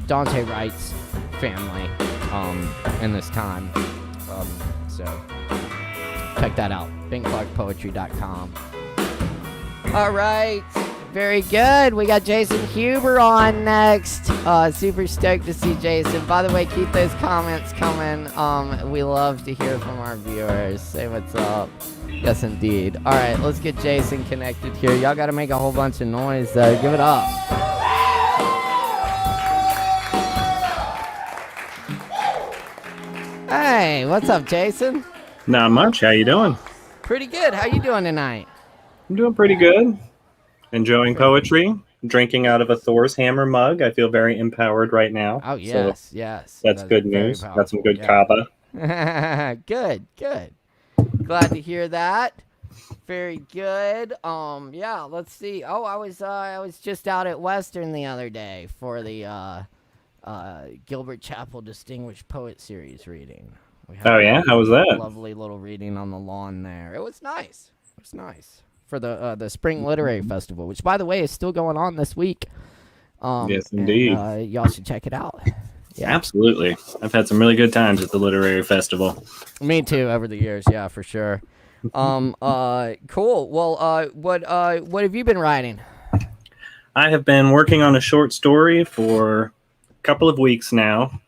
Dante Wright's family in this time. So check that out. benclarkpoetry.com. All right. Very good. We got Jason Huber on next. Super stoked to see Jason. By the way, keep those comments coming. We love to hear from our viewers. Say what's up. Yes, indeed. All right, let's get Jason connected here. Y'all got to make a whole bunch of noise, though. Give it up. Hey, what's up, Jason? Not much. How you doing? Pretty good. How you doing tonight? I'm doing pretty good. Enjoying poetry. Drinking out of a Thor's Hammer mug. I feel very empowered right now. Oh, yes, so yes. That's good news. Got some good Kava. Good. Glad to hear that. Very good. Yeah, let's see. Oh, I was just out at Western the other day for the Gilbert Chapel Distinguished Poet Series reading. Oh yeah, how was that? Lovely little reading on the lawn there. It was nice. For the Spring Literary Festival, which by the way is still going on this week. Yes, indeed. And, y'all should check it out. Yeah. Absolutely. I've had some really good times at the Literary Festival. Me too, over the years. Yeah, for sure. Cool. Well, what have you been writing? I have been working on a short story for a couple of weeks now,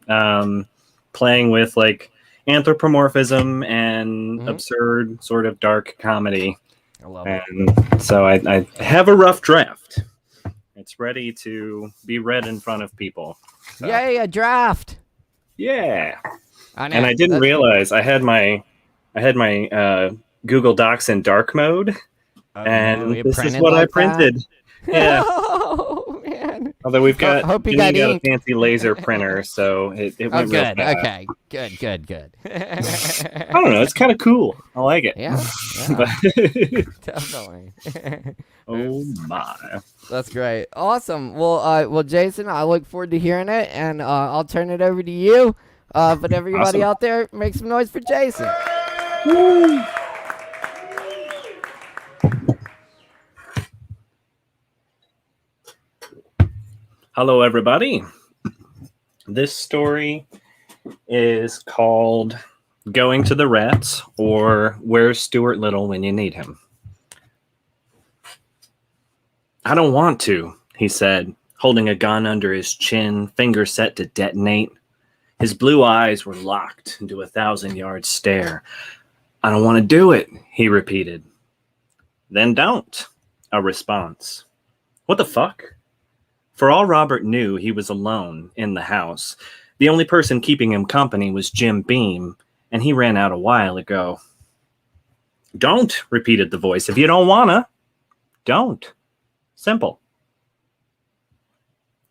playing with like anthropomorphism and absurd sort of dark comedy. love it. And so I have a rough draft. It's ready to be read in front of people. So. Yay, a draft! Yeah. And I didn't realize I had my Google Docs in dark mode, and this is what I printed. Yeah. Oh man! Although we've got, hope you got a fancy laser printer, so it went real good. fast. Okay, good. I don't know. It's kind of cool. I like it. Yeah. Definitely. Oh my! That's great. Awesome. Well, Jason, I look forward to hearing it, and I'll turn it over to you. But everybody out there, make some noise for Jason. Woo. Hello, everybody. This story is called Going to the Rats, or Where's Stuart Little When You Need Him? I don't want to, he said, holding a gun under his chin, finger set to detonate. His blue eyes were locked into a 1,000-yard stare. I don't want to do it, he repeated. Then don't, a response. What the fuck? For all Robert knew, he was alone in the house. The only person keeping him company was Jim Beam, and he ran out a while ago. Don't, repeated the voice. If you don't wanna, don't. Simple.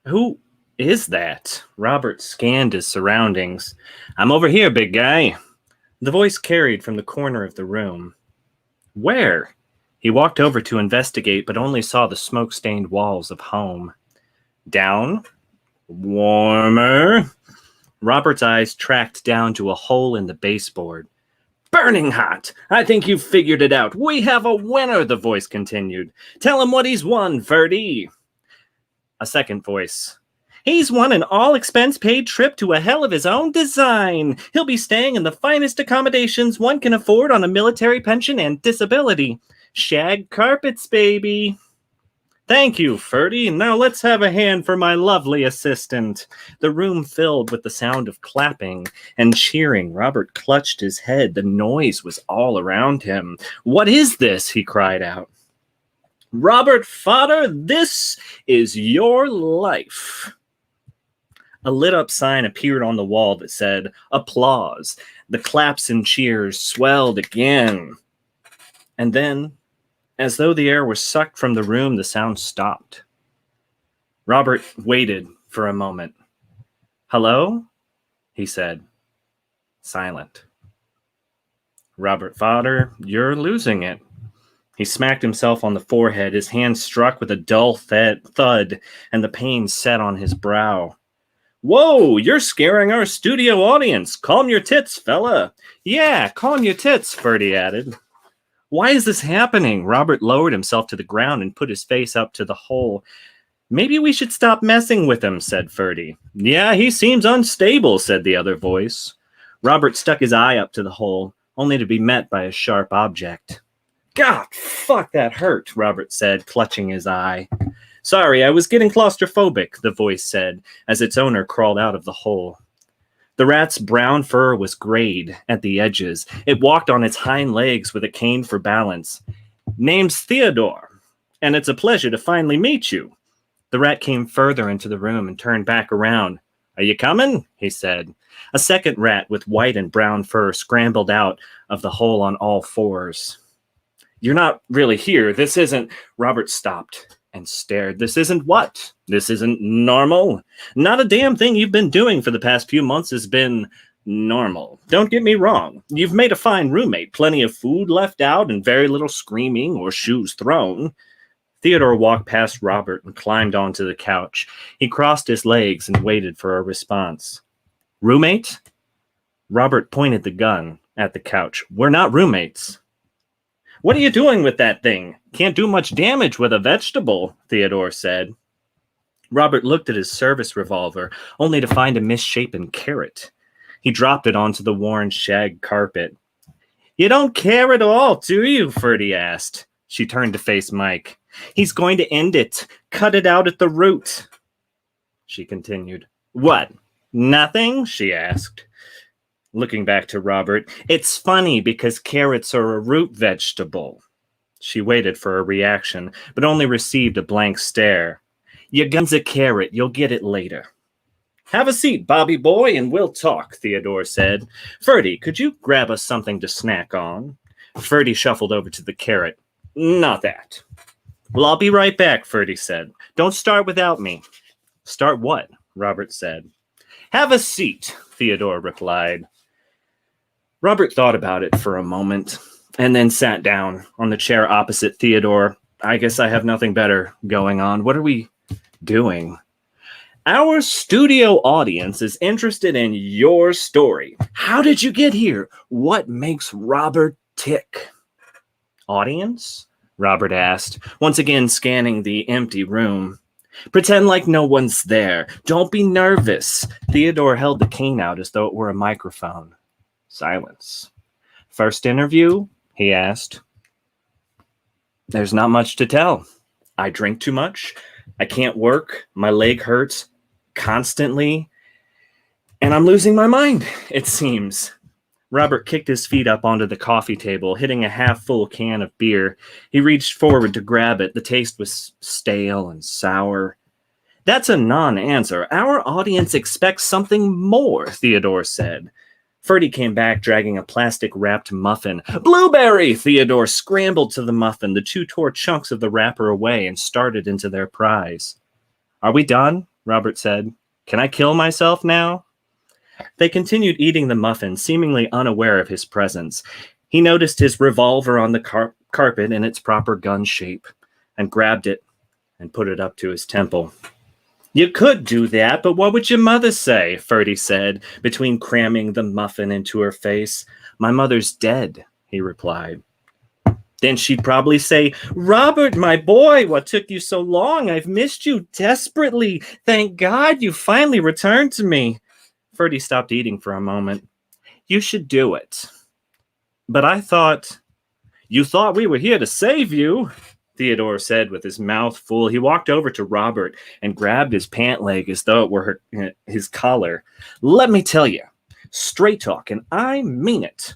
Who is that? Robert scanned his surroundings. I'm over here, big guy. The voice carried from the corner of the room. Where? He walked over to investigate, but only saw the smoke-stained walls of home. Down. Warmer. Robert's eyes tracked down to a hole in the baseboard. Burning hot. I think you've figured it out. We have a winner, the voice continued. Tell him what he's won, Ferdy. A second voice. He's won an all-expense-paid trip to a hell of his own design. He'll be staying in the finest accommodations one can afford on a military pension and disability. Shag carpets, baby. Thank you, Ferdy. Now let's have a hand for my lovely assistant. The room filled with the sound of clapping and cheering. Robert clutched his head. The noise was all around him. What is this? He cried out. Robert Fodder, this is your life. A lit-up sign appeared on the wall that said, applause. The claps and cheers swelled again. And then, as though the air was sucked from the room, the sound stopped. Robert waited for a moment. Hello? He said. Silent. Robert Fodder, you're losing it. He smacked himself on the forehead. His hand struck with a dull thud, and the pain set on his brow. Whoa, you're scaring our studio audience. Calm your tits, fella. Yeah, calm your tits, Ferdy added. Why is this happening? Robert lowered himself to the ground and put his face up to the hole. Maybe we should stop messing with him, said Ferdy. Yeah, he seems unstable, said the other voice. Robert stuck his eye up to the hole, only to be met by a sharp object. God, fuck, that hurt, Robert said, clutching his eye. Sorry, I was getting claustrophobic, the voice said, as its owner crawled out of the hole. The rat's brown fur was grayed at the edges. It walked on its hind legs with a cane for balance. Name's Theodore, and it's a pleasure to finally meet you. The rat came further into the room and turned back around. Are you coming? He said. A second rat with white and brown fur scrambled out of the hole on all fours. You're not really here. This isn't... Robert stopped and stared. This isn't what? This isn't normal. Not a damn thing you've been doing for the past few months has been normal. Don't get me wrong. You've made a fine roommate. Plenty of food left out and very little screaming or shoes thrown. Theodore walked past Robert and climbed onto the couch. He crossed his legs and waited for a response. Roommate? Robert pointed the gun at the couch. We're not roommates. What are you doing with that thing? Can't do much damage with a vegetable, Theodore said. Robert looked at his service revolver, only to find a misshapen carrot. He dropped it onto the worn shag carpet. You don't care at all, do you? Ferdy asked. She turned to face Mike. He's going to end it. Cut it out at the root. She continued. What? Nothing? She asked. Looking back to Robert, it's funny because carrots are a root vegetable. She waited for a reaction, but only received a blank stare. Your gun's a carrot. You'll get it later. Have a seat, Bobby boy, and we'll talk, Theodore said. Ferdy, could you grab us something to snack on? Ferdy shuffled over to the carrot. Not that. Well, I'll be right back, Ferdy said. Don't start without me. Start what? Robert said. Have a seat, Theodore replied. Robert thought about it for a moment and then sat down on the chair opposite Theodore. I guess I have nothing better going on. What are we doing? Our studio audience is interested in your story. How did you get here? What makes Robert tick? Audience? Robert asked, once again scanning the empty room. Pretend like no one's there. Don't be nervous. Theodore held the cane out as though it were a microphone. Silence. First interview? He asked. There's not much to tell. I drink too much. I can't work. My leg hurts constantly. And I'm losing my mind, it seems. Robert kicked his feet up onto the coffee table, hitting a half-full can of beer. He reached forward to grab it. The taste was stale and sour. That's a non-answer. Our audience expects something more, Theodore said. Ferdy came back, dragging a plastic-wrapped muffin. Blueberry! Theodore scrambled to the muffin. The two tore chunks of the wrapper away and started into their prize. Are we done? Robert said. Can I kill myself now? They continued eating the muffin, seemingly unaware of his presence. He noticed his revolver on the carpet in its proper gun shape and grabbed it and put it up to his temple. You could do that, but what would your mother say? Ferdy said, between cramming the muffin into her face. My mother's dead, he replied. Then she'd probably say, Robert, my boy, what took you so long? I've missed you desperately. Thank God you finally returned to me. Ferdy stopped eating for a moment. You should do it. But I thought... You thought we were here to save you, Theodore said with his mouth full. He walked over to Robert and grabbed his pant leg as though it were his collar. Let me tell you, straight talk, and I mean it.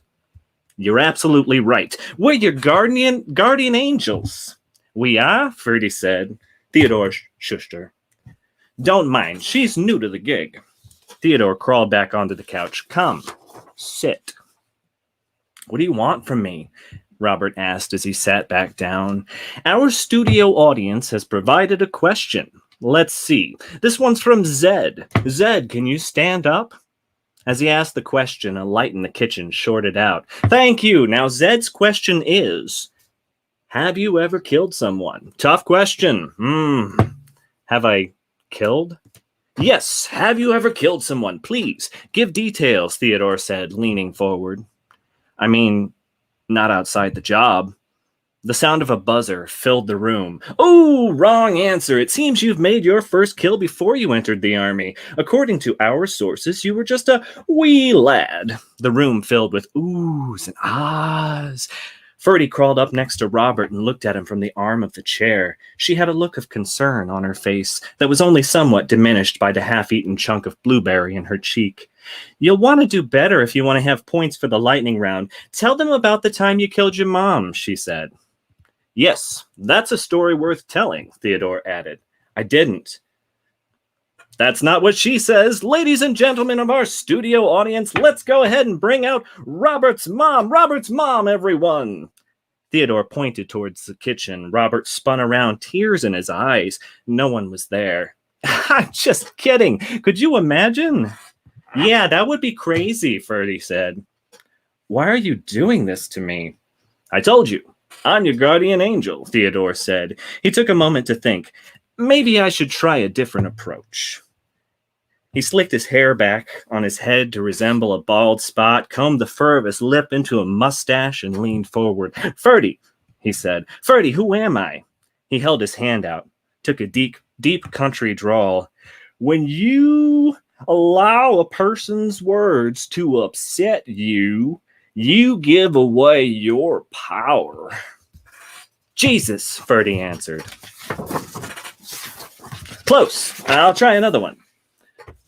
You're absolutely right. We're your guardian angels. We are, Ferdy said. Theodore shushed her. Don't mind, she's new to the gig. Theodore crawled back onto the couch. Come, sit. What do you want from me? Robert asked as he sat back down. Our studio audience has provided a question. Let's see. This one's from Zed. Zed, can you stand up? As he asked the question, a light in the kitchen shorted out. Thank you. Now, Zed's question is, have you ever killed someone? Tough question. Have I killed? Yes, have you ever killed someone? Please, give details, Theodore said, leaning forward. I mean, not outside the job. The sound of a buzzer filled the room. Oh, wrong answer. It seems you've made your first kill before you entered the army. According to our sources, you were just a wee lad. The room filled with oohs and ahs. Ferdy crawled up next to Robert and looked at him from the arm of the chair. She had a look of concern on her face that was only somewhat diminished by the half-eaten chunk of blueberry in her cheek. You'll want to do better if you want to have points for the lightning round. Tell them about the time you killed your mom, she said. Yes, that's a story worth telling, Theodore added. I didn't. That's not what she says. Ladies and gentlemen of our studio audience, let's go ahead and bring out Robert's mom. Robert's mom, everyone. Theodore pointed towards the kitchen. Robert spun around, tears in his eyes. No one was there. I'm just kidding. Could you imagine? Yeah, that would be crazy, Ferdy said. Why are you doing this to me? I told you. I'm your guardian angel, Theodore said. He took a moment to think. Maybe I should try a different approach. He slicked his hair back on his head to resemble a bald spot, combed the fur of his lip into a mustache, and leaned forward. Ferdy, he said. Ferdy, who am I? He held his hand out, took a deep country drawl. When you allow a person's words to upset you, you give away your power. Jesus, Ferdy answered. Close. I'll try another one.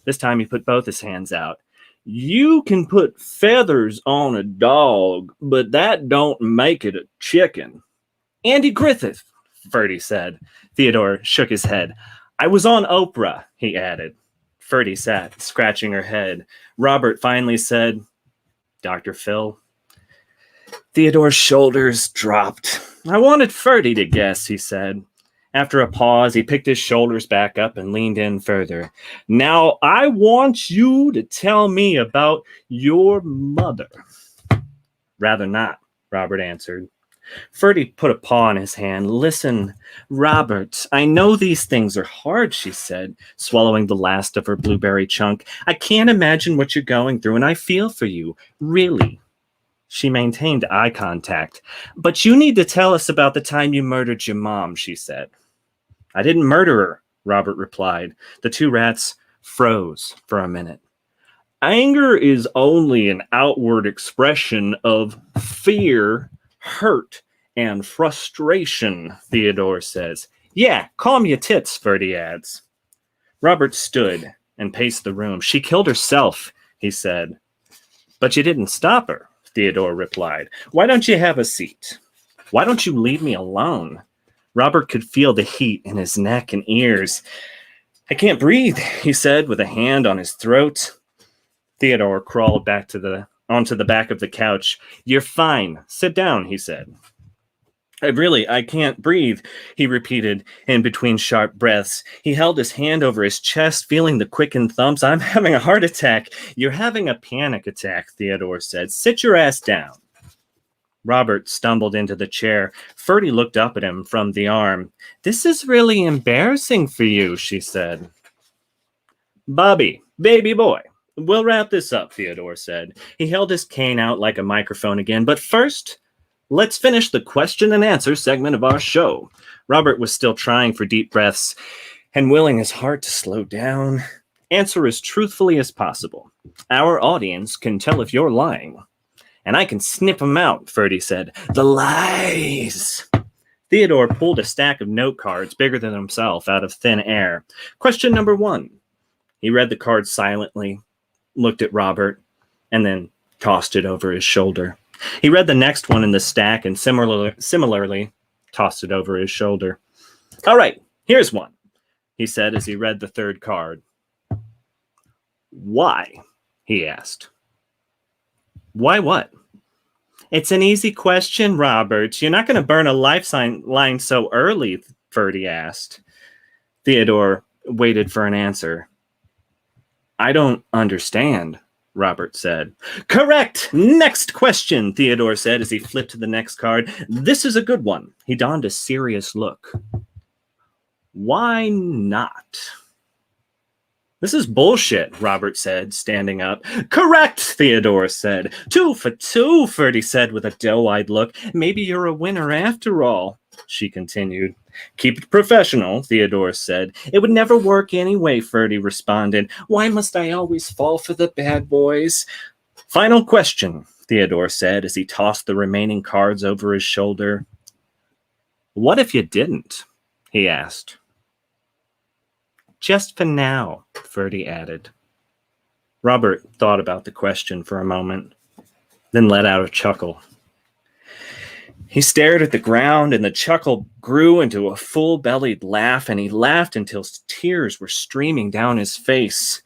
This time he put both his hands out. You can put feathers on a dog, but that don't make it a chicken. Andy Griffith, Ferdy said. Theodore shook his head. I was on Oprah, he added. Ferdy sat, scratching her head. Robert finally said, Dr. Phil. Theodore's shoulders dropped. I wanted Ferdy to guess, he said. After a pause, he picked his shoulders back up and leaned in further. Now, I want you to tell me about your mother. Rather not, Robert answered. Ferdy put a paw in his hand. Listen, Robert, I know these things are hard, she said, swallowing the last of her blueberry chunk. I can't imagine what you're going through, and I feel for you, really. She maintained eye contact. But you need to tell us about the time you murdered your mom, she said. I didn't murder her, Robert replied. The two rats froze for a minute. Anger is only an outward expression of fear, hurt, and frustration, Theodore says. Yeah, calm your tits, Ferdy adds. Robert stood and paced the room. She killed herself, he said. But you didn't stop her, Theodore replied. Why don't you have a seat? Why don't you leave me alone? Robert could feel the heat in his neck and ears. I can't breathe, he said with a hand on his throat. Theodore crawled back onto the back of the couch. You're fine. Sit down, he said. I can't breathe, he repeated in between sharp breaths. He held his hand over his chest, feeling the quickened thumps. I'm having a heart attack. You're having a panic attack, Theodore said. Sit your ass down. Robert stumbled into the chair. Ferdy looked up at him from the arm. This is really embarrassing for you, she said. Bobby, baby boy, we'll wrap this up, Theodore said. He held his cane out like a microphone again. But first, let's finish the question and answer segment of our show. Robert was still trying for deep breaths and willing his heart to slow down. Answer as truthfully as possible. Our audience can tell if you're lying. And I can snip them out, Ferdy said. The lies! Theodore pulled a stack of note cards bigger than himself out of thin air. Question number 1. He read the card silently, looked at Robert, and then tossed it over his shoulder. He read the next one in the stack and similarly tossed it over his shoulder. All right, here's one, he said as he read the third card. Why? He asked. Why what? It's an easy question, Robert. You're not going to burn a lifeline so early, Ferdy asked. Theodore waited for an answer. I don't understand, Robert said. Correct! Next question, Theodore said as he flipped to the next card. This is a good one. He donned a serious look. Why not? This is bullshit, Robert said, standing up. Correct, Theodore said. 2 for 2, Ferdy said with a doe-eyed look. Maybe you're a winner after all, she continued. Keep it professional, Theodore said. It would never work anyway, Ferdy responded. Why must I always fall for the bad boys? Final question, Theodore said as he tossed the remaining cards over his shoulder. What if you didn't? He asked. Just for now, Ferdy added. Robert thought about the question for a moment, then let out a chuckle. He stared at the ground, and the chuckle grew into a full-bellied laugh, and he laughed until tears were streaming down his face.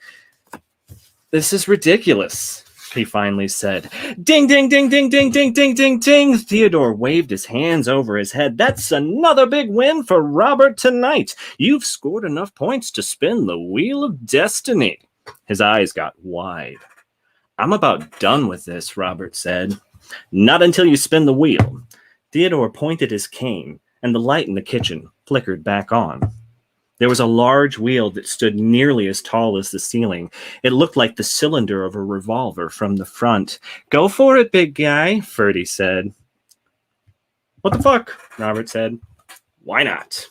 This is ridiculous, he finally said. Ding, ding, ding, ding, ding, ding, ding, ding, ding. Theodore waved his hands over his head. That's another big win for Robert tonight. You've scored enough points to spin the wheel of destiny. His eyes got wide. I'm about done with this, Robert said. Not until you spin the wheel. Theodore pointed his cane, and the light in the kitchen flickered back on. There was a large wheel that stood nearly as tall as the ceiling. It looked like the cylinder of a revolver from the front. Go for it, big guy, Ferdy said. What the fuck? Robert said. Why not?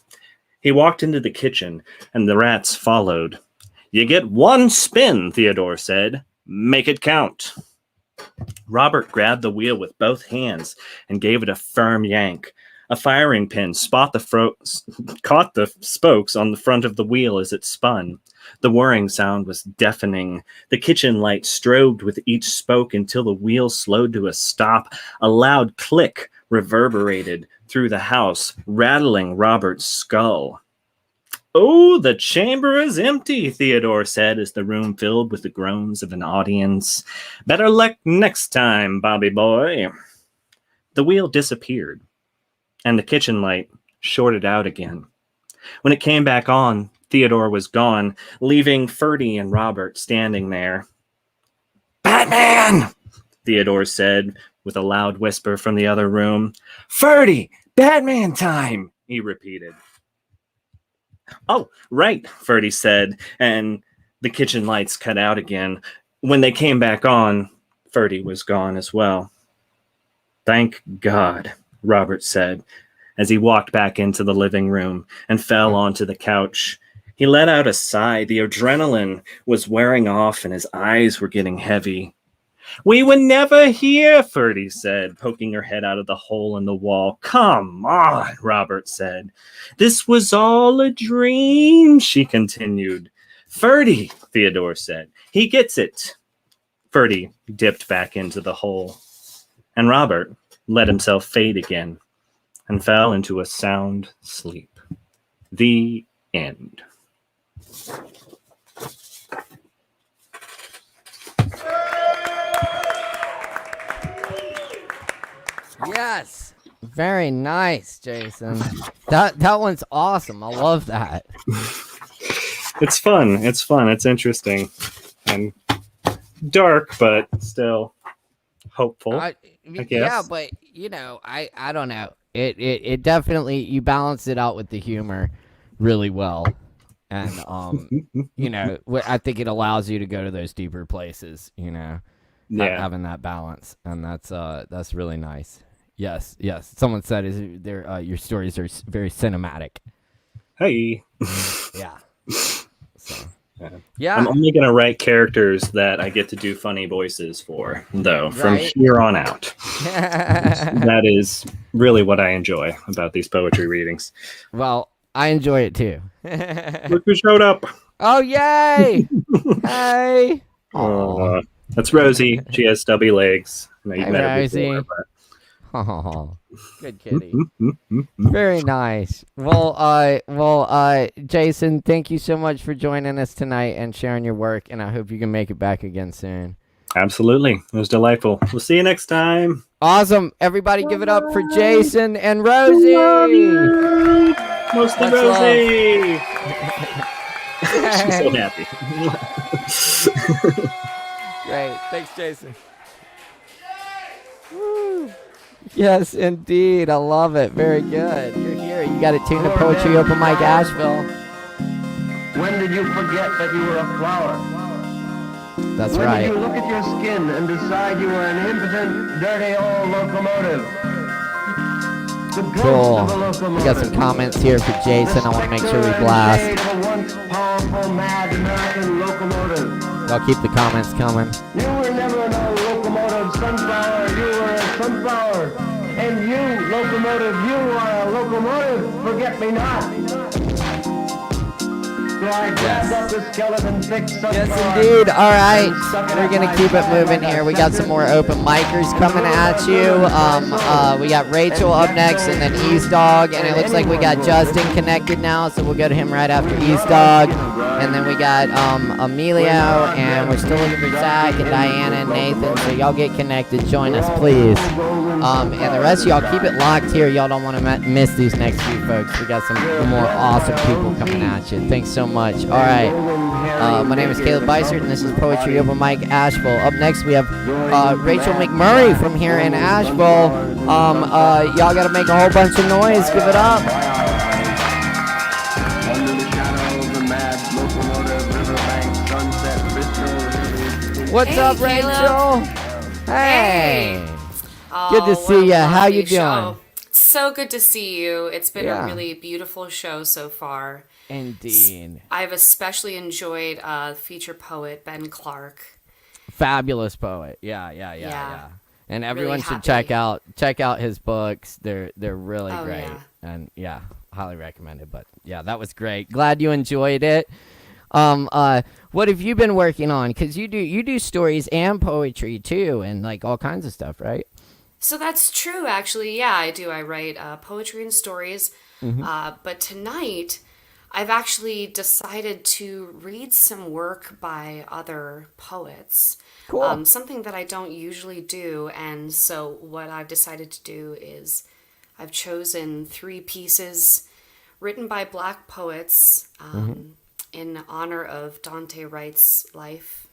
He walked into the kitchen, and the rats followed. You get 1 spin, Theodore said. Make it count. Robert grabbed the wheel with both hands and gave it a firm yank. A firing pin caught the spokes on the front of the wheel as it spun. The whirring sound was deafening. The kitchen light strobed with each spoke until the wheel slowed to a stop. A loud click reverberated through the house, rattling Robert's skull. "Oh, the chamber is empty," Theodore said as the room filled with the groans of an audience. "Better luck next time, Bobby boy." The wheel disappeared, and the kitchen light shorted out again. When it came back on, Theodore was gone, leaving Ferdy and Robert standing there. "Batman!" Theodore said with a loud whisper from the other room. "Ferdy, Batman time!" he repeated. "Oh, right," Ferdy said, and the kitchen lights cut out again. When they came back on, Ferdy was gone as well. "Thank God," Robert said, as he walked back into the living room and fell onto the couch. He let out a sigh. The adrenaline was wearing off and his eyes were getting heavy. "We were never here," Ferdy said, poking her head out of the hole in the wall. "Come on," Robert said. "This was all a dream," she continued. "Ferdy," Theodore said. "He gets it." Ferdy dipped back into the hole, and Robert let himself fade again and fell into a sound sleep. The end. Yes. Very nice, Jason. That one's awesome. I love that. It's fun. It's fun. It's interesting. And dark, but still hopeful. I guess. Yeah, but I don't know. It definitely, you balance it out with the humor really well. And I think it allows you to go to those deeper places, having that balance. And that's really nice. Yes. Someone said your stories are very cinematic. Hey. Yeah. So, yeah. I'm only gonna write characters that I get to do funny voices for, though, from here on out. That is really what I enjoy about these poetry readings. Well, I enjoy it too. Look who showed up! Oh, yay! Hey. That's Rosie. She has stubby legs. Hey, Rosie. Oh, good kitty. Very nice. Well, Jason, thank you so much for joining us tonight and sharing your work, and I hope you can make it back again soon. Absolutely. It was delightful. We'll see you next time. Awesome. Everybody give it up for Jason and Rosie. Mostly Rosie. She's so happy. Great. Thanks, Jason. Woo. Yes, indeed. I love it. Very good. You're here. You got it tuned to Poetry Open Mic Asheville. When did you forget that you were a flower? That's when right. When did you look at your skin and decide you were an impotent, dirty old locomotive? The ghost Cool. of a locomotive. We got some comments here for Jason. I want to make sure we blast. Of a once powerful, mad American locomotive. Y'all keep the comments coming. You were never no locomotive sunflower. You were a sunflower. And you, locomotive, you are a locomotive. Forget me not. So I grabbed up the skeleton, fixed sunflower. Yes, indeed. All right. We're going to keep it moving here. We got some more open micers coming at you. We got Rachel up next and then East Dog. And it looks like we got Justin connected now, so we'll go to him right after East Dog. And then we got Emilio, and we're still looking for Zach and Diana and Nathan. So y'all get connected. Join us, please. And the rest of y'all, keep it locked here. Y'all don't want to miss these next few folks. We got some more awesome people coming at you. Thanks so much. All right. My name is Caleb Beissert, and this is Poetry Open Mic Asheville. Up next, we have Rachel McMurray from here in Asheville. Y'all got to make a whole bunch of noise. Give it up. What's up, Rachel? Hey. Oh, good to see you. How you doing? Show. So good to see you. It's been a really beautiful show so far. Indeed. I've especially enjoyed feature poet Ben Clark. Fabulous poet. Yeah. And everyone should check out his books. They're really great. Yeah. And highly recommended. But yeah, that was great. Glad you enjoyed it. What have you been working on? Because you do stories and poetry too, and like all kinds of stuff, right? So that's true, actually. Yeah, I do. I write poetry and stories. But tonight, I've actually decided to read some work by other poets. Cool. Something that I don't usually do. And so what I've decided to do is I've chosen 3 pieces written by Black poets in honor of Dante Wright's life.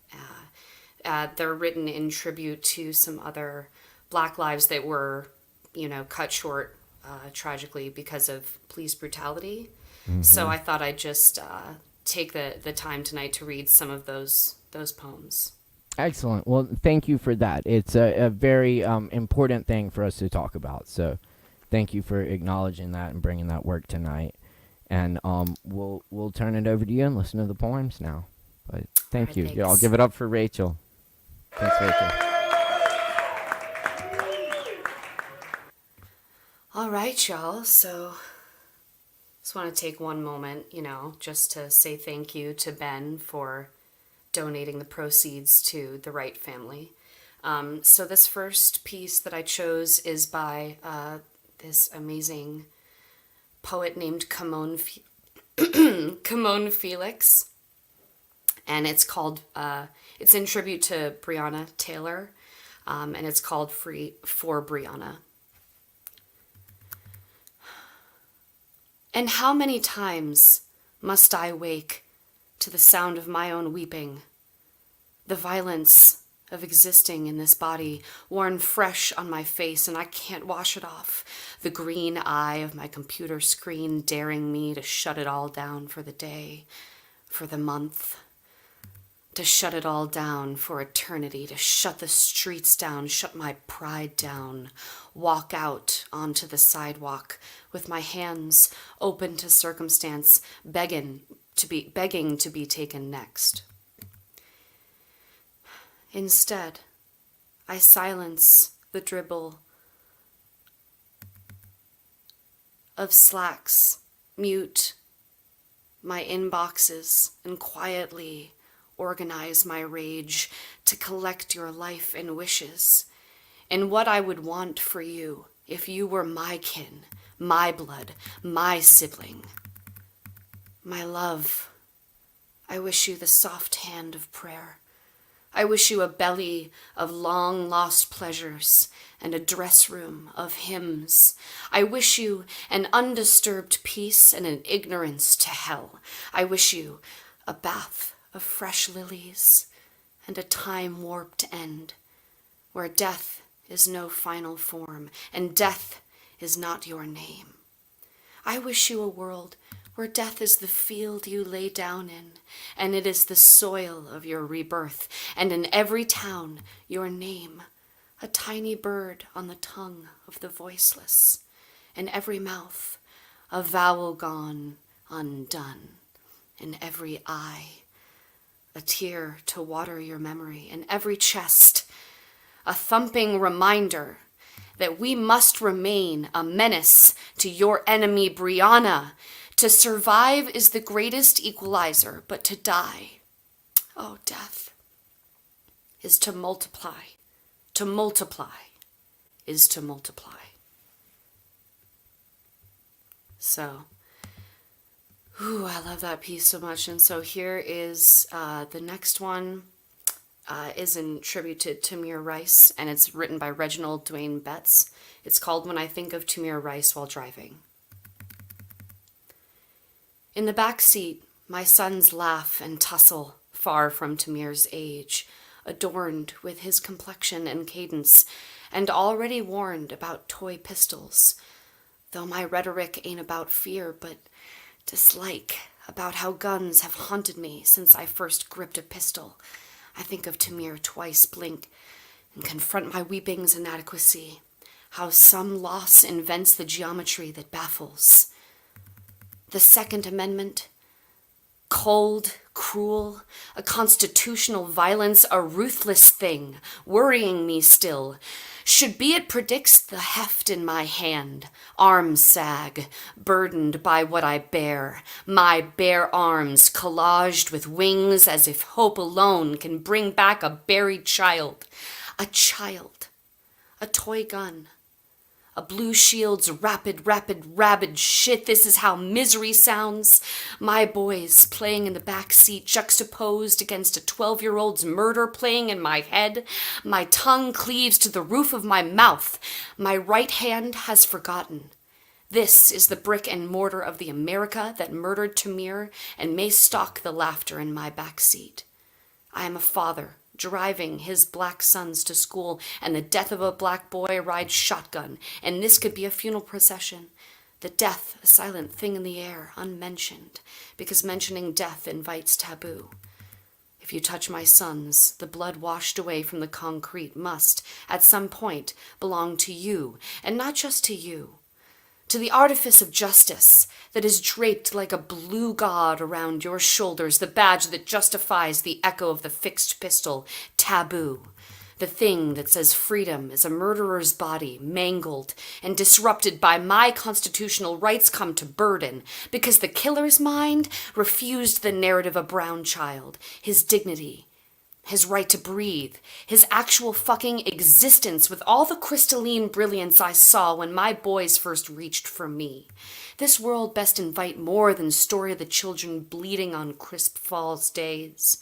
They're written in tribute to some other Black lives that were, cut short tragically because of police brutality. So I thought I'd just take the time tonight to read some of those poems. Excellent. Well, thank you for that. It's a very important thing for us to talk about. So thank you for acknowledging that and bringing that work tonight. And we'll turn it over to you and listen to the poems now. But thank All right, you. thanks. Yeah, I'll give it up for Rachel. Thanks, Rachel. All right, y'all. So just want to take one moment, just to say thank you to Ben for donating the proceeds to the Wright family. So this first piece that I chose is by this amazing poet named Kimon Felix. And it's called, it's in tribute to Breonna Taylor, and it's called Free for Breonna. And how many times must I wake to the sound of my own weeping, the violence of existing in this body worn fresh on my face, and I can't wash it off, the green eye of my computer screen daring me to shut it all down for the day, for the month, to shut it all down for eternity, to shut the streets down, shut my pride down, walk out onto the sidewalk with my hands open to circumstance, begging to be taken next. Instead, I silence the dribble of Slacks, mute my inboxes, and quietly organize my rage to collect your life and wishes, and what I would want for you if you were my kin, my blood, my sibling. My love, I wish you the soft hand of prayer. I wish you a belly of long-lost pleasures and a dress room of hymns. I wish you an undisturbed peace and an ignorance to hell. I wish you a bath of fresh lilies and a time-warped end where death is no final form and death is not your name. I wish you a world where death is the field you lay down in, and it is the soil of your rebirth, and in every town your name, a tiny bird on the tongue of the voiceless, in every mouth a vowel gone undone, in every eye a tear to water your memory, in every chest a thumping reminder that we must remain a menace to your enemy Breonna. To survive is the greatest equalizer, but to die, oh, death, is to multiply. To multiply is to multiply. So, I love that piece so much. And so here is the next one is in tribute to Tamir Rice, and it's written by Reginald Dwayne Betts. It's called When I Think of Tamir Rice While Driving. In the back seat, my sons laugh and tussle, far from Tamir's age, adorned with his complexion and cadence, and already warned about toy pistols, though my rhetoric ain't about fear, but dislike, about how guns have haunted me since I first gripped a pistol. I think of Tamir twice, blink, and confront my weeping's inadequacy, how some loss invents the geometry that baffles. The Second Amendment, cold, cruel, a constitutional violence, a ruthless thing, worrying me still. Should be it predicts the heft in my hand, arms sag, burdened by what I bear, my bare arms collaged with wings as if hope alone can bring back a buried child. A child a toy gun. A blue shield's rapid shit. This is how misery sounds. My boys playing in the back seat, juxtaposed against a 12-year-old's murder playing in my head. My tongue cleaves to the roof of my mouth. My right hand has forgotten. This is the brick and mortar of the America that murdered Tamir and may stalk the laughter in my back seat. I am a father, driving his black sons to school, and the death of a black boy rides shotgun, and this could be a funeral procession. The death, a silent thing in the air, unmentioned, because mentioning death invites taboo. If you touch my sons, the blood washed away from the concrete must, at some point, belong to you, and not just to you. To the artifice of justice that is draped like a blue god around your shoulders, the badge that justifies the echo of the fixed pistol, taboo. The thing that says freedom is a murderer's body, mangled and disrupted by my constitutional rights come to burden, because the killer's mind refused the narrative of a brown child, his dignity, his right to breathe, his actual fucking existence with all the crystalline brilliance I saw when my boys first reached for me. This world best invite more than story of the children bleeding on crisp fall's days.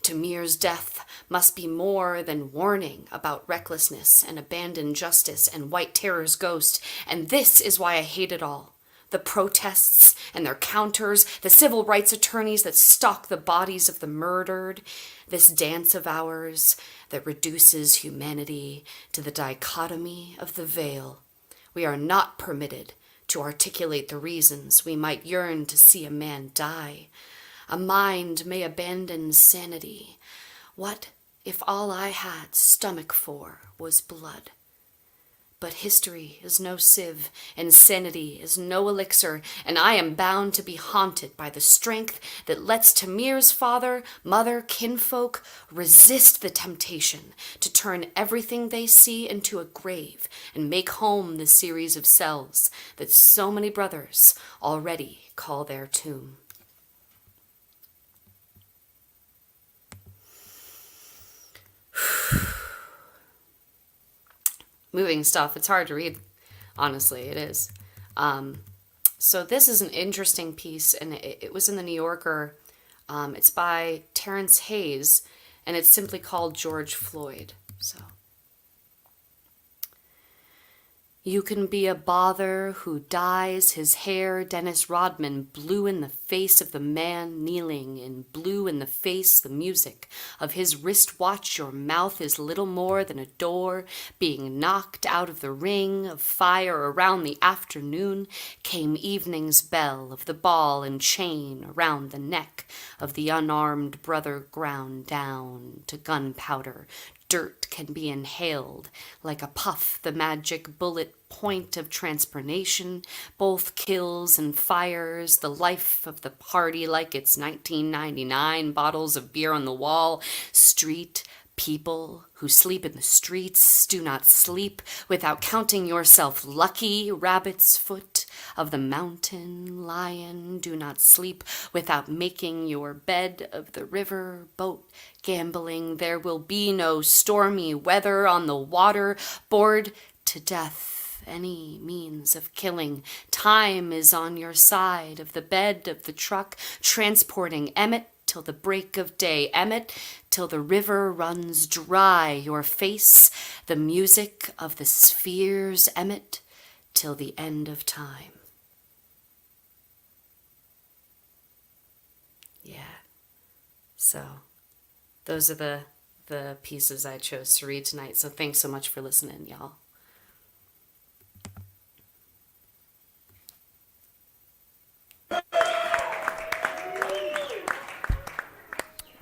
Tamir's death must be more than warning about recklessness and abandoned justice and white terror's ghost, and this is why I hate it all. The protests and their counters, the civil rights attorneys that stalk the bodies of the murdered, this dance of ours that reduces humanity to the dichotomy of the veil. We are not permitted to articulate the reasons we might yearn to see a man die. A mind may abandon sanity. What if all I had stomach for was blood? But history is no sieve, and sanity is no elixir, and I am bound to be haunted by the strength that lets Tamir's father, mother, kinfolk resist the temptation to turn everything they see into a grave and make home the series of cells that so many brothers already call their tomb. Moving stuff. It's hard to read. Honestly, it is. So this is an interesting piece, and it was in the New Yorker. It's by Terrence Hayes, and it's simply called George Floyd. So. You can be a bother who dyes his hair Dennis Rodman blue in the face of the man kneeling, and blue in the face the music of his wristwatch. Your mouth is little more than a door being knocked out of the ring of fire. Around the afternoon came evening's bell of the ball and chain around the neck of the unarmed brother ground down to gunpowder. Dirt can be inhaled like a puff, the magic bullet point of transpiration, both kills and fires, the life of the party like it's 1999, bottles of beer on the wall, street people who sleep in the streets do not sleep without counting yourself lucky. Rabbit's foot of the mountain lion do not sleep without making your bed of the river boat gambling. There will be no stormy weather on the water, bored to death. Any means of killing. Time is on your side of the bed of the truck, transporting Emmett till the break of day. Emmett, till the river runs dry. Your face, the music of the spheres. Emmett, till the end of time. Yeah. So, those are the pieces I chose to read tonight. So thanks so much for listening, y'all.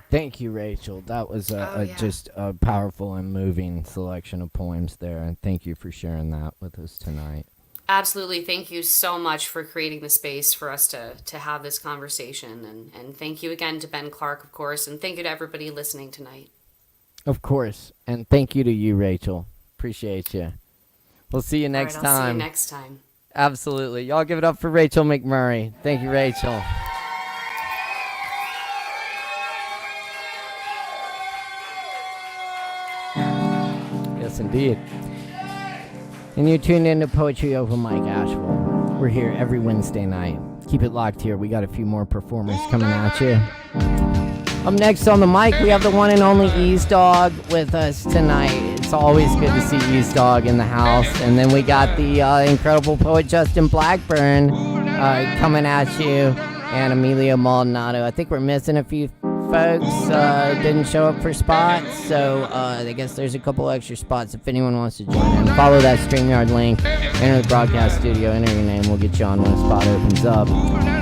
Thank you, Rachel. That was just a powerful and moving selection of poems there, and thank you for sharing that with us tonight. Absolutely. Thank you so much for creating the space for us to have this conversation, and thank you again to Ben Clark, of course, and thank you to everybody listening tonight. Of course, and thank you to you, Rachel. Appreciate you. We'll see you next time. I'll see you next time. Absolutely. Y'all give it up for Rachel McMurray. Thank you, Rachel. Yes, indeed. And you're tuned into Poetry Open Mic Asheville. We're here every Wednesday night. Keep it locked here. We got a few more performers coming at you. Up next on the mic, we have the one and only Ease Dog with us tonight. It's always good to see Ease Dog in the house. And then we got the incredible poet Justin Blackburn coming at you, and Emilio Maldonado. I think we're missing a few folks. Didn't show up for spots, so I guess there's a couple extra spots if anyone wants to join in. Follow that StreamYard link, enter the broadcast studio, enter your name, we'll get you on when a spot opens up.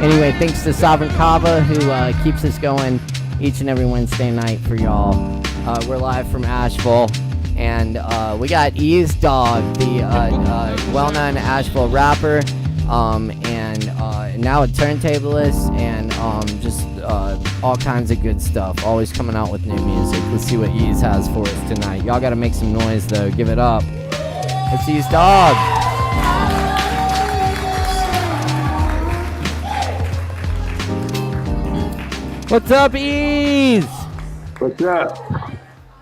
Anyway, thanks to Sovereign Kava, who keeps us going each and every Wednesday night for y'all. We're live from Asheville, and we got Ease Dog, the well-known Asheville rapper, and now a turntablist, and just all kinds of good stuff. Always coming out with new music. Let's see what Ease has for us tonight. Y'all gotta make some noise though. Give it up. It's Ease Dog. What's up, Ease? What's up?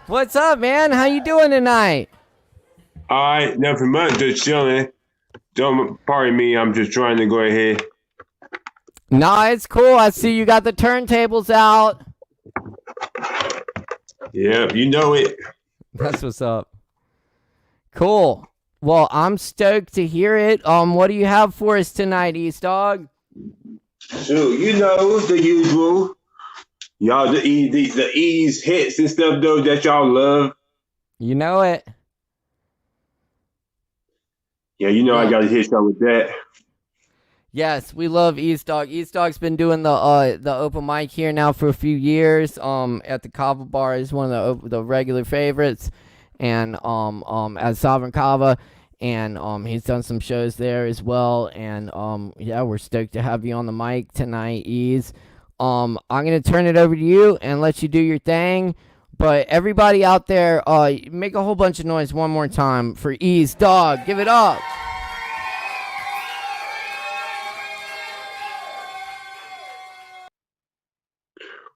What's up, man? How you doing tonight? All right, nothing much. Just chilling. Don't pardon me. I'm just trying to go ahead. Nah, it's cool. I see you got the turntables out. Yeah, you know it. That's what's up. Cool. Well, I'm stoked to hear it. What do you have for us tonight, East Dog? So you know the usual. Y'all the Ease hits and stuff though that y'all love. You know it. Yeah, you know I got to hit y'all with that. Yes, we love East Dog. East Dog's been doing the open mic here now for a few years. At the Kava bar is one of the regular favorites, and at Sovereign Kava, and he's done some shows there as well. And yeah, we're stoked to have you on the mic tonight, Ease. I'm gonna turn it over to you and let you do your thing. But everybody out there, make a whole bunch of noise one more time for Ease Dog. Give it up.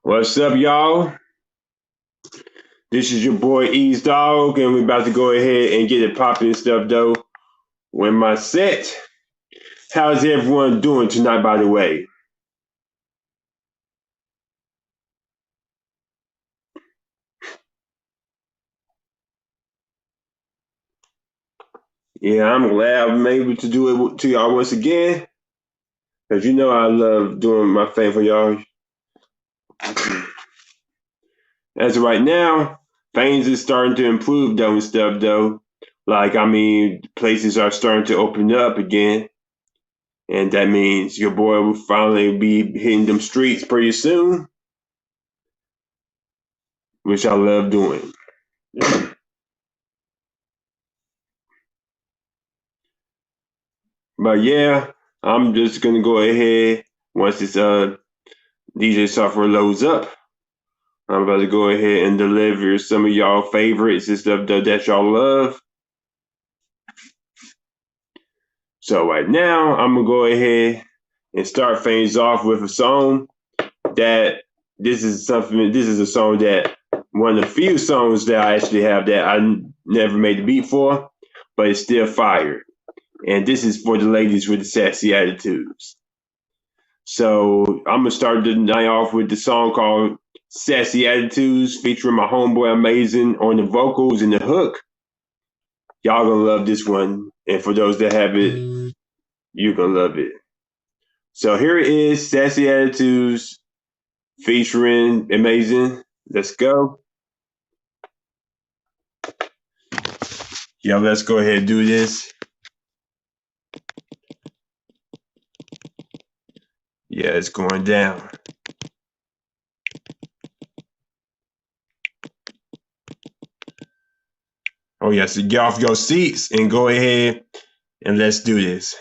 What's up, y'all? This is your boy Ease Dog, and we're about to go ahead and get it popping and stuff though. When my set, how's everyone doing tonight, by the way? Yeah, I'm glad I'm able to do it to y'all once again, because you know I love doing my thing for y'all. As of right now, things is starting to improve though and stuff though. Like, I mean, places are starting to open up again. And that means your boy will finally be hitting them streets pretty soon, which I love doing. But yeah, I'm just gonna go ahead once this DJ software loads up. I'm about to go ahead and deliver some of y'all favorites and stuff that y'all love. So right now, I'm gonna go ahead and start things off with a song that this is a song that one of the few songs that I actually have that I never made the beat for, but it's still fire. And this is for the ladies with the sassy attitudes. So I'm gonna start the night off with the song called Sassy Attitudes, featuring my homeboy Amazing on the vocals and the hook. Y'all gonna love this one. And for those that have it, you're gonna love it. So here it is, Sassy Attitudes featuring Amazing. Let's go. Yeah, let's go ahead and do this. Yeah, it's going down. Oh, yeah, so get off your seats and go ahead and let's do this.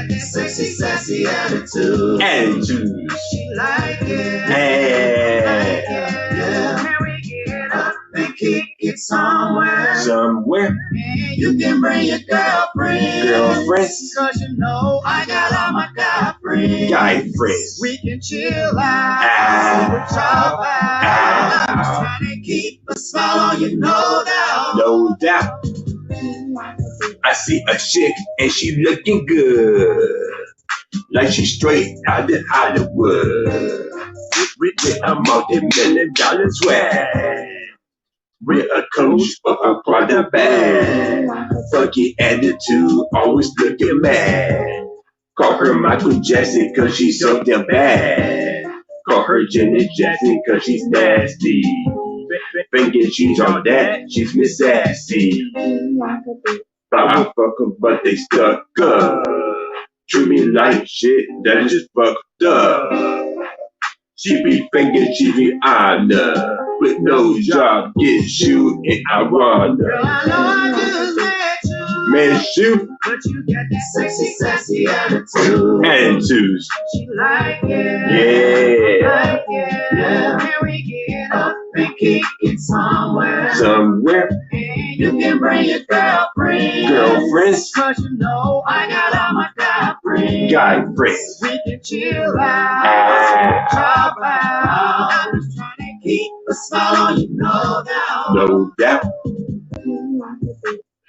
got that sexy, sassy attitude. Attitude. She like it. Hey. Yeah. Can we get up and kick it somewhere? Somewhere. And you can bring your girlfriend. Girlfriends. Cause you know I got all my guy friends. Guy friends. We can chill out. Chop out. I'm just trying to keep a smile on you, no doubt. No doubt. I see a chick and she looking good. Like she straight out of Hollywood. With a multi-million-dollar swag. With a coach or a Prada bag. Funky attitude, always looking mad. Call her Michael Jackson cause she's so damn bad. Call her Janet Jackson cause she's nasty. Thinking she's all that, she's Miss Sassy. I would fuck 'em, but they stuck up. Treat me like shit, that is just fucked up. She be thinking she be honor. With no job, get shoot and I run. Girl, I know I just met you. Man, shoot. But you got that sexy, sassy attitude. Attitudes. She like it. Yeah. Like it. Yeah. Can we get up and kick it somewhere? Somewhere. And you can bring your girlfriend. Girlfriends. Cause you know I got all my guy friends. Guy friends. We can chill out. Chop out. I'm just trying to keep a smile on you, no doubt. No doubt.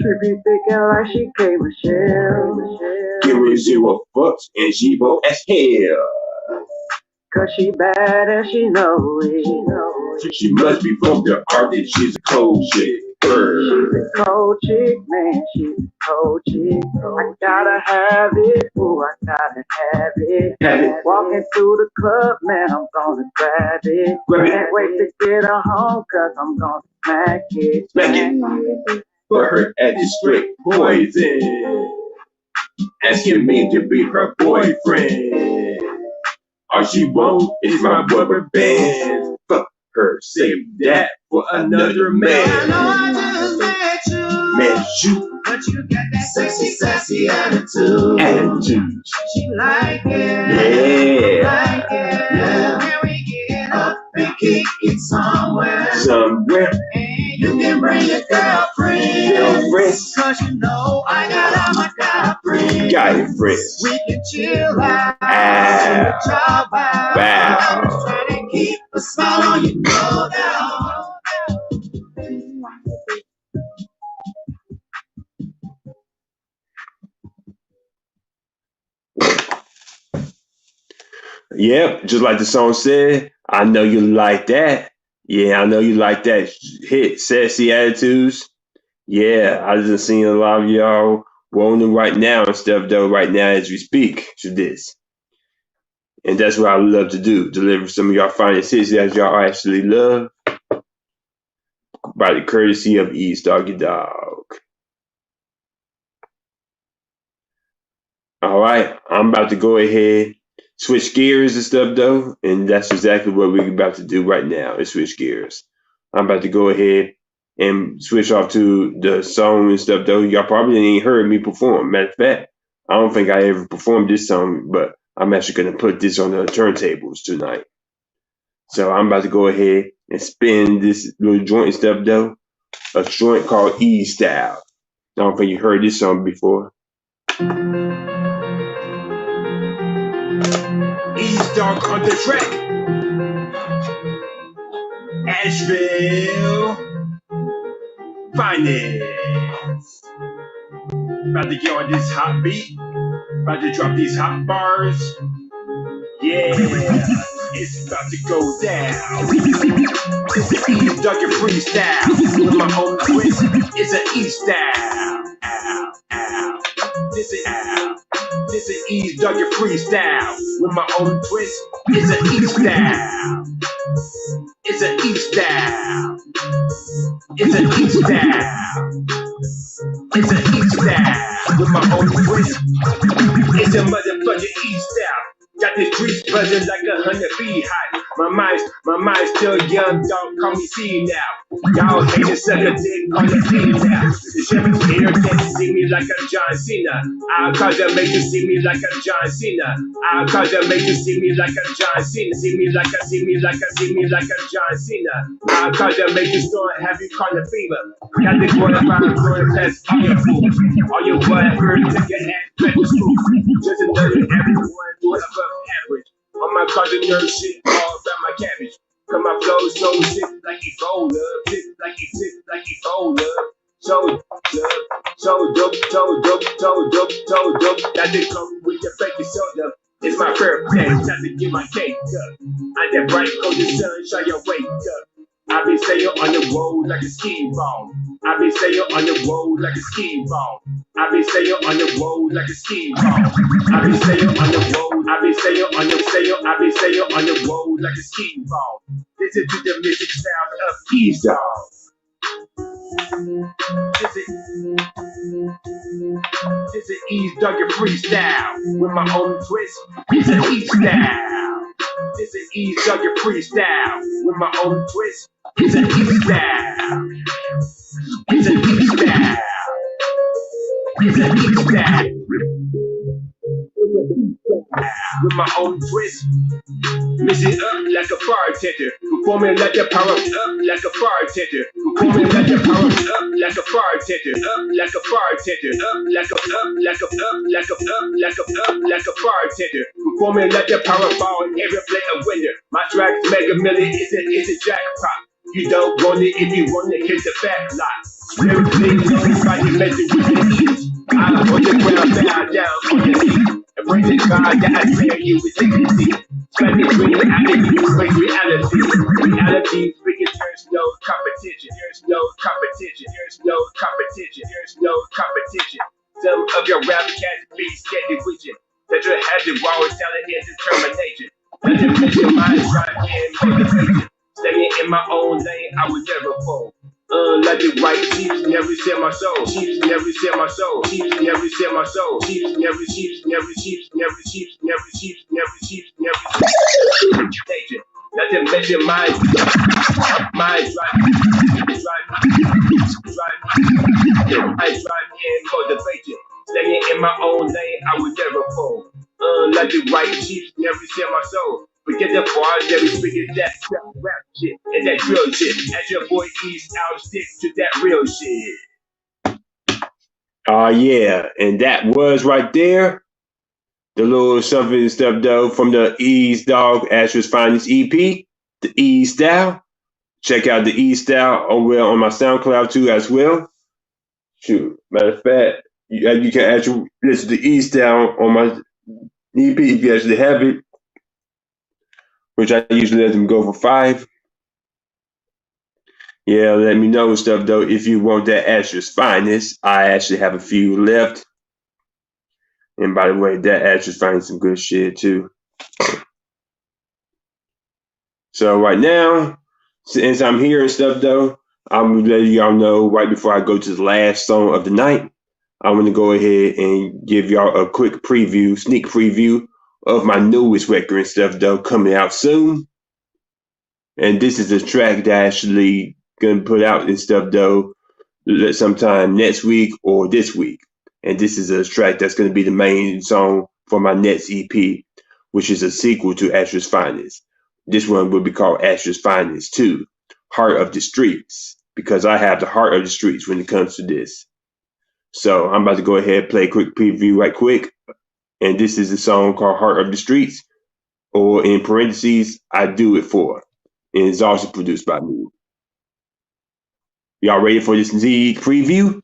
She be thinking like she K. Michelle. Give her 0 fucks and she bold as hell. Cause she bad and she know it. She must be from the Arctic, she's a cold chick. She's a cold chick, man, she's a cold chick. I gotta have it, ooh, I gotta have it. Have it. Walking through the club, man, I'm gonna grab it. Grab it. Can't wait to get her home, cause I'm gonna smack it. Smack it. But her head is straight poison. Asking me to be her boyfriend. All she want is my rubber band. Fuck her, save that for another man. I know I just met you. Man, shoot. But you got that sexy, sassy attitude. Attitudes. She like it. Yeah. Like it. Yeah. Can we get up and kick it somewhere? Somewhere. And you can bring your girlfriend. Girlfriends. Cause you know I got all my guy friends. Guy friends. We can chill out. Chop out. Wow. I'm just trying to keep a smile on you, no doubt. Yep, just like the song said, I know you like that. Yeah, I know you like that hit, Sassy Attitudes. Yeah, I just seen a lot of y'all rolling right now and stuff, though, right now as we speak to this. And that's what I love to do, deliver some of y'all finest hits that y'all actually love by the courtesy of East Doggy Dog. All right, I'm about to go ahead, switch gears and stuff, though, and that's exactly what we're about to do right now, is switch gears. I'm about to go ahead and switch off to the song and stuff, though. Y'all probably ain't heard me perform. Matter of fact, I don't think I ever performed this song, but I'm actually going to put this on the turntables tonight. So I'm about to go ahead and spin this little joint and stuff, though. A joint called E-Style. I don't think you heard this song before. E-Star on the track. Asheville Finance. About to get on this hot beat. About to drop these hot bars. Yeah, it's about to go down. It's the Eve Duggan freestyle. With my own twist, it's an E-style. Ow, ow. This is Eve Duggan freestyle. With my own twist, it's an E-style. It's an E-style. It's an E-style. It's an E-style. With my own twist, it's a motherfucking E-style. Got this grease buzzing like 100 beehive. My mind's still young, don't call me C now. Y'all haters suck a dick on the feet now. The sheriff's here, they see me like a John Cena. I'll cause them make you see me like a John Cena. I'll cause them make you see me like a John Cena. See me like a John Cena. I'll cause them make you start having corner fever. Got the coronavirus test on your food. All your whatever, take your ass back to school. Just another everyone doing above average. On my cousin nerd shit, all around my cabbage. Cause my flow so sick like Ebola, sick like Ebola. So dope, that they come with your baby soda. It's my birthday, time to get my cake up. I'm that bright golden sunshine, you wake up. I been staying on the road like a ski ball. I been staying on the road like a ski ball. I been staying on the road like a ski ball. I been staying on the road. I been staying on the road like a ski ball. Listen to the music sound of East Dog. This is East Dog freestyle with my own twist. It's an East style. This is East Dog freestyle with my own twist. It's an East style. It's an East style. It's an East style. With my own twist. Mix it up like a bartender. Performing like the power up like a bartender. Performing like the power up like a bartender. Up like a bartender. Up like a bartender. Performing like the Powerball and every play a winner. My track's Mega Million is a jackpot. You don't want it if you want to hit the back lot. Spiritually, nobody measure with your ease. I'm on the ground, bow down on your knees. And bring the God that I spare you with dignity. Spread between reality, break reality. Reality, speaking, there's no competition. There's no competition. There's no competition. There's no competition. Some of your rap cats be steady vision. That you have the raw talent and determination. Let them make your mind drive and motivation. Staying in my own lane, I would never fall. Like the white sheeps never sell my soul. Sheeps never sell my soul. Sheeps never sell my soul. Sheeps never. Let them measure my drive and motivation. Staying in my own lane, I would never fall. Like the white sheeps never sell my soul. Forget the bars that we speaking that rap shit and that drill shit. As your boy East, I'll stick to that real shit. Yeah, and that was right there. The little something and stuff though from the East Dog Asher's Finest EP, the East Style. Check out the East Style on my SoundCloud too as well. Shoot, matter of fact, you can actually listen to East Style on my EP if you actually have it. Which I usually let them go for 5. Yeah, let me know stuff though if you want that Asher's Finest. I actually have a few left. And by the way, that Asher's Finest some good shit too. So right now, since I'm here and stuff though, I'm letting y'all know right before I go to the last song of the night, I'm gonna go ahead and give y'all a quick preview, sneak preview of my newest record and stuff though coming out soon. And this is a track that I actually gonna put out and stuff though sometime next week or this week. And this is a track that's gonna be the main song for my next EP, which is a sequel to Asher's Finest. This one will be called Asher's Finest 2, Heart of the Streets, because I have the heart of the streets when it comes to this. So I'm about to go ahead and play a quick preview right quick. And this is a song called Heart of the Streets, or in parentheses, I Do It For. And it's also produced by me. Y'all ready for this Z preview?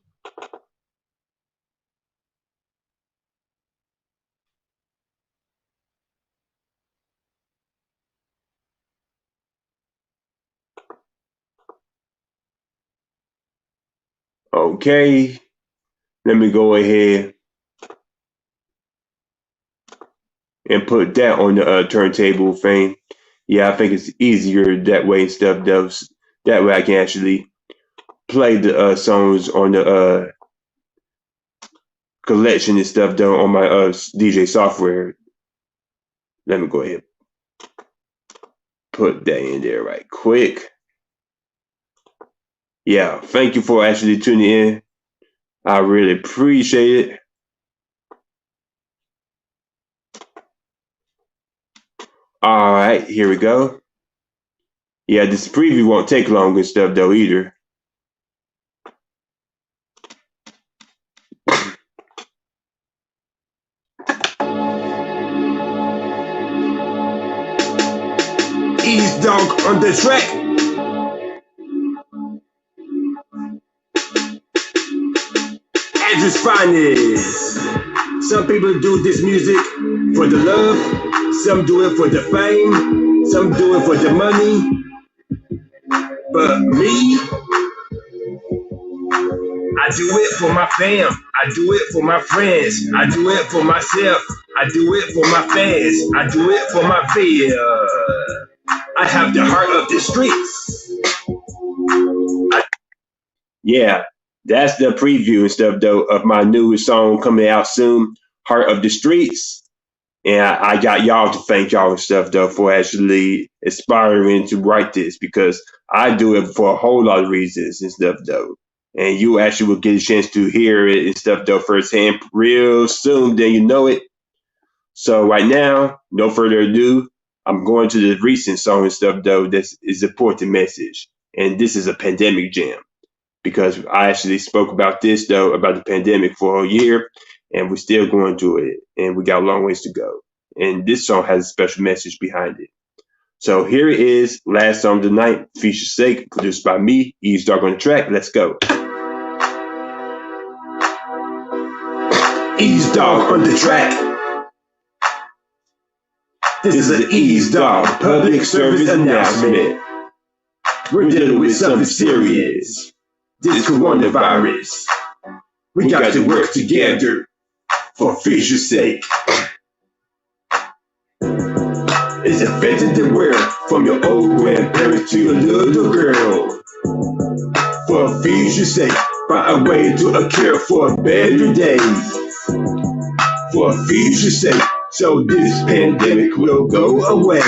Okay, let me go ahead and put that on the turntable thing. Yeah, I think it's easier that way and stuff. That way I can actually play the songs on the collection and stuff though on my DJ software. Let me go ahead. put that in there right quick. Yeah, thank you for actually tuning in. I really appreciate it. All right, here we go. Yeah, this preview won't take long and stuff though either. Ease Dog on the track. At its finest. Some people do this music for the love, some do it for the fame, some do it for the money. But me, I do it for my fam, I do it for my friends, I do it for myself, I do it for my fans, I do it for my fear. I have the heart of the streets. Yeah, that's the preview and stuff though of my new song coming out soon, Heart of the Streets. And I got y'all to thank y'all and stuff though for actually inspiring to write this, because I do it for a whole lot of reasons and stuff though. And you actually will get a chance to hear it and stuff though firsthand real soon, then you know it. So right now, no further ado, I'm going to the recent song and stuff though that is a important message. And this is a pandemic jam, because I actually spoke about this though, about the pandemic for a year, and we're still going through it, and we got a long ways to go. And this song has a special message behind it. So here it is, last song of the night, Feature Sake, produced by me, Ease Dog on the track. Let's go. Ease Dog on the track. This is an Ease Dog public service announcement. We're dealing with something serious. This coronavirus. We got to work together for future sake. It's affecting the world, from your old grandparents to your little girl. For future sake, find a way to a cure for a better day. For future sake, so this pandemic will go away.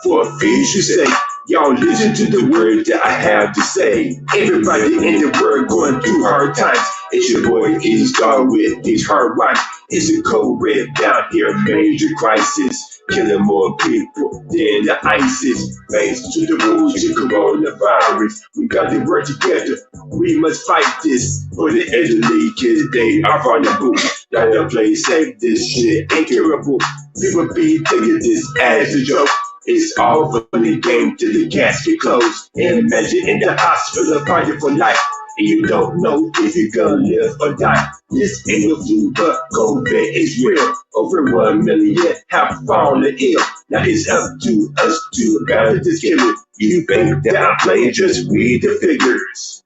For future sake, y'all listen to the words that I have to say. Everybody in the world going through hard times. It's your boy Ease Dog with these hard rhymes. It's a cold red down here, major crisis, killing more people than the ISIS. Thanks to the rules of coronavirus, we got to work together. We must fight this for the elderly kids. They are vulnerable. Gotta play safe. This shit ain't curable. People be taking this as a joke. It's all funny game till the casket closed. Imagine in the hospital fighting for life, and you don't know if you're gonna live or die. This ain't no flu, but COVID is real. Over 1 million have fallen ill. Now it's up to us to battle this killer. You better downplay, just read the figures.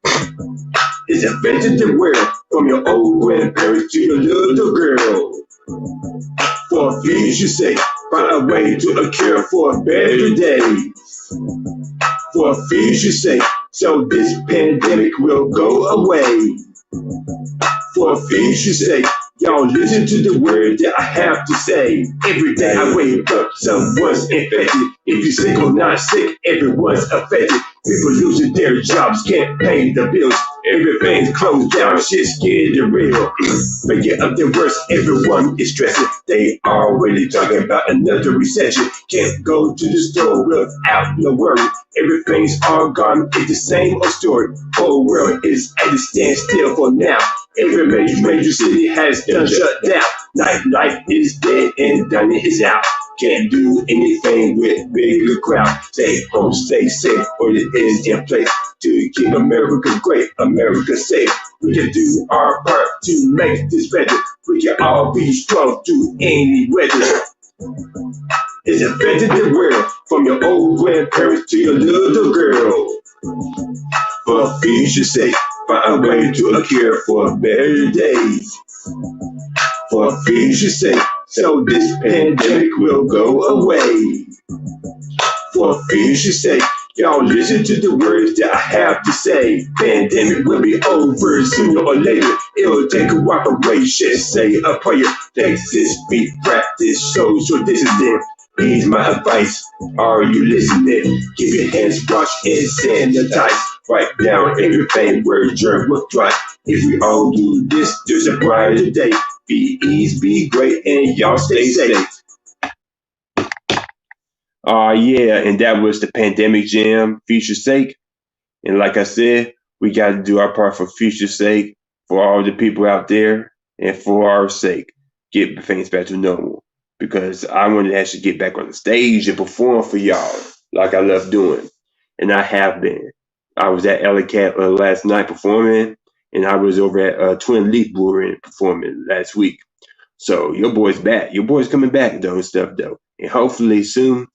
It's affecting the world, from your old grandparents to your little girl. For future sake, find a way to a cure for a better day. For future sake, so this pandemic will go away. For future sake, y'all listen to the words that I have to say. Every day I wake up, someone's infected. If you're sick or not sick, everyone's affected. People losing their jobs, can't pay the bills. Everything's closed down, shit's getting real. Forget of the worst, everyone is stressing. They already talking about another recession. Can't go to the store without no worry. Everything's all gone, it's the same old story. Whole world is at a standstill for now. Every major city has done shut down. Nightlife is dead and dining is out. Can't do anything with bigger crowd. Stay home, stay safe, or it is in place to keep America great, America safe. We can do our part to make this better. We can all be strong through any weather. It's affecting the world, from your old grandparents to your little girl. For future sake, find a way to a cure for better days. For future sake, so this pandemic will go away. For future sake, y'all listen to the words that I have to say. Pandemic will be over sooner or later. It'll take cooperation, say a prayer. Texas, be practice, social distancing. Here's my advice. Are you listening? Keep your hands washed and sanitized. Write down everything where germ will thrive. If we all do this, there's a brighter day. Be easy, be great, and y'all stay safe. Yeah, and that was the Pandemic Jam, Future's Sake. And like I said, we got to do our part for Future's sake, for all the people out there, and for our sake. Get things back to normal. Because I want to actually get back on the stage and perform for y'all like I love doing. And I have been. I was at Alley Cat last night performing, and I was over at Twin Leaf Brewing performing last week. So your boy's back. Your boy's coming back though and stuff though. And hopefully soon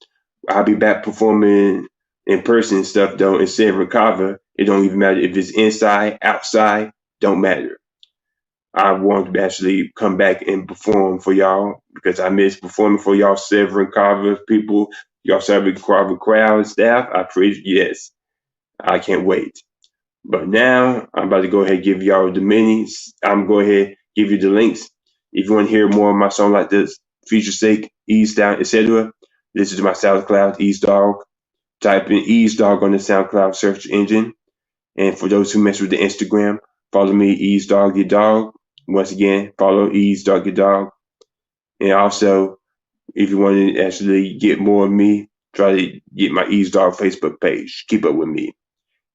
I'll be back performing in person and stuff though in San Kava. It don't even matter if it's inside, outside, don't matter. I want to actually come back and perform for y'all because I miss performing for y'all Severin Carver people, y'all Severin Carver crowd and staff. I appreciate yes. I can't wait. But now I'm about to go ahead and give y'all the minis. I'm going to go ahead and give you the links. If you want to hear more of my song like this, Future's Sake, Ease Down, etc., listen to my SoundCloud, Ease Dog. Type in Ease Dog on the SoundCloud search engine. And for those who mess with the Instagram, follow me, Ease Dog Your Dog. Once again, follow Ease Dog Your Dog. And also, if you want to actually get more of me, try to get my Ease Dog Facebook page. Keep up with me.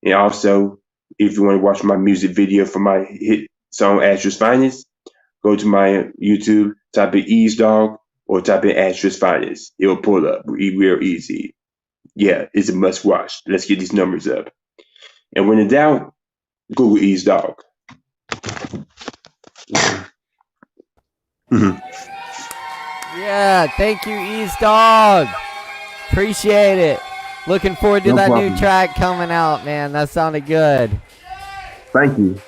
And also, if you want to watch my music video for my hit song Asher's Finest, go to my YouTube, type in Ease Dog or type in Asher's Finest. It'll pull up real easy. Yeah, it's a must watch. Let's get these numbers up. And when in doubt, Google Ease Dog. Yeah, thank you, Ease Dog. Appreciate it. Looking forward to that new track coming out, man. That sounded good. Thank you.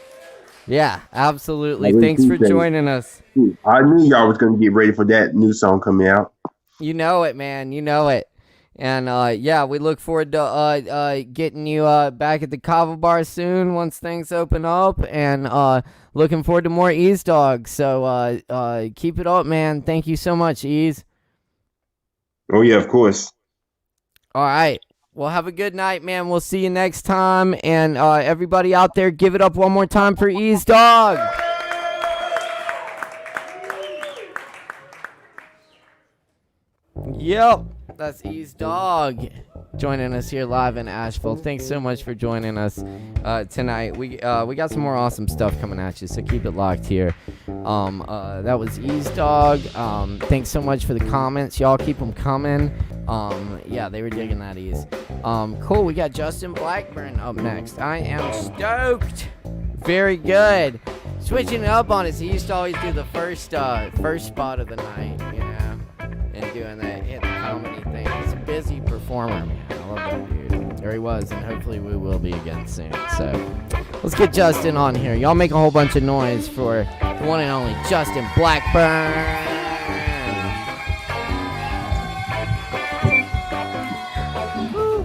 Yeah, absolutely. Thanks for joining us. I knew y'all was going to get ready for that new song coming out. You know it, man. You know it. And, yeah, we look forward to getting you back at the Kava bar soon once things open up. And looking forward to more Ease Dog. So keep it up, man. Thank you so much, Ease. Oh, yeah, of course. All right. Well, have a good night, man. We'll see you next time. And everybody out there, give it up one more time for Ease Dog. Yep. That's Ease Dog joining us here live in Asheville. Thanks so much for joining us tonight. We got some more awesome stuff coming at you, so keep it locked here. That was Ease Dog. Thanks so much for the comments. Y'all keep them coming. Yeah, they were digging that Ease. Cool. We got Justin Blackburn up next. I am stoked. Very good. Switching it up on us. He used to always do the first spot of the night, you know, and doing that hit comedy thing. He's a busy performer, man. I love that dude. There he was, and hopefully we will be again soon. So let's get Justin on here. Y'all make a whole bunch of noise for the one and only Justin Blackburn.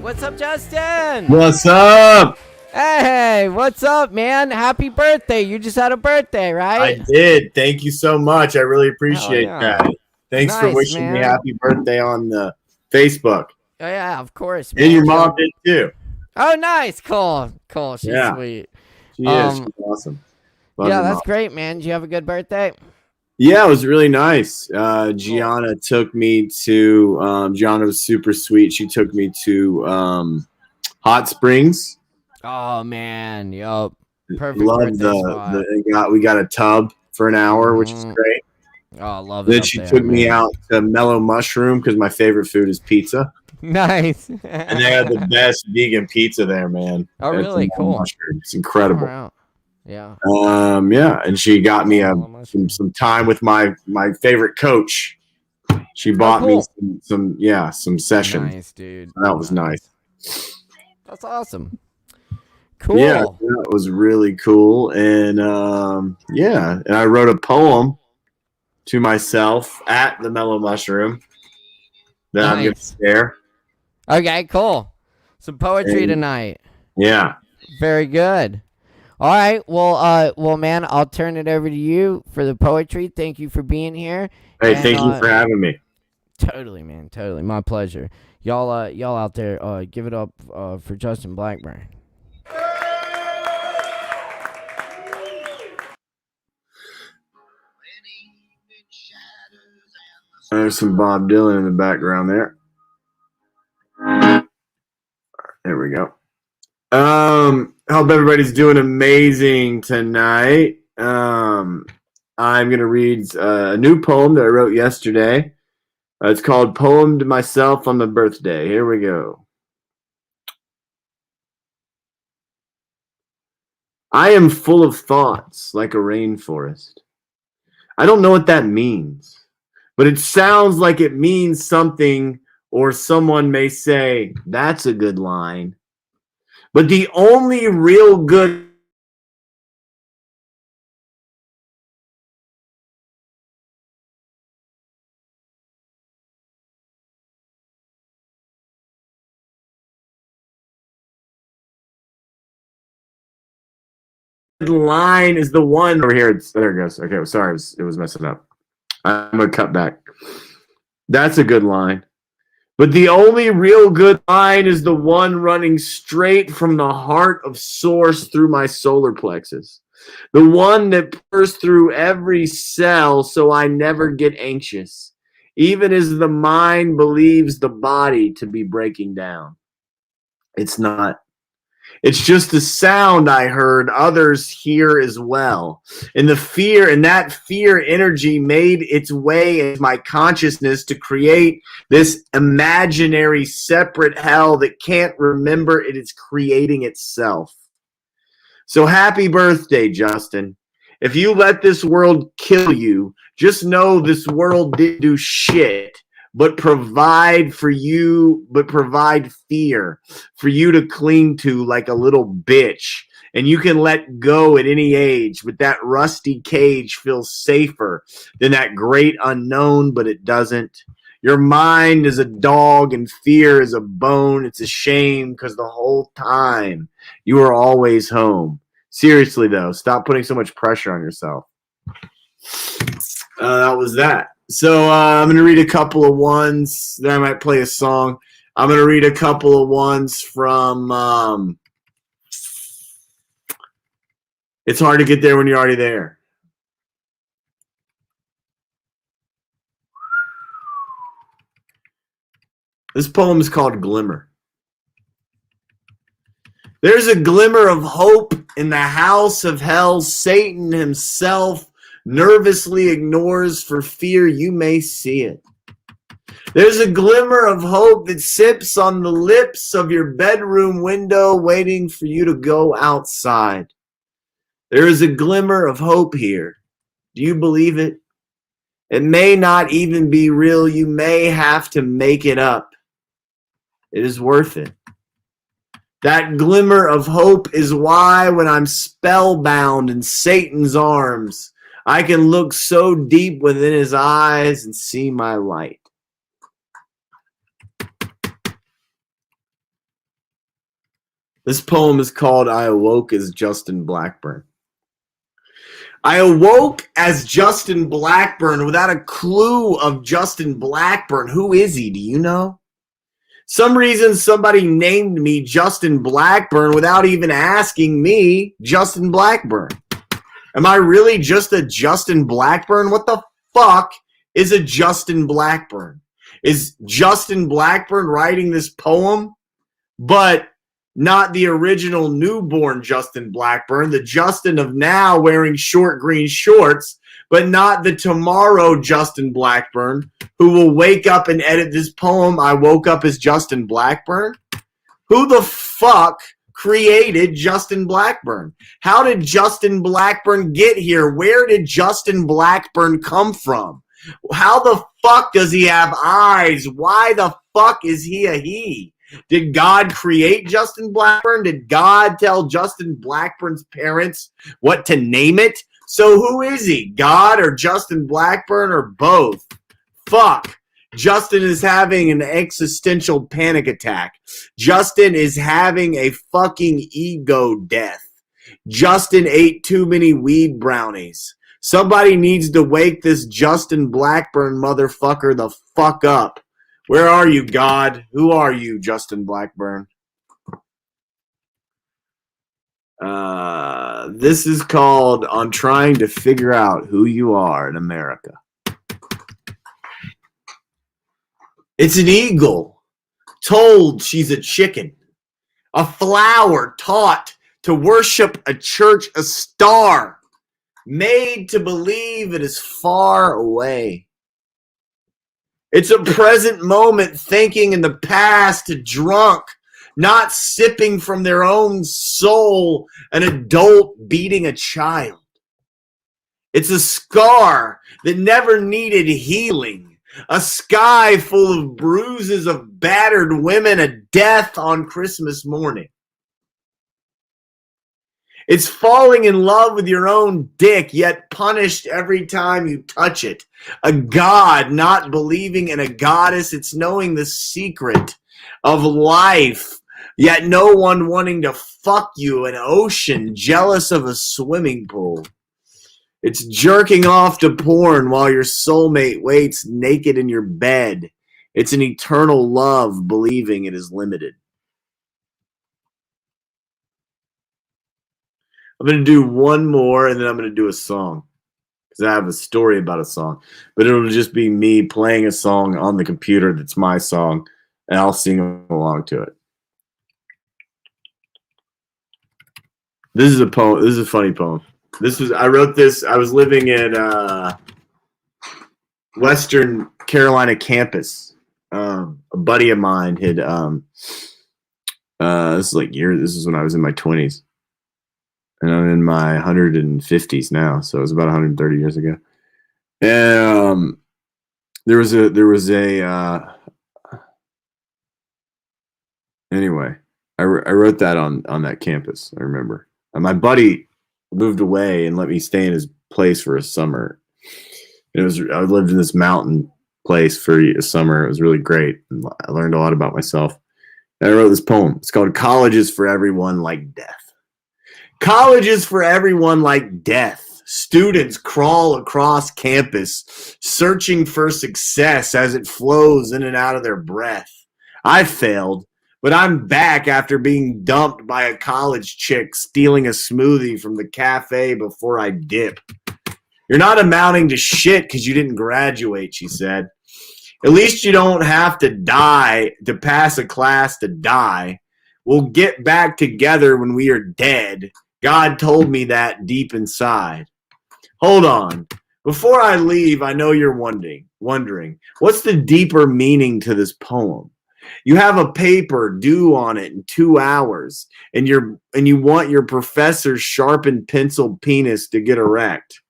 What's up, Justin? What's up? Hey, what's up, man? Happy birthday. You just had a birthday, right? I did. Thank you so much. I really appreciate that. Thanks for wishing me happy birthday on Facebook. Oh, yeah, of course, man. And your mom did too. Oh, nice. Cool. She's sweet. She is. She's awesome. Love yeah, that's great, man. Did you have a good birthday? Yeah, it was really nice. Gianna took me to Gianna was super sweet. She took me to Hot Springs. Oh man, yup. Perfect. Love we got a tub for an hour, which is great. Oh, I love it. Then she took me out to Mellow Mushroom because my favorite food is pizza. Nice. And they had the best vegan pizza there, man. Oh, really? Cool. Mushroom. It's incredible. Yeah. Yeah, and she got me some time with my favorite coach. She bought me some sessions. Nice, dude. That was nice. That's awesome. Cool. Yeah, that was really cool. And and I wrote a poem to myself at the Mellow Mushroom that I'm going to share. Okay, cool. Some poetry tonight. Yeah. Very good. All right. Well, man, I'll turn it over to you for the poetry. Thank you for being here. Hey, thank you for having me. Totally, man. Totally. My pleasure. Y'all out there, give it up for Justin Blackburn. There's some Bob Dylan in the background there. There we go. Hope everybody's doing amazing tonight. I'm going to read a new poem that I wrote yesterday. It's called Poem to Myself on My Birthday. Here we go. I am full of thoughts like a rainforest. I don't know what that means, but it sounds like it means something, or someone may say, that's a good line. But the only real good line is the one over here. There it goes. Okay, sorry, it was messing up. I'm gonna cut back. That's a good line. But the only real good line is the one running straight from the heart of source through my solar plexus. The one that pours through every cell so I never get anxious, even as the mind believes the body to be breaking down. It's not. It's just a sound I heard others hear as well. And that fear energy made its way into my consciousness to create this imaginary separate hell that can't remember it is creating itself. So happy birthday, Justin. If you let this world kill you, just know this world didn't do shit but provide fear for you to cling to like a little bitch. And you can let go at any age, but that rusty cage feels safer than that great unknown, but it doesn't. Your mind is a dog and fear is a bone. It's a shame because the whole time you were always home. Seriously, though, stop putting so much pressure on yourself. That was that. So I'm going to read a couple of ones. Then I might play a song. I'm going to read a couple of ones from It's Hard to Get There When You're Already There. This poem is called Glimmer. There's a glimmer of hope in the house of hell. Satan himself nervously ignores for fear you may see it. There's a glimmer of hope that sips on the lips of your bedroom window, waiting for you to go outside. There is a glimmer of hope here. Do you believe it? It may not even be real. You may have to make it up. It is worth it. That glimmer of hope is why when I'm spellbound in Satan's arms, I can look so deep within his eyes and see my light. This poem is called I Awoke as Justin Blackburn. I awoke as Justin Blackburn without a clue of Justin Blackburn. Who is he? Do you know? Some reason somebody named me Justin Blackburn without even asking me Justin Blackburn. Am I really just a Justin Blackburn? What the fuck is a Justin Blackburn? Is Justin Blackburn writing this poem, but not the original newborn Justin Blackburn, the Justin of now wearing short green shorts, but not the tomorrow Justin Blackburn who will wake up and edit this poem, I Woke Up as Justin Blackburn? Who the fuck created Justin Blackburn? How did Justin Blackburn get here? Where did Justin Blackburn come from? How the fuck does he have eyes? Why the fuck is he a he? Did God create Justin Blackburn? Did God tell Justin Blackburn's parents what to name it? So who is he? God or Justin Blackburn or both? Fuck. Justin is having an existential panic attack. Justin is having a fucking ego death. Justin ate too many weed brownies. Somebody needs to wake this Justin Blackburn motherfucker the fuck up. Where are you, God? Who are you, Justin Blackburn? This is called On Trying to Figure Out Who You Are in America. It's an eagle told she's a chicken. A flower taught to worship a church, a star made to believe it is far away. It's a present moment thinking in the past, drunk, not sipping from their own soul, an adult beating a child. It's a scar that never needed healing, a sky full of bruises of battered women, a death on Christmas morning. It's falling in love with your own dick, yet punished every time you touch it. A god not believing in a goddess. It's knowing the secret of life, yet no one wanting to fuck you. An ocean jealous of a swimming pool. It's jerking off to porn while your soulmate waits naked in your bed. It's an eternal love believing it is limited. I'm going to do one more, and then I'm going to do a song. Because I have a story about a song. But it'll just be me playing a song on the computer that's my song, and I'll sing along to it. This is a poem. This is a funny poem. I wrote this. I was living at Western Carolina campus. A buddy of mine had this is when I was in my 20s. And I'm in my 150s now, so it was about 130 years ago. And anyway, I wrote that on that campus. I remember. And my buddy moved away and let me stay in his place for a summer. I lived in this mountain place for a summer. It was really great. And I learned a lot about myself. And I wrote this poem. It's called "College is for Everyone Like Death." College is for everyone like death. Students crawl across campus, searching for success as it flows in and out of their breath. I failed, but I'm back after being dumped by a college chick stealing a smoothie from the cafe before I dip. You're not amounting to shit because you didn't graduate, she said. At least you don't have to die to pass a class to die. We'll get back together when we are dead. God told me that deep inside. Hold on. Before I leave, I know you're wondering, what's the deeper meaning to this poem? You have a paper due on it in 2 hours, and you want your professor's sharpened pencil penis to get erect.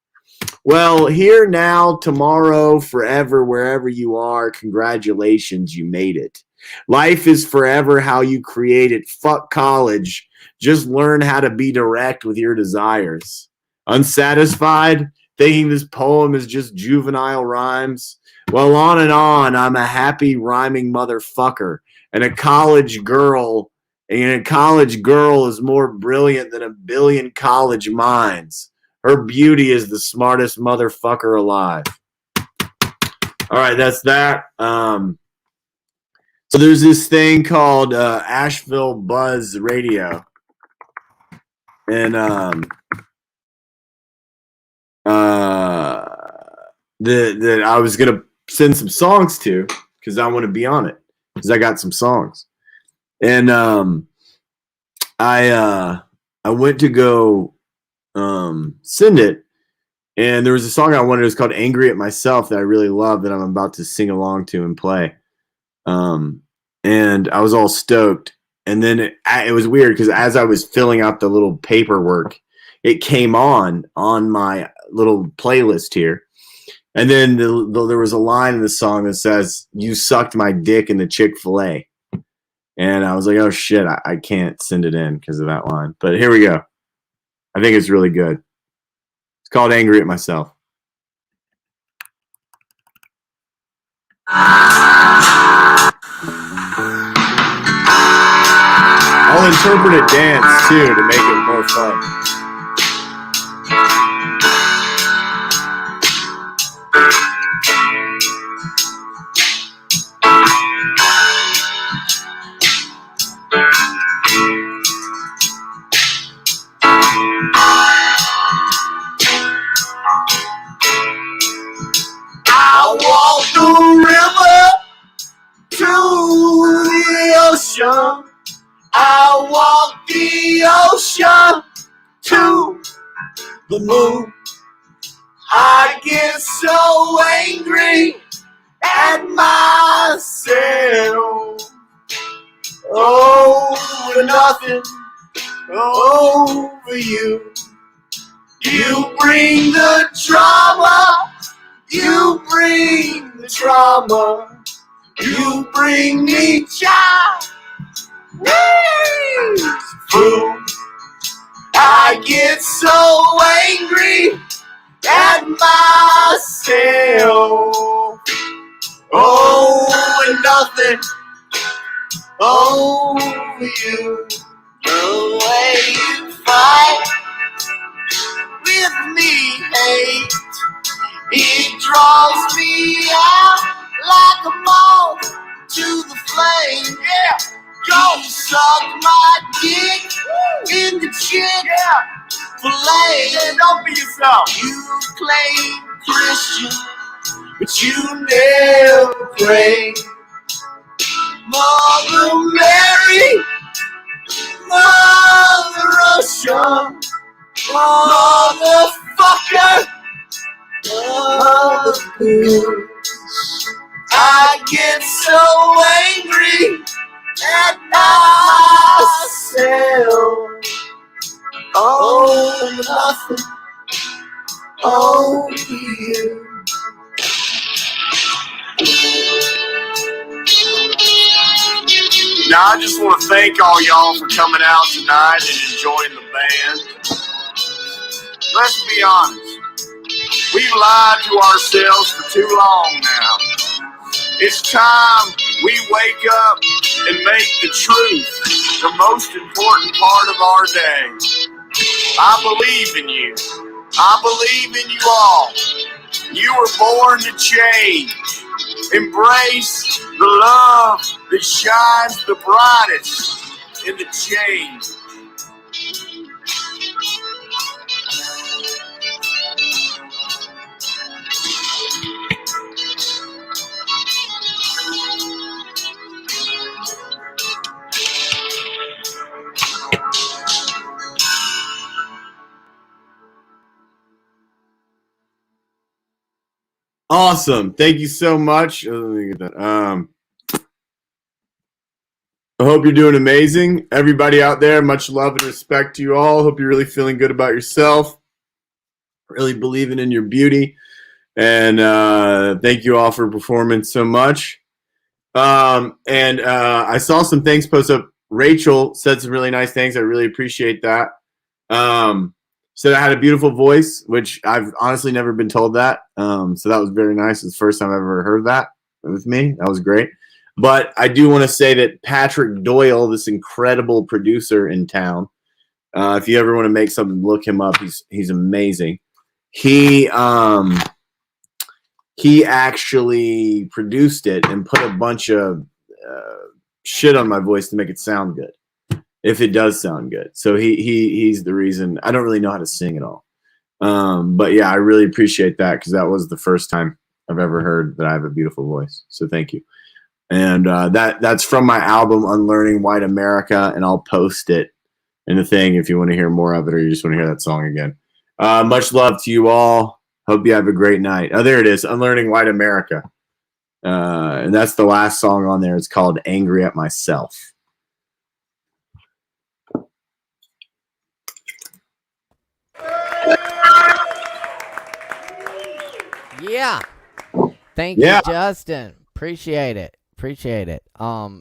Well, here, now, tomorrow, forever, wherever you are, congratulations, you made it. Life is forever how you create it. Fuck college. Just learn how to be direct with your desires. Unsatisfied? Thinking this poem is just juvenile rhymes? Well, on and on, I'm a happy rhyming motherfucker. And a college girl is more brilliant than a billion college minds. Her beauty is the smartest motherfucker alive. All right, that's that. So there's this thing called Asheville Buzz Radio. And that I was gonna send some songs to because I want to be on it because I got some songs. And I went to go send it, and there was a song I wanted. It was called "Angry at Myself" that I really love that I'm about to sing along to and play. And I was all stoked. And then it was weird because as I was filling out the little paperwork, it came on my little playlist here. And then there was a line in the song that says, "You sucked my dick in the Chick-fil-A." And I was like, oh shit, I can't send it in because of that line. But here we go. I think it's really good. It's called "Angry at Myself." I'll interpret a dance too to make it more fun. ocean. I walk the ocean to the moon. I get so angry at myself. Over nothing, over you. You bring the drama. You bring the drama. You bring me joy. Fool. I get so angry at myself. Oh, and nothing over you. The way you fight with me, hate, it draws me out like a moth to the flame. Yeah, go suck my dick in the chick. Yeah, fillet. Yeah, don't be yourself. You claim Christian, but you never pray. Mother Mary, Mother Russia, motherfucker, mother bitch. I get so angry at myself. Oh, nothing. Oh, you. Now, I just want to thank all y'all for coming out tonight and enjoying the band. Let's be honest. We've lied to ourselves for too long now. It's time we wake up and make the truth the most important part of our day. I believe in you. I believe in you all. You were born to change. Embrace the love that shines the brightest in the change. Awesome. Thank you so much. Let me get that. I hope you're doing amazing. Everybody out there, much love and respect to you all. Hope you're really feeling good about yourself. Really believing in your beauty. And thank you all for performing so much. I saw some things post up. Rachel said some really nice things. I really appreciate that. Said I had a beautiful voice, which I've honestly never been told that. So that was very nice. It's the first time I've ever heard that with me. That was great. But I do want to say that Patrick Doyle, this incredible producer in town, if you ever want to make something, look him up. He's amazing. He actually produced it and put a bunch of shit on my voice to make it sound good. If it does sound good. So he's the reason. I don't really know how to sing at all. But yeah, I really appreciate that because that was the first time I've ever heard that I have a beautiful voice. So thank you. And that's from my album Unlearning White America, and I'll post it in the thing if you want to hear more of it or you just want to hear that song again. Much love to you all. Hope you have a great night. Oh, there it is. Unlearning White America. And that's the last song on there. It's called Angry at Myself. Yeah. Thank you, Justin. Appreciate it.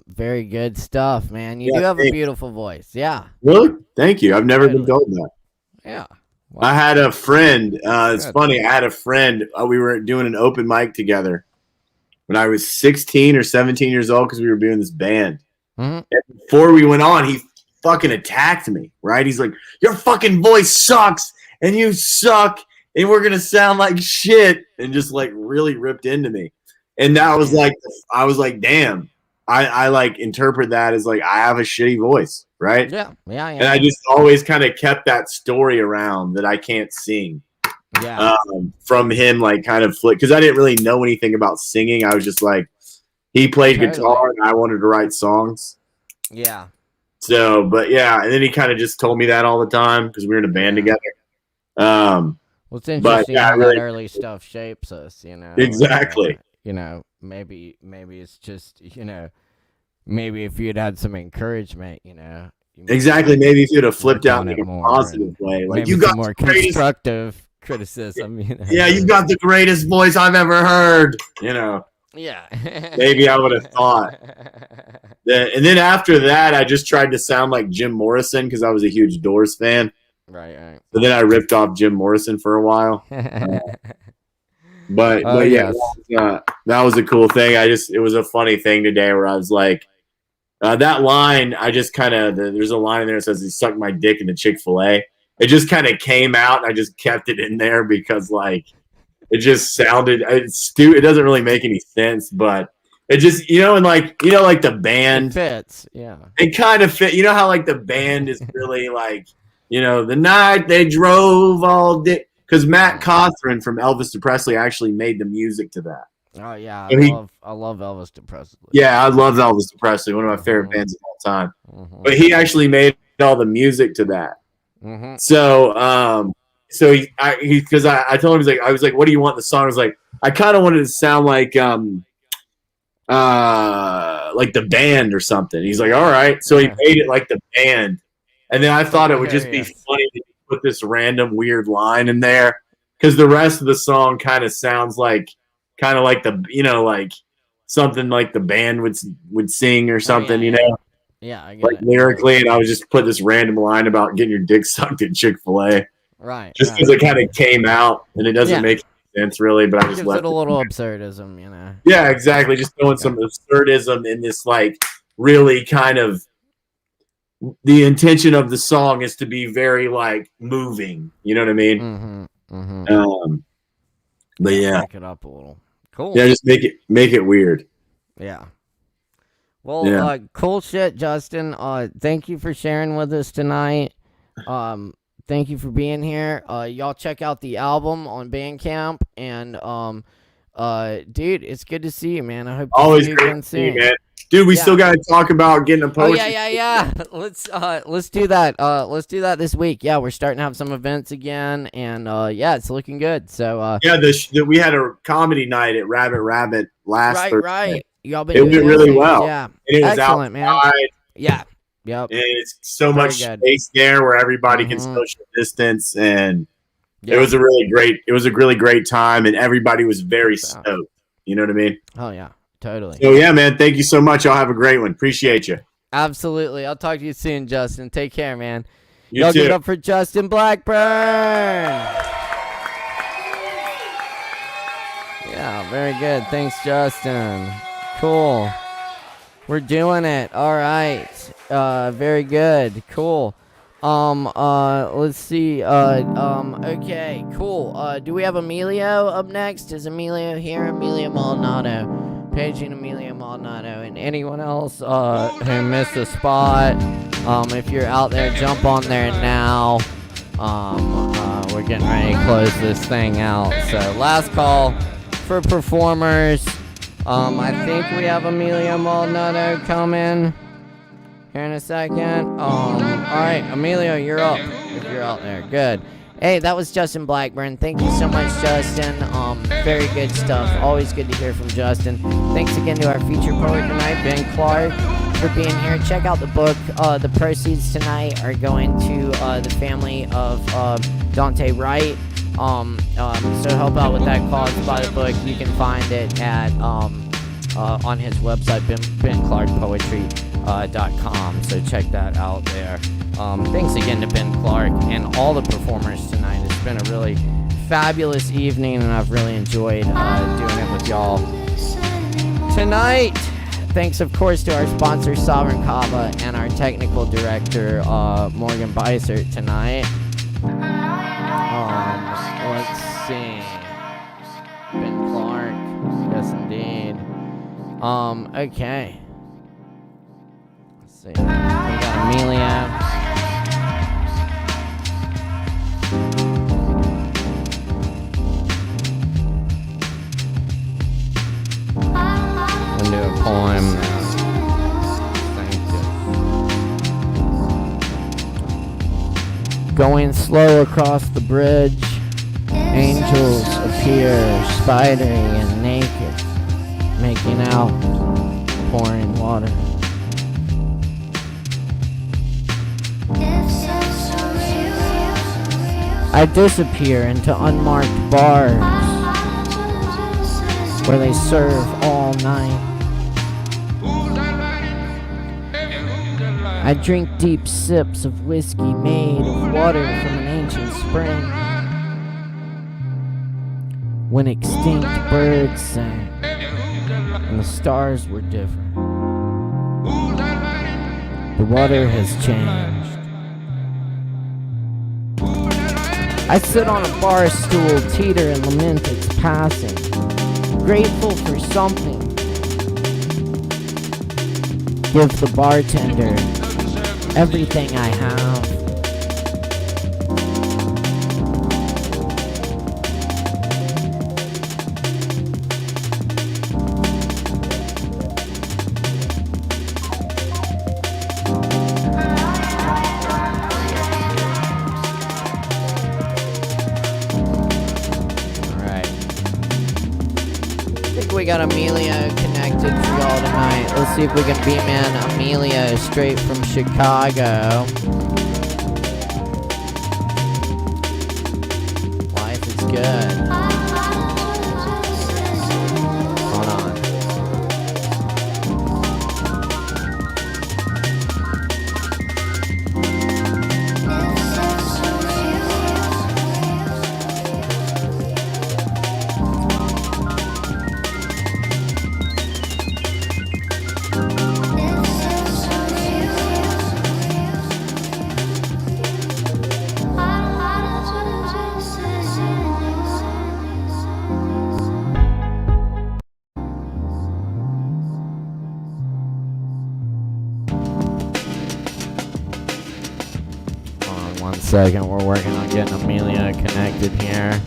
Very good stuff, man. You do have a beautiful voice. Yeah. Really? Thank you. I've never been told that. Yeah. Wow. I had a friend. It's funny. I had a friend. We were doing an open mic together when I was 16 or 17 years old because we were doing this band. Mm-hmm. And before we went on, he fucking attacked me, right? He's like, your fucking voice sucks and you suck and we're going to sound like shit, and just like really ripped into me. And that was like, I was like, damn, I like interpret that as like, I have a shitty voice, right? Yeah. And I just always kind of kept that story around that I can't sing. Yeah. From him, like kind of flip, because I didn't really know anything about singing. I was just like, he played guitar and I wanted to write songs. Yeah. So, but yeah, and then he kind of just told me that all the time because we were in a band together. Well, it's interesting how really, that early stuff shapes us, you know. Exactly. You know, maybe it's just, you know, maybe if you'd had some encouragement, you know. Exactly. Maybe if you'd have flipped out in a positive way, like you got some more the greatest, constructive criticism. You know? yeah, you got the greatest voice I've ever heard. You know. Yeah. Maybe I would have thought. And then after that, I just tried to sound like Jim Morrison because I was a huge Doors fan. Right. So then I ripped off Jim Morrison for a while. But yeah, that was a cool thing. It was a funny thing today where I was like, that line, I just kind of, there's a line in there that says he sucked my dick into Chick-fil-A. It just kind of came out and I just kept it in there because like, it just sounded, it doesn't really make any sense, but it just, and like, like the band. It fits, yeah. It kind of fit, how like the band is really like, the night they drove all day. Because Matt Cawthron from Elvis Presley actually made the music to that. Oh yeah, So I love Elvis Presley. Yeah, I love Elvis Presley, one of my favorite bands of all time. But he actually made all the music to that. So, because I told him, I was like, what do you want in the song? I was like, I kind of wanted it to sound like the band or something. He's like, all right. So he made it like the band, and then I thought it would just be funny to put this random weird line in there because the rest of the song kind of sounds like the like something like the band would sing or something, Yeah, I get like it. lyrically, and I would just put this random line about getting your dick sucked at Chick-fil-A. Right. Just because it kind of came out and it doesn't make sense really, but I just gives left it a little absurdism, Yeah, exactly. Just throwing some absurdism in this, like, really kind of. The intention of the song is to be very like moving. You know what I mean? But yeah, Break it up a little. Cool. Yeah, just make it weird. Yeah. Well, cool shit, Justin. Thank you for sharing with us tonight. Thank you for being here. Y'all check out the album on Bandcamp, and dude, it's good to see you, man. I hope to Always see you great again to see you, soon. man. Dude, we still got to talk about getting a poetry. Oh yeah. Let's do that. Let's do that this week. Yeah, we're starting to have some events again, and yeah, it's looking good. So yeah, we had a comedy night at Rabbit last Thursday. Right. Y'all been it doing went those really things, well. Yeah, and it was excellent, man. Yeah. Yep. And it's so Very much good. space there where everybody can social distance, and it was a really great time, and everybody was very stoked. You know what I mean? Oh yeah. Totally. So yeah, man, thank you so much. Y'all have a great one. Appreciate you. Absolutely. I'll talk to you soon, Justin. Take care, man. You Y'all too. give it up for Justin Blackburn. Yeah, very good. Thanks, Justin. Cool. We're doing it. All right. Very good. Cool. Let's see. Okay, cool. Do we have Emilio up next? Is Emilio here? Emilio Maldonado. Paging Emilio Maldonado, and anyone else who missed a spot, if you're out there, jump on there now. We're getting ready to close this thing out. So last call for performers. I think we have Emilio Maldonado coming here in a second. All right, Emilio, you're up. If you're out there, good. Hey, that was Justin Blackburn. Thank you so much, Justin. Very good stuff. Always good to hear from Justin. Thanks again to our feature poet tonight, Ben Clark, for being here. Check out the book. The proceeds tonight are going to the family of Dante Wright. So help out with that cause. Buy the book. You can find it at on his website, benclarkpoetry.com. So check that out there. Thanks again to Ben Clark and all the performers tonight. It's been a really fabulous evening, and I've really enjoyed doing it with y'all tonight. Thanks, of course, to our sponsor, Sovereign Kava, and our technical director, Morgan Beissert, tonight. Let's see. Ben Clark. Yes, indeed. Okay. Let's see. We got Amelia. I'm gonna do a poem now. Thank you. Going slow across the bridge, angels appear, spidery and naked, making out, pouring water. I disappear into unmarked bars where they serve all night. I drink deep sips of whiskey made of water from an ancient spring. When extinct birds sang and the stars were different, the water has changed. I sit on a bar stool, teeter and lament its passing, grateful for something. Give the bartender everything I have. We got Amelia connected for y'all tonight. Let's see if we can beam in Amelia straight from Chicago. Life is good. Hold on. Second, we're working on getting Amelia connected here.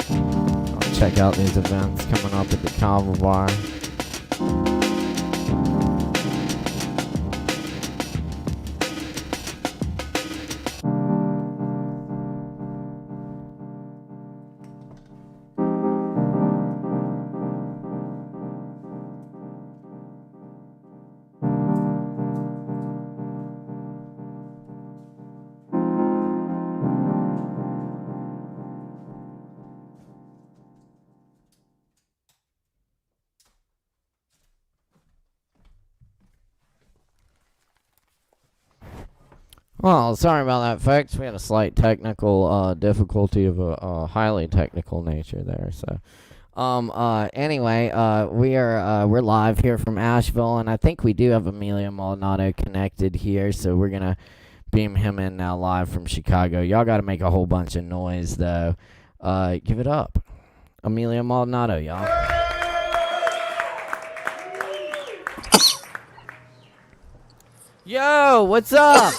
I'll check out these events coming up at the Kava bar. Well, sorry about that, folks. We had a slight technical difficulty of a highly technical nature there. So, anyway, we're live here from Asheville, and I think we do have Emilio Maldonado connected here. So we're gonna beam him in now live from Chicago. Y'all got to make a whole bunch of noise though. Give it up, Emilio Maldonado, y'all. Yo, what's up?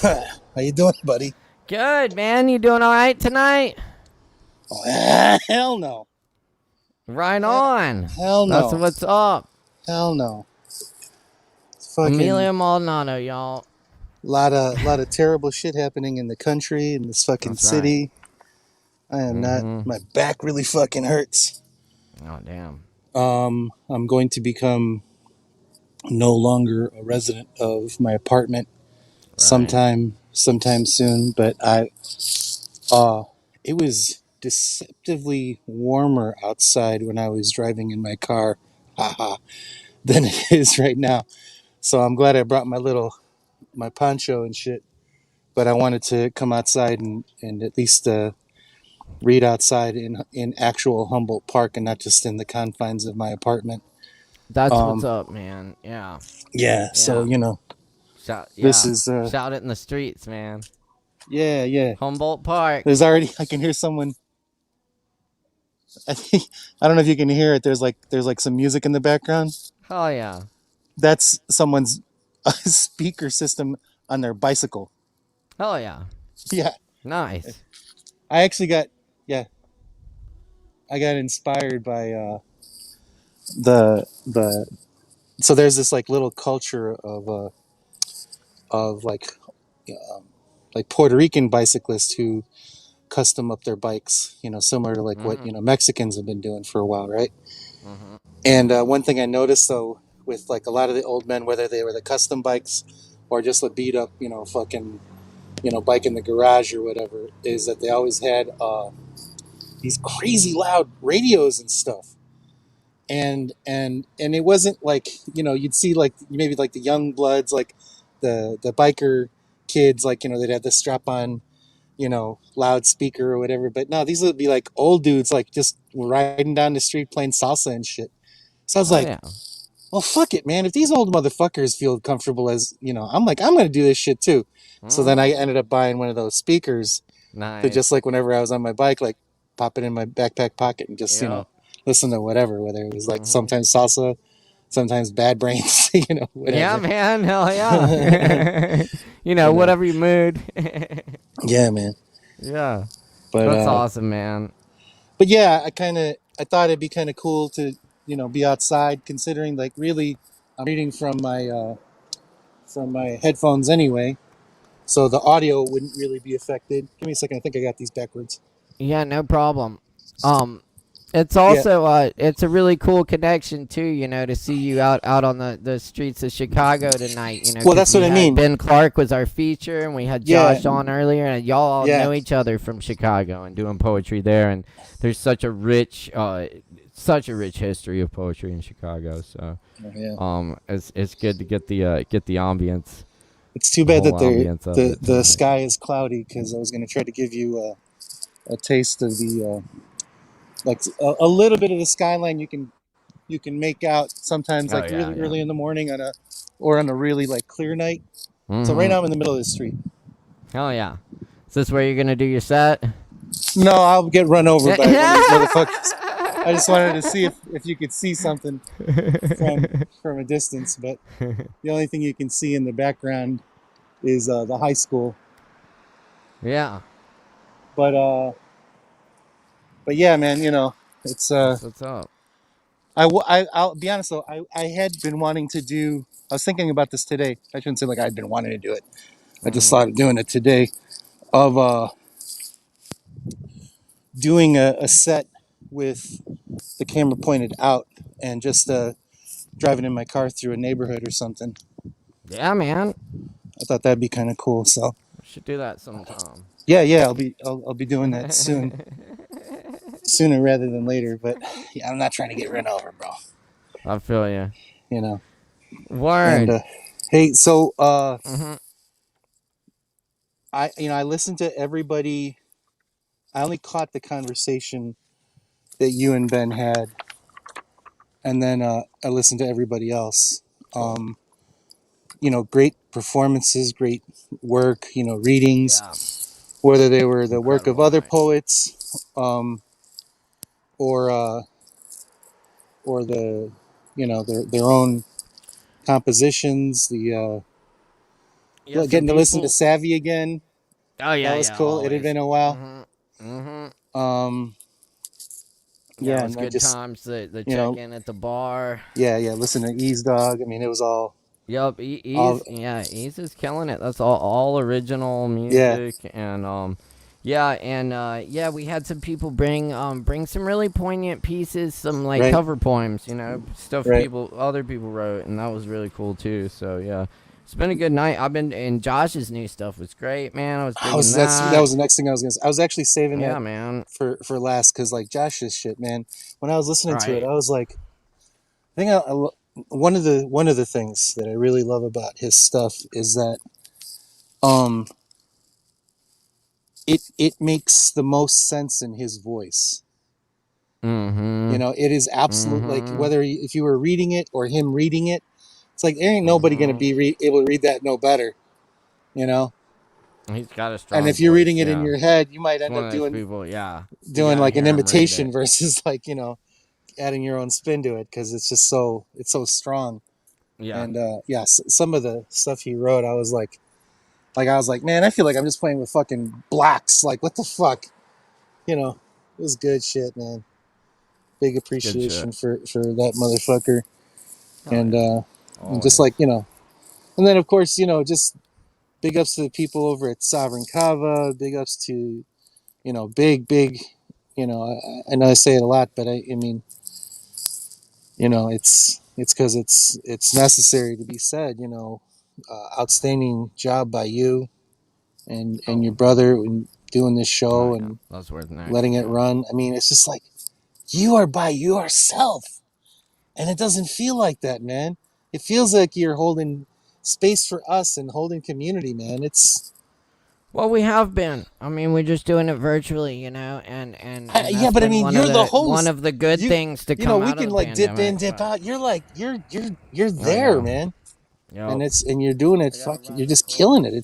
How you doing, buddy? Good, man. You doing all right tonight? Oh, hell no. Right on. Hell no. That's what's up. Hell no. Emilio Maldonado, y'all. Lot of terrible shit happening in the country, in this fucking city. Right. I am not. My back really fucking hurts. Oh damn. I'm going to become no longer a resident of my apartment sometime soon, but it was deceptively warmer outside when I was driving in my car than it is right now. So I'm glad I brought my poncho and shit, but I wanted to come outside and at least read outside in actual Humboldt Park and not just in the confines of my apartment. That's what's up, man. Yeah. So shout it in the streets, man. Yeah. Humboldt Park. There's already, I can hear someone. I don't know if you can hear it. There's like some music in the background. Oh yeah. That's someone's speaker system on their bicycle. Oh yeah. Yeah. Nice. I actually got inspired by so there's this like little culture of like like Puerto Rican bicyclists who custom up their bikes, similar to like what Mexicans have been doing for a while, right? And one thing I noticed though, with like a lot of the old men, whether they were the custom bikes or just a beat up, fucking, bike in the garage or whatever, is that they always had these crazy loud radios and stuff. And it wasn't like, you'd see like maybe like the young bloods, like the biker kids, like, they'd have the strap on, loudspeaker or whatever. But no, these would be like old dudes, like just riding down the street playing salsa and shit. So I was like, well, fuck it, man. If these old motherfuckers feel comfortable as, I'm like, I'm going to do this shit too. So then I ended up buying one of those speakers. To just like whenever I was on my bike, like pop it in my backpack pocket and just, listen to whatever, whether it was like sometimes salsa, sometimes Bad Brains, whatever. Yeah, man. Hell yeah. Whatever your mood. Yeah, man. Yeah. But that's awesome, man. But yeah, I thought it'd be kind of cool to, be outside, considering like really I'm reading from my headphones anyway. So the audio wouldn't really be affected. Give me a second. I think I got these backwards. Yeah, no problem. It's also it's a really cool connection too, to see you out on the streets of Chicago tonight. Well, that's what I mean. Ben Clark was our feature, and we had Josh on earlier, and y'all all know each other from Chicago and doing poetry there. And there's such a rich history of poetry in Chicago. So, it's good to get the ambience. It's too bad that the sky is cloudy, because I was going to try to give you a taste of the like a little bit of the skyline you can make out sometimes, like really early in the morning on a really like clear night. So right now I'm in the middle of the street. Hell yeah! Is this where you're gonna do your set? No, I'll get run over by one of these motherfuckers. I just wanted to see if you could see something from a distance, but the only thing you can see in the background is the high school. Yeah. But yeah, man, it's what's up. I'll be honest though, I had been wanting to do. I was thinking about this today. I shouldn't say like I'd been wanting to do it. I just thought of doing it today, of doing a set with the camera pointed out and just driving in my car through a neighborhood or something. Yeah, man. I thought that'd be kind of cool. So we should do that sometime. Yeah, I'll be doing that soon. Sooner rather than later, but yeah, I'm not trying to get run over, bro. I feel you. Word. And, hey, so I listened to everybody. I only caught the conversation that you and Ben had, and then I listened to everybody else. Great performances, great work. Readings, whether they were the work of other poets, or the their own compositions. Getting to listen to Savvy again. Oh yeah, that was cool. Always. It had been a while. Yeah, it was good times. The check in at the bar. Yeah. Listen to Ease Dog. I mean, it was all. Yup, Ease is killing it. That's all original music, and we had some people bring some really poignant pieces, some like cover poems, stuff other people wrote, and that was really cool too. So yeah, it's been a good night. and Josh's new stuff was great, man. That was the next thing I was gonna say. I was actually saving that man for last, because like Josh's shit, man. When I was listening to it, I was like, I think one of the things that I really love about his stuff is that it makes the most sense in his voice. It is absolute, like whether if you were reading it or him reading it, it's like there ain't nobody gonna be able to read that no better. He's got a strong and if you're voice, reading it in your head, you might end up doing like an imitation versus like adding your own spin to it, because it's just it's so strong. And some of the stuff he wrote, I was like, man, I feel like I'm just playing with fucking blocks. Like, what the fuck? It was good shit, man. Big appreciation for that motherfucker. And just like, and then of course, just big ups to the people over at Sovereign Kava. Big ups to, big, I know I say it a lot, but I mean, it's because it's necessary to be said. Outstanding job by you and your brother in doing this show and That's worth an letting it run. I mean, it's just like you are by yourself, and it doesn't feel like that, man. It feels like you're holding space for us and holding community, man. Well, we have been. I mean, we're just doing it virtually, and yeah, that's but I been mean, one you're of the the host. one of the good things to come we out of can the like dip in, pandemic, dip but- out. You're like you're there, man. Yep. And you're doing it. You're just killing it.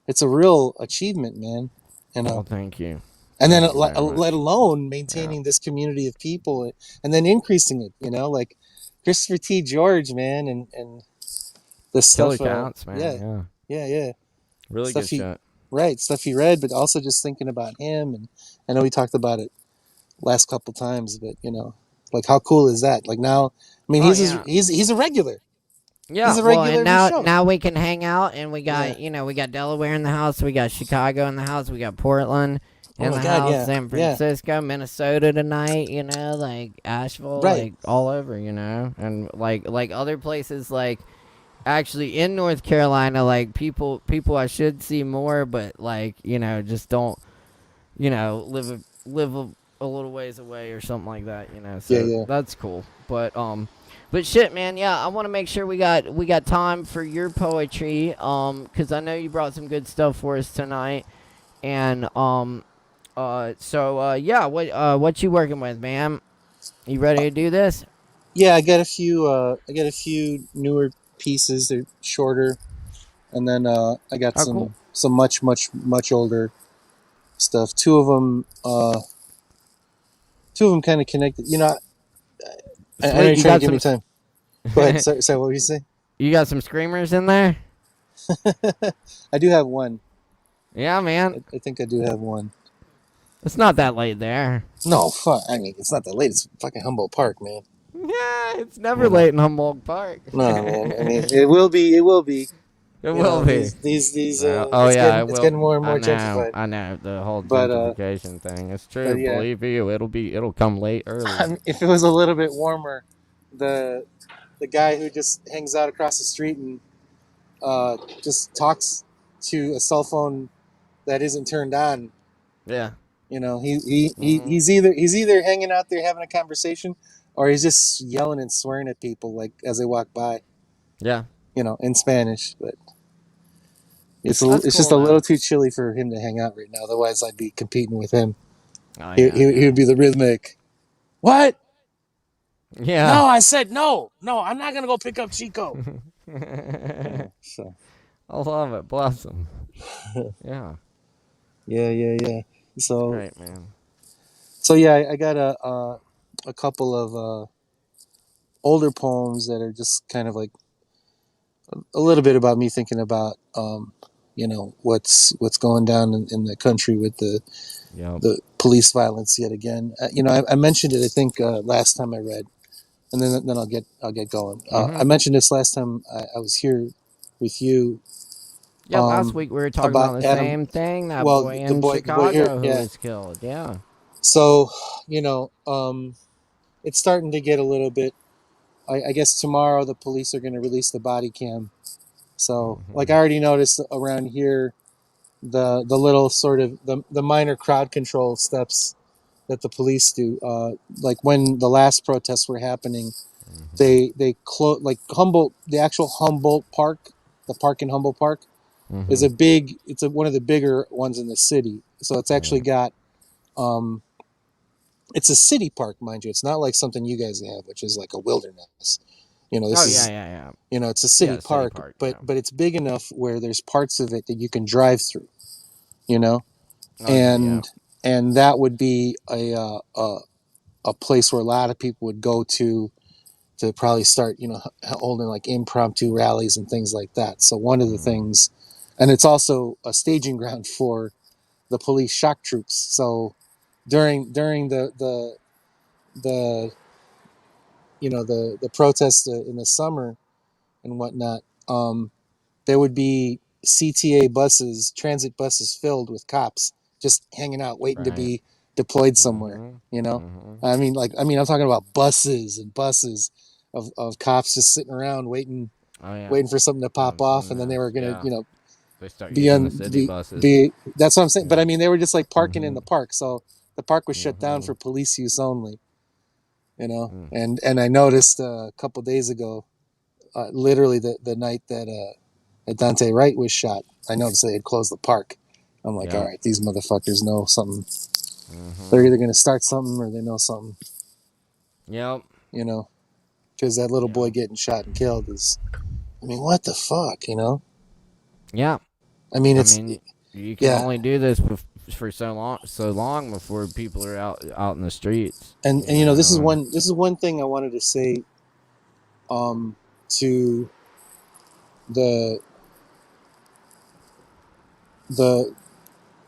It's a real achievement, man. Well, thank you. And then Thank you very much. let alone maintaining this community of people and then increasing it. Like Christopher T. George, man, and the Killer stuff. Cats, man. Yeah. Really Stuff good shit. Right, stuff he read, but also just thinking about him. And I know we talked about it last couple times, but like how cool is that? Like now, I mean, he's a regular. Yeah, he's a well, regular and of the show. now we can hang out, and we got we got Delaware in the house, we got Chicago in the house, we got Portland in the house, yeah, San Francisco, Minnesota tonight, like Asheville, Right. like all over, and like other places, like actually in North Carolina, like people I should see more, but like just don't live a little ways away or something like that, so Yeah. that's cool. But shit, man, yeah, I want to make sure we got time for your poetry, because I know you brought some good stuff for us tonight, and yeah, what you working with, man? You ready to do this? Yeah, I got a few newer pieces. They're shorter, and then I got some much older stuff. Two of them kind of connected. I know you're trying to give me time. Go ahead. Sorry, what were you saying? You got some screamers in there? I do have one. Yeah, man. I think I do have one. It's not that late there. No, fuck. I mean, it's not that late. It's fucking Humboldt Park, man. Yeah, it's never late in Humboldt Park. No, man. I mean, it will be. It will be. It will be. These it's getting more and more gentrified. I know the whole gentrification thing. It's true. Yeah. Believe you, it'll come late early. If it was a little bit warmer, the guy who just hangs out across the street and just talks to a cell phone that isn't turned on. Yeah. He's either hanging out there having a conversation, or he's just yelling and swearing at people like as they walk by. Yeah. In Spanish, but it's cool, just a little too chilly for him to hang out right now. Otherwise, I'd be competing with him. Oh, He would be the rhythmic. What? Yeah. No, I said no. I'm not gonna go pick up Chico. So. I love it. Bless him. Yeah. Yeah. So great, man. So yeah, I got a couple of older poems that are just kind of like a little bit about me thinking about what's going down in the country with the police violence yet again. I mentioned it I think last time I read, and then I'll get going. I mentioned this last time I was here with you. Yeah, last week we were talking about the same thing. That boy in Chicago who was killed. Yeah. So, it's starting to get a little bit. I guess tomorrow the police are going to release the body cam. So, like I already noticed around here, the little sort of the minor crowd control steps that the police do. Like when the last protests were happening, they like Humboldt, the actual Humboldt Park, the park in Humboldt Park, is one of the bigger ones in the city. So it's actually got. It's a city park, mind you. It's not like something you guys have, which is like a wilderness. Yeah. It's a city park, but it's big enough where there's parts of it that you can drive through. And that would be a place where a lot of people would go to probably start, holding like impromptu rallies and things like that. So one of the things, and it's also a staging ground for the police shock troops. So during the protests in the summer and whatnot, there would be CTA buses, transit buses filled with cops just hanging out, waiting to be deployed somewhere. You know, I mean, I'm talking about buses and buses of cops just sitting around waiting for something to pop off, and then they were gonna, They start be using on the city buses. That's what I'm saying. But I mean, they were just like parking in the park, so the park was shut down for police use only. And I noticed a couple days ago, literally the night that Dante Wright was shot, I noticed they had closed the park. I'm like, all right, these motherfuckers know something. They're either gonna start something or they know something. Yep. Because that little boy getting shot and killed is, I mean, what the fuck, Yeah. I mean, you can only do this for so long before people are out in the streets. And this is one thing I wanted to say to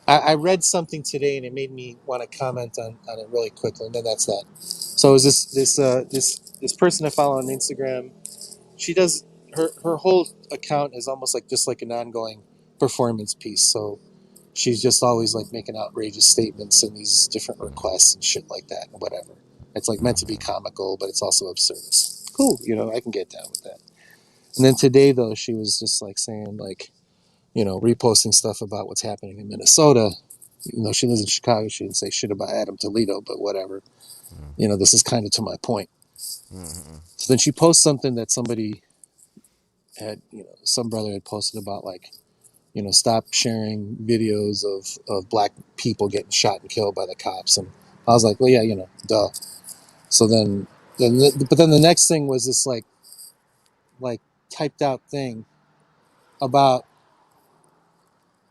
I read something today and it made me want to comment on it really quickly, and then that's that. So it was this person I follow on Instagram. She does her whole account is almost like just like an ongoing performance piece. So she's just always like making outrageous statements and these different requests and shit like that and whatever. It's like meant to be comical, but it's also absurdist. Cool, I can get down with that. And then today though, she was just like saying like, reposting stuff about what's happening in Minnesota. She lives in Chicago. She didn't say shit about Adam Toledo, but whatever. This is kind of to my point. So then she posts something that somebody had, some brother had posted about like, stop sharing videos of black people getting shot and killed by the cops. And I was like, well, yeah, duh. So but then the next thing was this like typed out thing about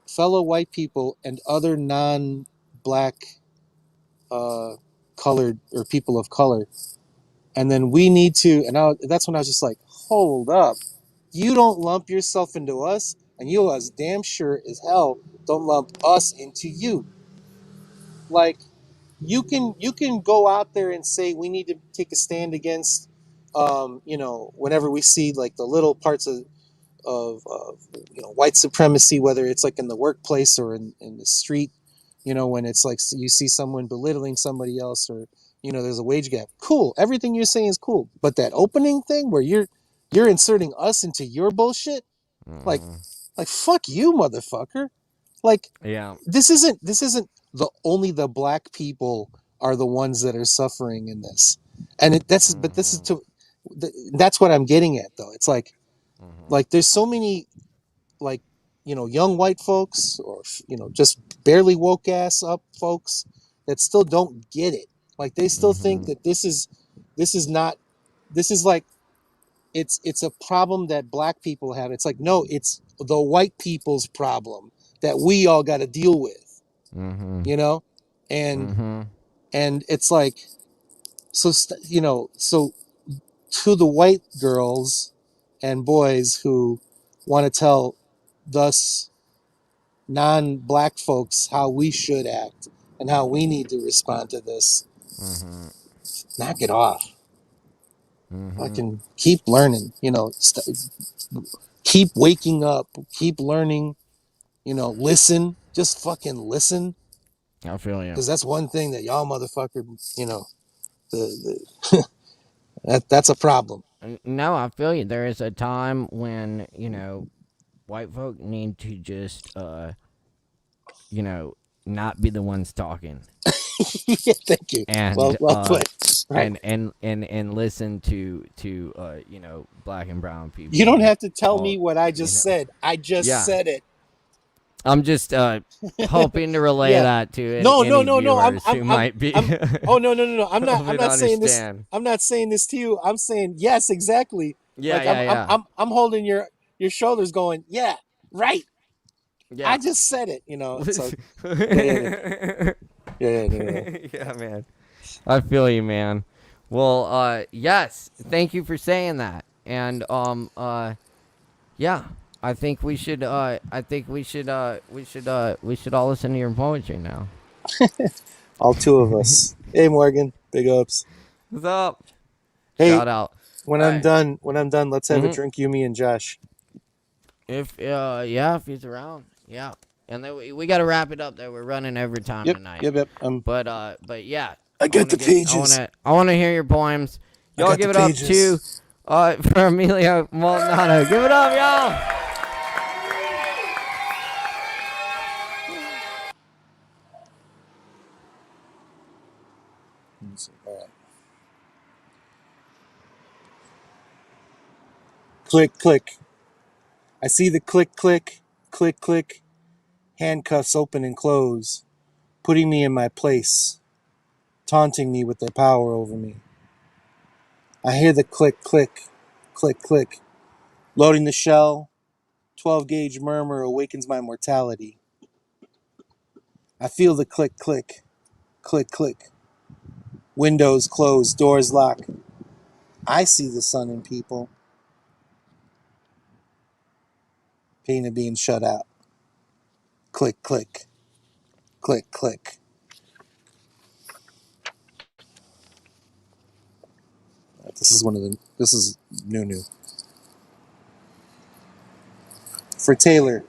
fellow white people and other non-black colored or people of color, and then we need to, that's when I was just like, hold up, you don't lump yourself into us, and you as damn sure as hell don't lump us into you. Like you can go out there and say we need to take a stand against whenever we see like the little parts of white supremacy, whether it's like in the workplace or in the street, when it's like you see someone belittling somebody else or there's a wage gap. Cool, everything you're saying is cool, but that opening thing where you're inserting us into your bullshit, like fuck you, motherfucker. Like this isn't the black people are the ones that are suffering in this, and that's what I'm getting at though. It's like there's so many like young white folks or just barely woke ass up folks that still don't get it. Like they still think that this is like it's a problem that black people have. It's like, no, it's the white people's problem that we all got to deal with. And it's like so to the white girls and boys who want to tell thus non-black folks how we should act and how we need to respond to this, knock it off. I can keep learning, keep waking up, keep learning, listen, just fucking listen. I feel you. Because that's one thing that y'all motherfucker, that's a problem. No, I feel you. There is a time when, white folk need to just, not be the ones talking. Yeah, thank you. And well put. Right. and listen to black and brown people. You don't have to tell me what I just said. I just said it. I'm just hoping to relay that to no. viewers who might be. Oh no. I'm not saying this. I'm not saying this to you. I'm saying yes, exactly. Yeah, I'm holding your shoulders, going, yeah, right. Yeah. I just said it. So, yeah, man. I feel you, man. Well, yes. Thank you for saying that. And yeah. I think we should all listen to your poetry now. All two of us. Hey Morgan, big ups. What's up? Hey, shout out. When I'm done, let's have a drink, you, me, and Josh. If if he's around, yeah. And then we got to wrap it up. There, we're running over time tonight. Yep. But yeah, I got the pages. I want to hear your poems. I Y'all got give the it up pages. to for Emilio Maldonado. Give it up, y'all. All right. Click, click. I see the click, click, click, click. Handcuffs open and close, putting me in my place, taunting me with their power over me. I hear the click, click, click, click. Loading the shell, 12-gauge murmur awakens my mortality. I feel the click, click, click, click. Windows close, doors lock. I see the sun in people. Pain of being shut out. Click, click, click, click. This is new. For Taylor,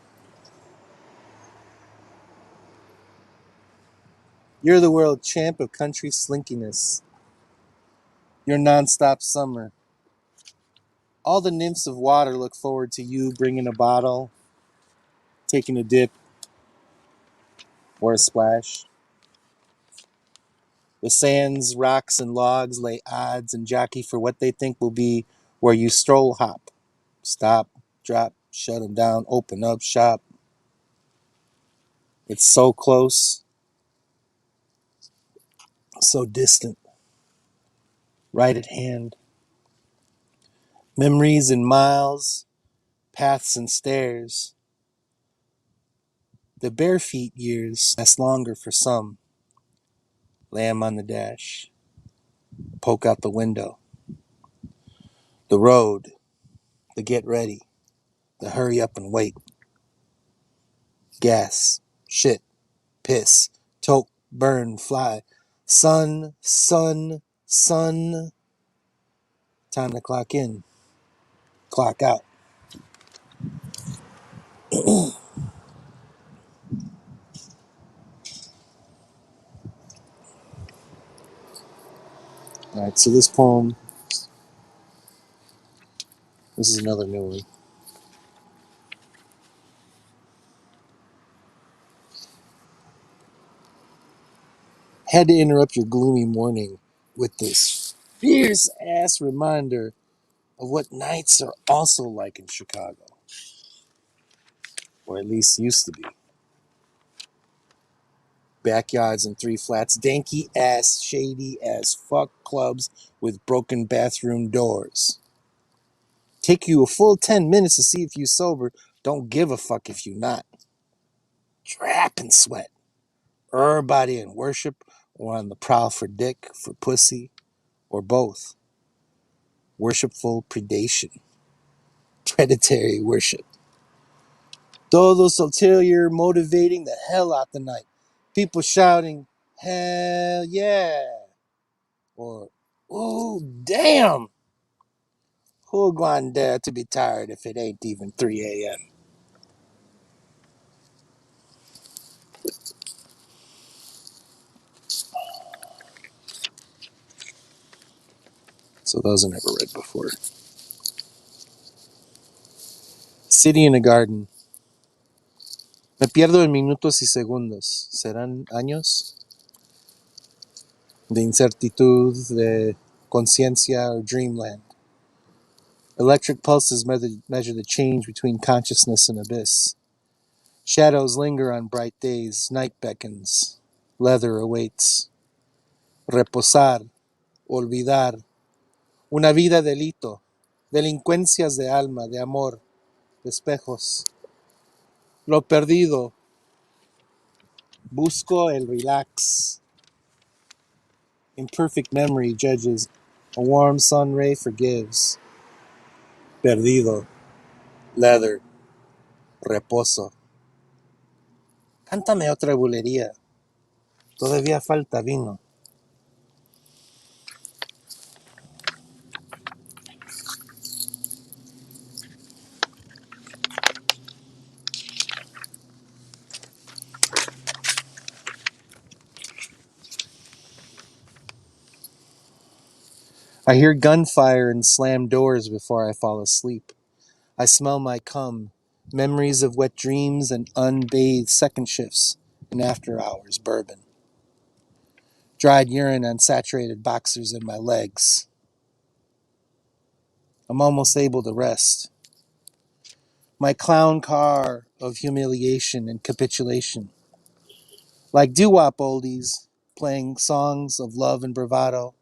you're the world champ of country slinkiness. Your nonstop summer. All the nymphs of water look forward to you bringing a bottle, taking a dip, or a splash. The sands, rocks, and logs lay odds and jockey for what they think will be where you stroll hop. Stop, drop, shut them down, open up shop. It's so close, so distant, right at hand. Memories in miles, paths and stairs. The bare feet years last longer for some. Lamb on the dash, poke out the window. The road, the get ready, the hurry up and wait. Gas, shit, piss, toke, burn, fly. Sun, sun, sun. Time to clock in, clock out. All right, so this poem, this is another new one. Had to interrupt your gloomy morning with this fierce ass reminder of what nights are also like in Chicago, or at least used to be. Backyards and three flats, danky ass, shady as fuck clubs with broken bathroom doors. Take you a full 10 minutes to see if you sober. Don't give a fuck if you not. Drap and sweat. Everybody in worship or on the prowl for dick, for pussy, or both. Worshipful predation. Predatory worship. Todos ulterior motivating the hell out the night. People shouting, hell yeah. Or, ooh, damn. Who gone dare to be tired if it ain't even 3 a.m.? So those I never read before. City in a garden. Me pierdo en minutos y segundos. ¿Serán años? De incertitud, de conciencia or dreamland. Electric pulses measure the change between consciousness and abyss. Shadows linger on bright days. Night beckons. Leather awaits. Reposar. Olvidar. Una vida delito. Delincuencias de alma, de amor, de espejos. Lo perdido. Busco el relax. Imperfect memory judges. A warm sun ray forgives. Perdido. Leather. Reposo. Cántame otra bulería. Todavía falta vino. I hear gunfire and slam doors before I fall asleep. I smell my cum, memories of wet dreams and unbathed second shifts and after hours bourbon. Dried urine on saturated boxers in my legs. I'm almost able to rest. My clown car of humiliation and capitulation. Like doo-wop oldies, playing songs of love and bravado,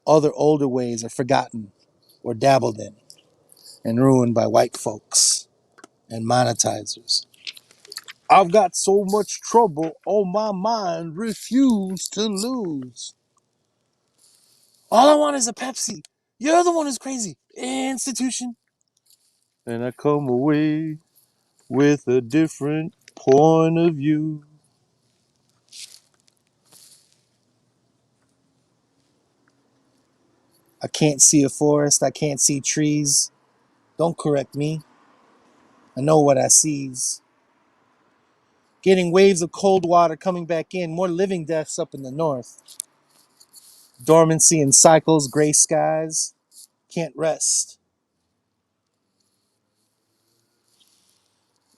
other older ways are forgotten or dabbled in and ruined by white folks and monetizers. I've got so much trouble on my mind, refuse to lose. All I want is a Pepsi. You're the one who's crazy. Institution. And I come away with a different point of view. I can't see a forest. I can't see trees. Don't correct me. I know what I sees. Getting waves of cold water coming back in. More living deaths up in the north. Dormancy in cycles, gray skies. Can't rest.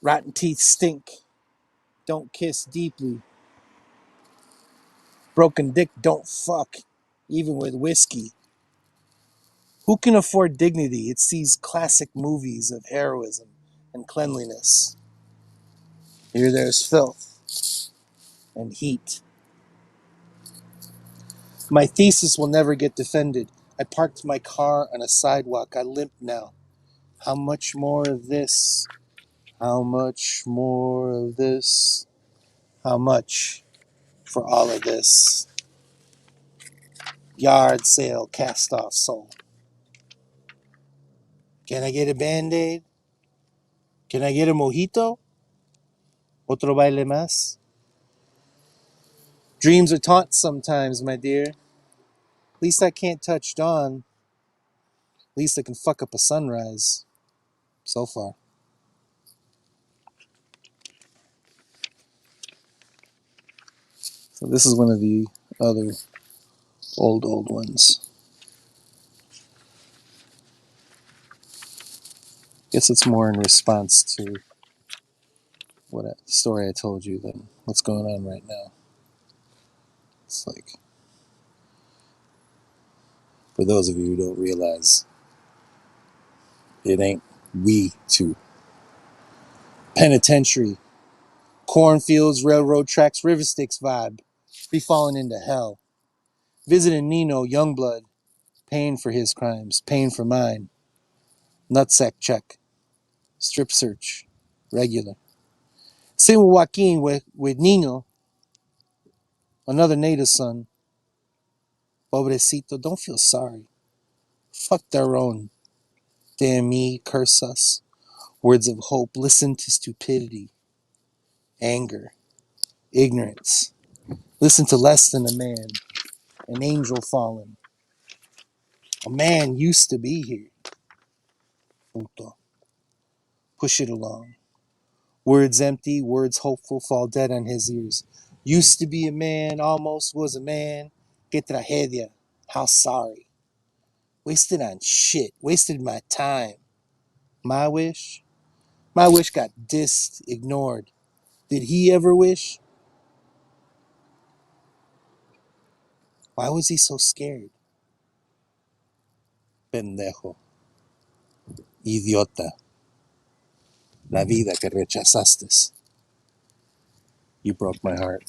Rotten teeth stink. Don't kiss deeply. Broken dick don't fuck, even with whiskey. Who can afford dignity? It sees classic movies of heroism and cleanliness. Here there's filth and heat. My thesis will never get defended. I parked my car on a sidewalk. I limp now. How much more of this? How much more of this? How much for all of this? Yard sale, cast off soul. Can I get a Band-Aid? Can I get a mojito? Otro baile más? Dreams are taunts sometimes, my dear. At least I can't touch dawn. At least I can fuck up a sunrise. So far. So this is one of the other old ones. Guess it's more in response to the story I told you than what's going on right now. It's like, for those of you who don't realize, it ain't we two. Penitentiary, cornfields, railroad tracks, river Styx vibe. Be falling into hell. Visiting Nino, Youngblood, paying for his crimes, paying for mine. Nutsack check. Strip search. Regular. Same with Joaquin with Nino, another native son. Pobrecito, don't feel sorry. Fuck their own. Damn me, curse us. Words of hope, listen to stupidity, anger, ignorance. Listen to less than a man, an angel fallen. A man used to be here. Puto. Push it along. Words empty, words hopeful fall dead on his ears. Used to be a man, almost was a man. Que tragedia. How sorry. Wasted on shit. Wasted my time. My wish? My wish got dissed, ignored. Did he ever wish? Why was he so scared? Pendejo. Idiota. La vida que rechazaste. You broke my heart.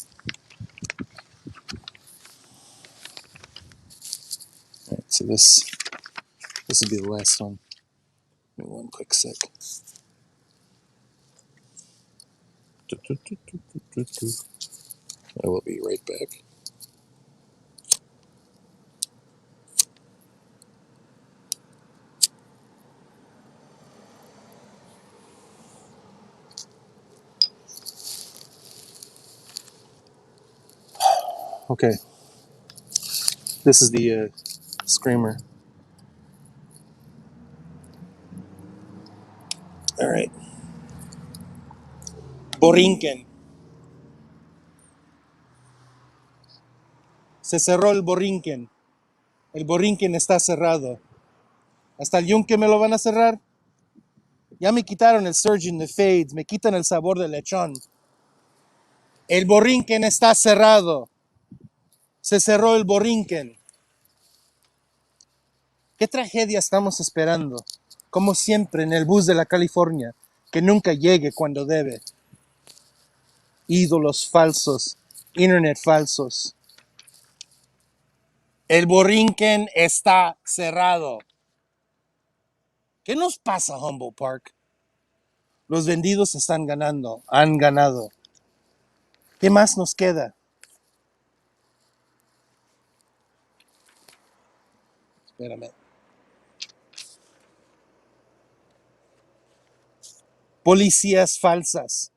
All right, so this will be the last one. Give me one quick sec. I will be right back. Okay. This is the screamer. All right. Borinquen. Se cerró el Borinquen. El Borinquen está cerrado. ¿Hasta el yunque me lo van a cerrar? Ya me quitaron el Surgeon de Fades, me quitan el sabor del lechón. El Borinquen está cerrado. Se cerró el Borinquen. ¿Qué tragedia estamos esperando? Como siempre en el bus de la California, que nunca llegue cuando debe. Ídolos falsos, internet falsos. El Borinquen está cerrado. ¿Qué nos pasa, Humboldt Park? Los vendidos están ganando, han ganado. ¿Qué más nos queda? Espérame. Policías falsas.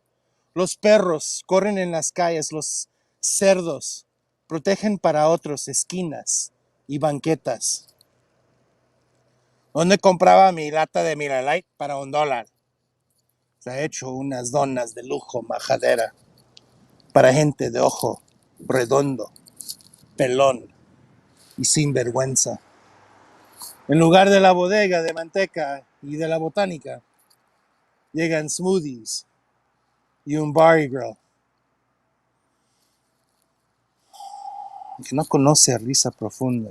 Los perros corren en las calles, los cerdos protegen para otros esquinas y banquetas. ¿Dónde compraba mi lata de Miller Lite para $1? Se ha hecho unas donas de lujo majadera para gente de ojo redondo, pelón y sin vergüenza. En lugar de la bodega de manteca y de la botánica, llegan smoothies y un bar y grill. Que no conoce a risa profunda,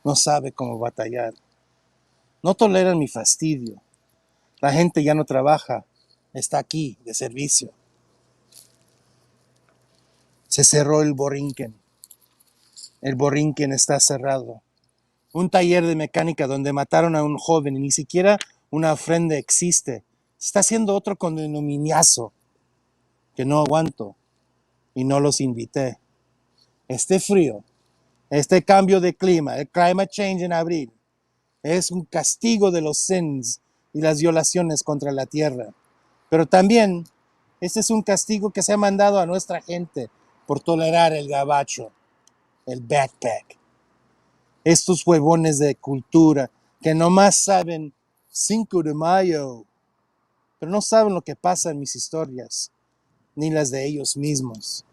no sabe cómo batallar, no toleran mi fastidio. La gente ya no trabaja, está aquí de servicio. Se cerró el Borinquen. El Borinquen está cerrado. Un taller de mecánica donde mataron a un joven y ni siquiera una ofrenda existe. Está haciendo otro condominiazo que no aguanto y no los invité. Este frío, este cambio de clima, el climate change en abril, es un castigo de los sins y las violaciones contra la tierra. Pero también, este es un castigo que se ha mandado a nuestra gente por tolerar el gabacho, el backpack. Estos huevones de cultura que nomás saben 5 de mayo, pero no saben lo que pasa en mis historias, ni las de ellos mismos.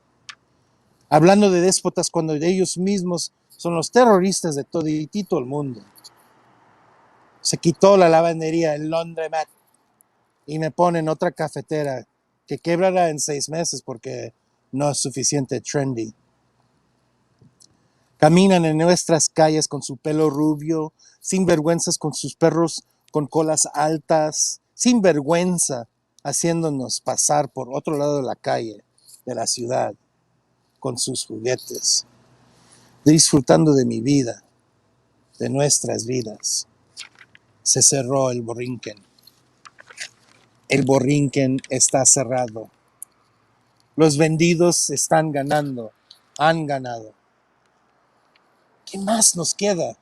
Hablando de déspotas cuando ellos mismos son los terroristas de todo el mundo. Se quitó la lavandería, el laundromat, y me ponen otra cafetera que quebrará en 6 meses porque no es suficiente trendy. Caminan en nuestras calles con su pelo rubio, sin vergüenzas con sus perros con colas altas, sin vergüenza, haciéndonos pasar por otro lado de la calle, de la ciudad, con sus juguetes, disfrutando de mi vida, de nuestras vidas. Se cerró el Borinquen. El Borinquen está cerrado. Los vendidos están ganando, han ganado. ¿Qué más nos queda?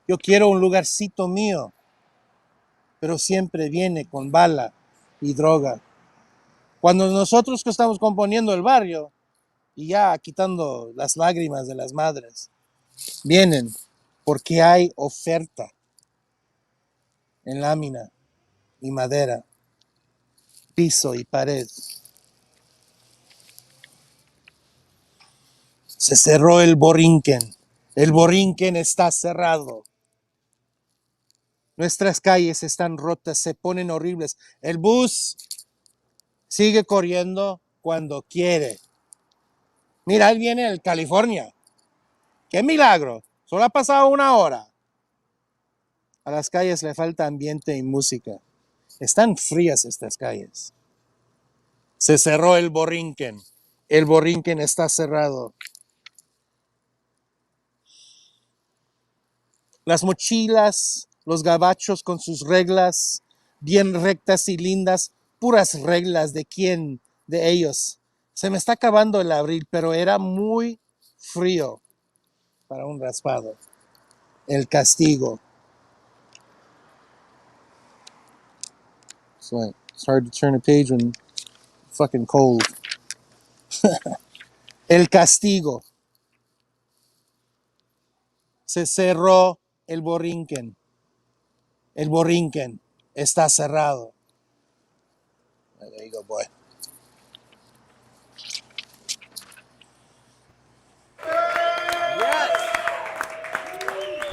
Yo quiero un lugarcito mío, pero siempre viene con bala y droga. Cuando nosotros que estamos componiendo el barrio y ya quitando las lágrimas de las madres, vienen porque hay oferta en lámina y madera, piso y pared. Se cerró el Borinquen. El Borinquen está cerrado. Nuestras calles están rotas, se ponen horribles. El bus sigue corriendo cuando quiere. Mira, ahí viene el California. ¡Qué milagro! Solo ha pasado 1 hora. A las calles le falta ambiente y música. Están frías estas calles. Se cerró el Borinquen. El Borinquen está cerrado. Las mochilas, los gabachos con sus reglas, bien rectas y lindas, puras reglas de quién, de ellos. Se me está acabando el abril, pero era muy frío para un raspado. El castigo. It's hard to turn a page when it's fucking cold. El castigo. Se cerró el Borinquen. El Borinquen está cerrado. There you go, boy.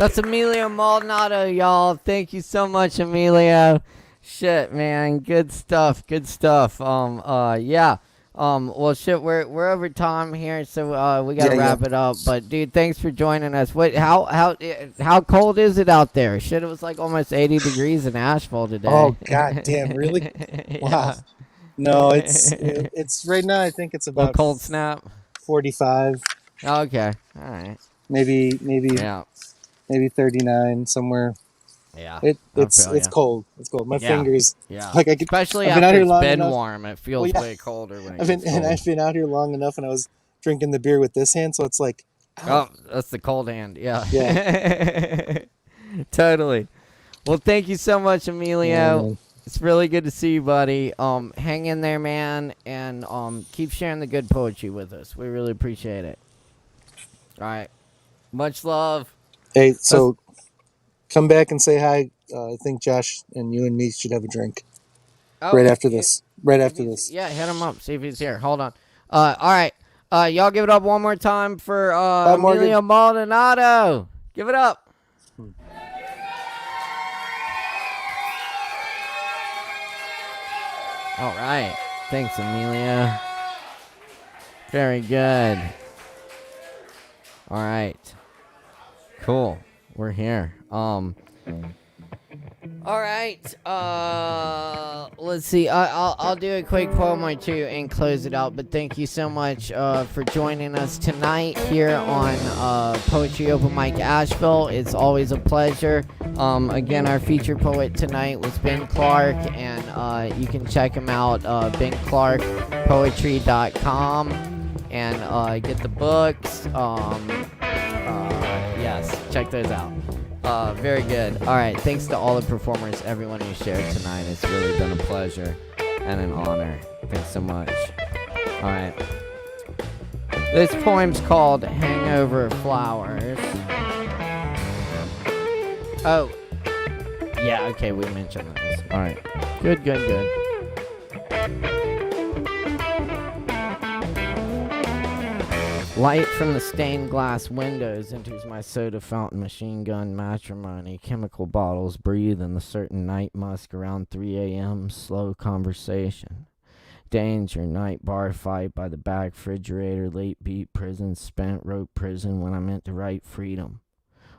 That's Emilio Maldonado, y'all. Thank you so much, Emilio. Shit, man. Good stuff. Good stuff. Yeah. Well, shit, we're over time here, so we gotta wrap it up. But dude, thanks for joining us. How cold is it out there? Shit, it was like almost 80 degrees in Asheville today. Oh god damn, really? Wow. Yeah. No, it's right now I think it's about cold snap. 45. Okay. All right. Maybe Yeah. maybe 39 somewhere. Yeah. It's cold. It's cold. My fingers. Yeah. Like Especially I've been out after here it's long been enough. warm, it feels way colder when it gets And cold. I've been out here long enough, and I was drinking the beer with this hand, so it's like. Ow. Oh, that's the cold hand. Yeah. Yeah. Totally. Well, thank you so much, Emilio. Yeah, it's really good to see you, buddy. Hang in there, man, and keep sharing the good poetry with us. We really appreciate it. All right. Much love. Hey, so come back and say hi. I think Josh and you and me should have a drink. Right after this. Yeah, hit him up. See if he's here. Hold on. All right. Y'all give it up one more time for Emilio Maldonado. Give it up. All right. Thanks, Emilio. Very good. All right. Cool. We're here. All right. Let's see. I'll do a quick poem or two and close it out. But thank you so much for joining us tonight here on Poetry Open Mic Asheville. It's always a pleasure. Again, our featured poet tonight was Ben Clark, and you can check him out, benclarkpoetry.com, and get the books. Yes, check those out. Very good. All right. Thanks to all the performers, everyone who shared tonight. It's really been a pleasure and an honor. Thanks so much. All right. This poem's called Hangover Flowers. Oh. Yeah, okay, we mentioned this. All right. Good. Light from the stained glass windows enters my soda fountain, machine gun matrimony, chemical bottles breathe in the certain night musk around 3 a.m., slow conversation. Danger, night bar fight by the back refrigerator, late beat prison, spent rope prison when I meant to write freedom.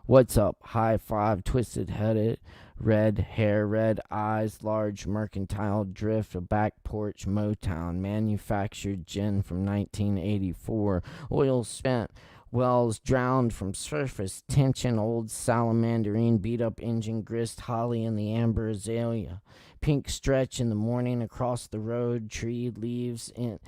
What's up? High five, twisted headed, red hair, red eyes, large mercantile drift, a back porch Motown, manufactured gin from 1984, oil spent, wells drowned from surface tension, old salamanderine, beat up engine grist, holly in the amber azalea. Pink stretch in the morning across the road, tree leaves in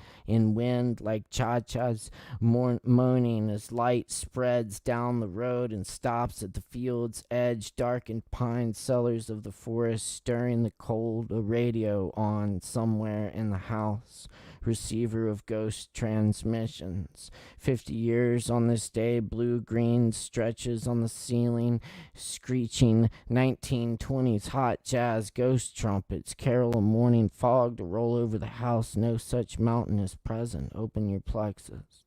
wind like cha-chas moaning as light spreads down the road and stops at the field's edge, darkened pine cellars of the forest, stirring the cold, a radio on somewhere in the house, receiver of ghost transmissions. 50 years on this day, blue-green stretches on the ceiling, screeching 1920s hot jazz ghost trumpets, carol a morning fog to roll over the house, no such mountain is present, open your plexus.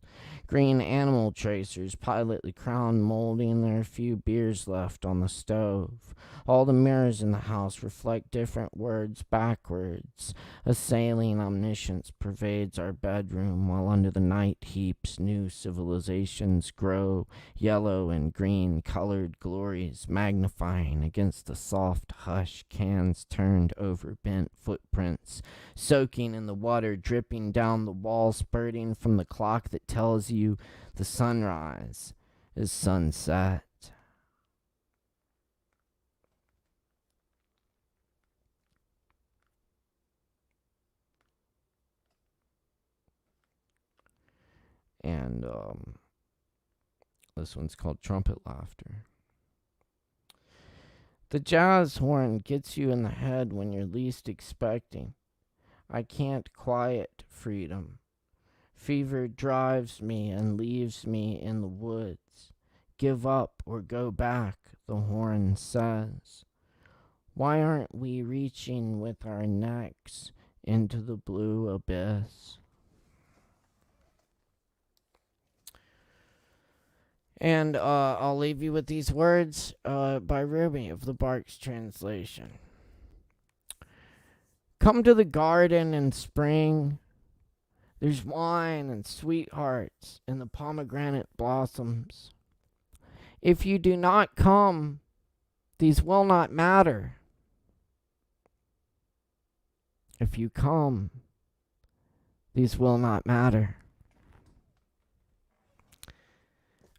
Green animal tracers pilot the crown molding, there are a few beers left on the stove. All the mirrors in the house reflect different words backwards. A sailing omniscience pervades our bedroom, while under the night heaps new civilizations grow, yellow and green colored glories magnifying against the soft hush, cans turned over bent footprints, soaking in the water, dripping down the wall, spurting from the clock that tells you the sunrise is sunset. And this one's called Trumpet Laughter. The jazz horn gets you in the head when you're least expecting. I can't quiet freedom. Fever drives me and leaves me in the woods. Give up or go back, the horn says. Why aren't we reaching with our necks into the blue abyss? And I'll leave you with these words by Rumi of the Barks translation. Come to the garden in spring. There's wine and sweethearts and the pomegranate blossoms. If you do not come, these will not matter. If you come, these will not matter.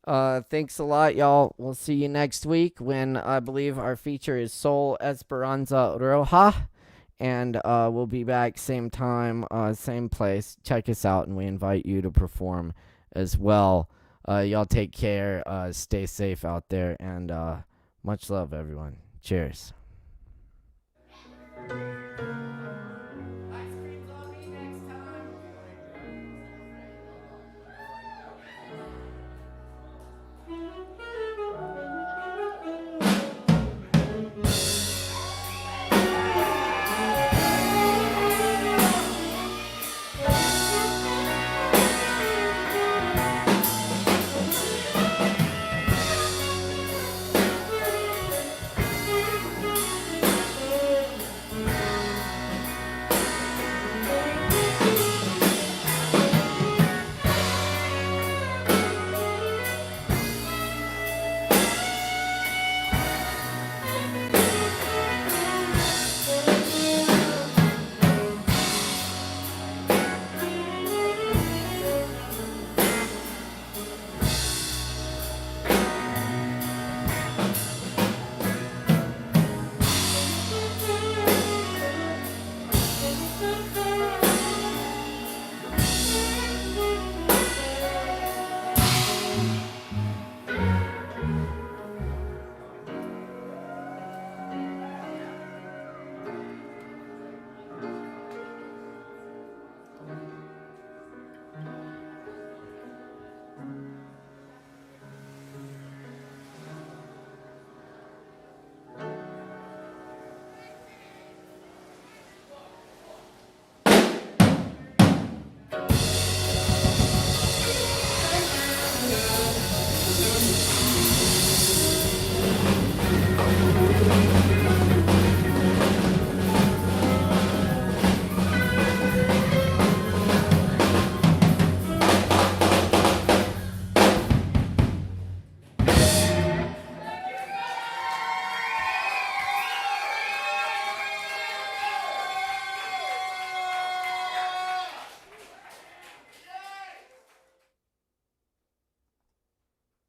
Thanks a lot, y'all. We'll see you next week when I believe our feature is Sol Esperanza Roja. And we'll be back same time, same place. Check us out, and we invite you to perform as well. Y'all take care. Stay safe out there, and much love, everyone. Cheers.